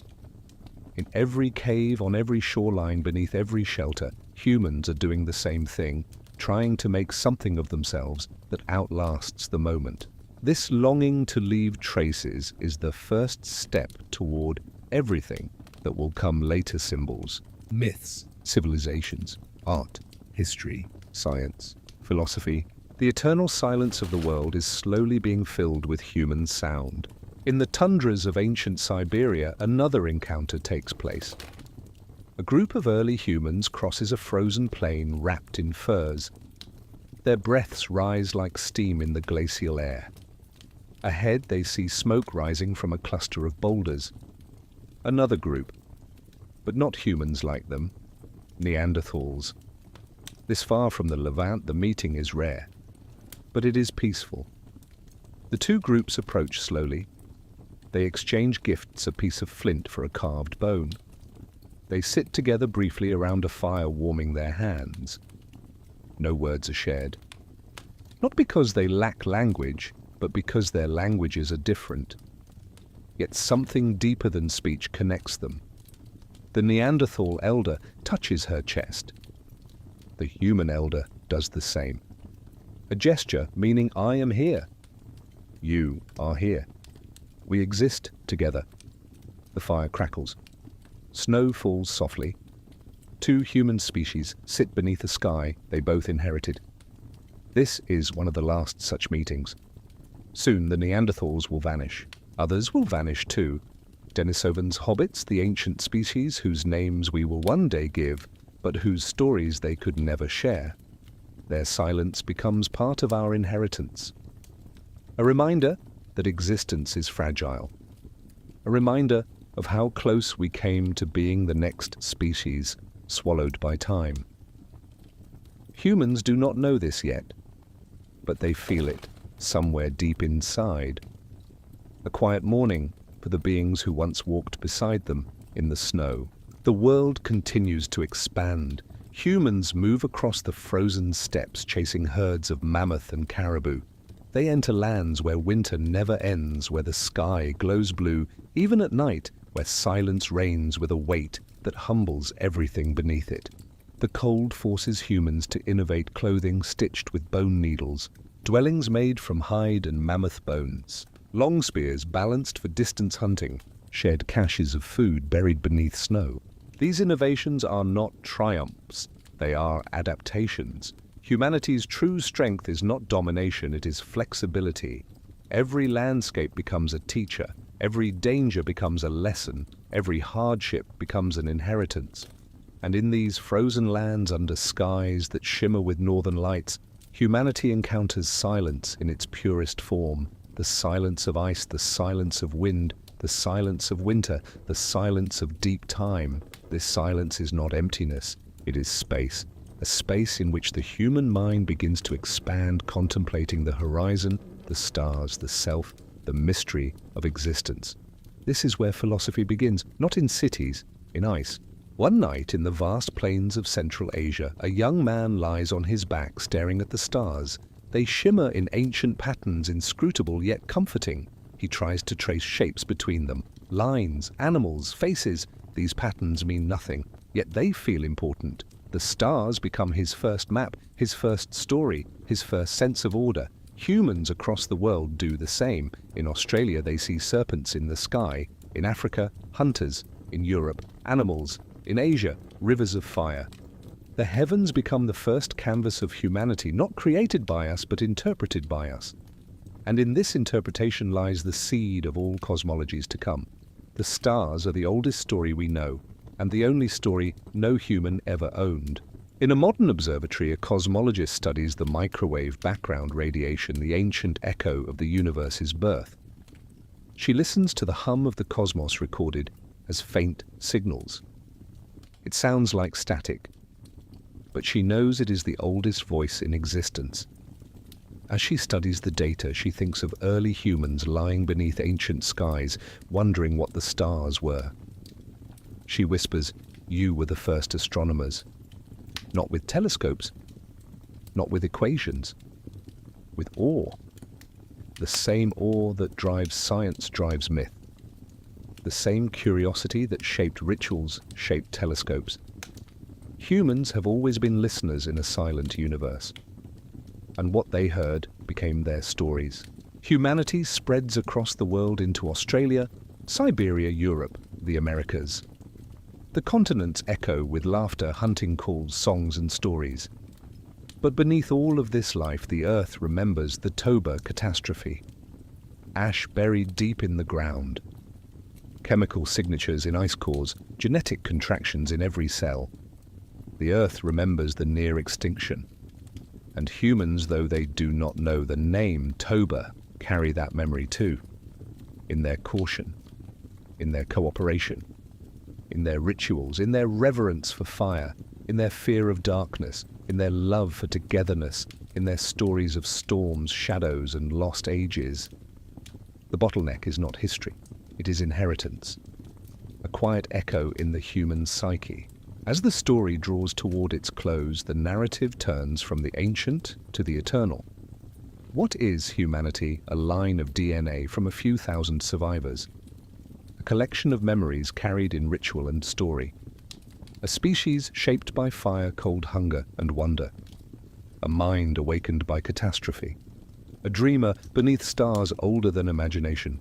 In every cave, on every shoreline, beneath every shelter, humans are doing the same thing, trying to make something of themselves that outlasts the moment. This longing to leave traces is the first step toward everything that will come later: symbols, myths, civilizations, art, history, science, philosophy. The eternal silence of the world is slowly being filled with human sound. In the tundras of ancient Siberia, another encounter takes place. A group of early humans crosses a frozen plain wrapped in furs. Their breaths rise like steam in the glacial air. Ahead, they see smoke rising from a cluster of boulders. Another group, but not humans like them, Neanderthals. This far from the Levant, the meeting is rare, but it is peaceful. The two groups approach slowly. They exchange gifts, a piece of flint for a carved bone. They sit together briefly around a fire, warming their hands. No words are shared. Not because they lack language, but because their languages are different. Yet something deeper than speech connects them. The Neanderthal elder touches her chest. The human elder does the same. A gesture meaning I am here. You are here. We exist together. The fire crackles. Snow falls softly. Two human species sit beneath a sky they both inherited. This is one of the last such meetings. Soon the Neanderthals will vanish. Others will vanish too. Denisovans, hobbits, the ancient species whose names we will one day give, but whose stories they could never share. Their silence becomes part of our inheritance. A reminder that existence is fragile. A reminder of how close we came to being the next species, swallowed by time. Humans do not know this yet, but they feel it somewhere deep inside. A quiet morning for the beings who once walked beside them in the snow. The world continues to expand. Humans move across the frozen steppes, chasing herds of mammoth and caribou. They enter lands where winter never ends, where the sky glows blue, even at night, where silence reigns with a weight that humbles everything beneath it. The cold forces humans to innovate clothing stitched with bone needles, dwellings made from hide and mammoth bones, long spears balanced for distance hunting, shared caches of food buried beneath snow. These innovations are not triumphs, they are adaptations. Humanity's true strength is not domination, it is flexibility. Every landscape becomes a teacher, every danger becomes a lesson, every hardship becomes an inheritance. And in these frozen lands under skies that shimmer with northern lights, humanity encounters silence in its purest form. The silence of ice, the silence of wind, the silence of winter, the silence of deep time. This silence is not emptiness, it is space. A space in which the human mind begins to expand, contemplating the horizon, the stars, the self, the mystery of existence. This is where philosophy begins, not in cities, in ice. One night in the vast plains of Central Asia, a young man lies on his back staring at the stars. They shimmer in ancient patterns, inscrutable yet comforting. He tries to trace shapes between them. Lines, animals, faces. These patterns mean nothing, yet they feel important. The stars become his first map, his first story, his first sense of order. Humans across the world do the same. In Australia, they see serpents in the sky. In Africa, hunters. In Europe, animals. In Asia, rivers of fire. The heavens become the first canvas of humanity, not created by us, but interpreted by us. And in this interpretation lies the seed of all cosmologies to come. The stars are the oldest story we know, and the only story no human ever owned. In a modern observatory, a cosmologist studies the microwave background radiation, the ancient echo of the universe's birth. She listens to the hum of the cosmos recorded as faint signals. It sounds like static, but she knows it is the oldest voice in existence. As she studies the data, she thinks of early humans lying beneath ancient skies, wondering what the stars were. She whispers, "You were the first astronomers." Not with telescopes, not with equations, with awe. The same awe that drives science drives myth. The same curiosity that shaped rituals shaped telescopes. Humans have always been listeners in a silent universe, and what they heard became their stories. Humanity spreads across the world into Australia, Siberia, Europe, the Americas. The continents echo with laughter, hunting calls, songs and stories. But beneath all of this life, the Earth remembers the Toba catastrophe. Ash buried deep in the ground. Chemical signatures in ice cores, genetic contractions in every cell. The Earth remembers the near extinction. And humans, though they do not know the name Toba, carry that memory too. In their caution, in their cooperation, in their rituals, in their reverence for fire, in their fear of darkness, in their love for togetherness, in their stories of storms, shadows, and lost ages. The bottleneck is not history. It is inheritance, a quiet echo in the human psyche. As the story draws toward its close, the narrative turns from the ancient to the eternal. What is humanity? A line of DNA from a few thousand survivors. A collection of memories carried in ritual and story. A species shaped by fire, cold hunger, and wonder. A mind awakened by catastrophe. A dreamer beneath stars older than imagination.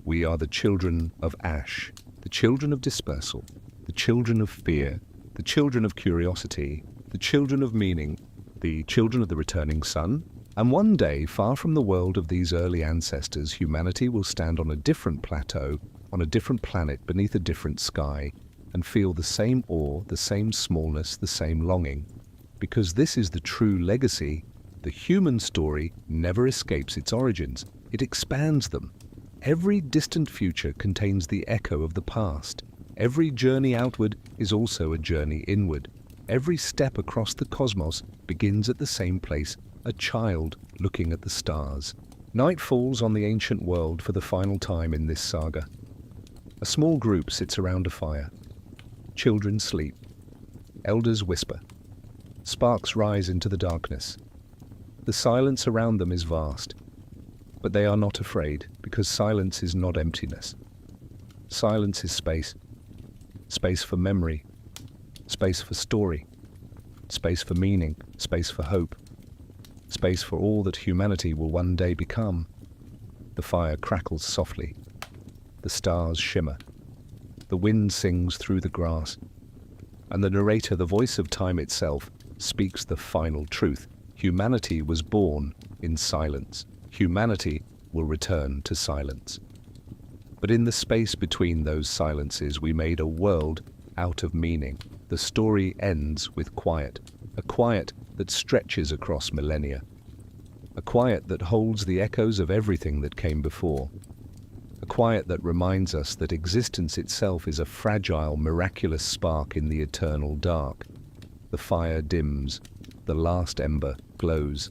We are the children of ash, the children of dispersal, the children of fear, the children of curiosity, the children of meaning, the children of the returning sun. And one day, far from the world of these early ancestors, humanity will stand on a different plateau, on a different planet, beneath a different sky, and feel the same awe, the same smallness, the same longing. Because this is the true legacy. The human story never escapes its origins. It expands them. Every distant future contains the echo of the past. Every journey outward is also a journey inward. Every step across the cosmos begins at the same place, a child looking at the stars. Night falls on the ancient world for the final time in this saga. A small group sits around a fire. Children sleep. Elders whisper. Sparks rise into the darkness. The silence around them is vast. But they are not afraid, because silence is not emptiness. Silence is space. Space for memory. Space for story. Space for meaning. Space for hope. Space for all that humanity will one day become. The fire crackles softly. The stars shimmer. The wind sings through the grass. And the narrator, the voice of time itself, speaks the final truth. Humanity was born in silence. Humanity will return to silence. But in the space between those silences, we made a world out of meaning. The story ends with quiet, a quiet that stretches across millennia, a quiet that holds the echoes of everything that came before, a quiet that reminds us that existence itself is a fragile, miraculous spark in the eternal dark. The fire dims, the last ember glows,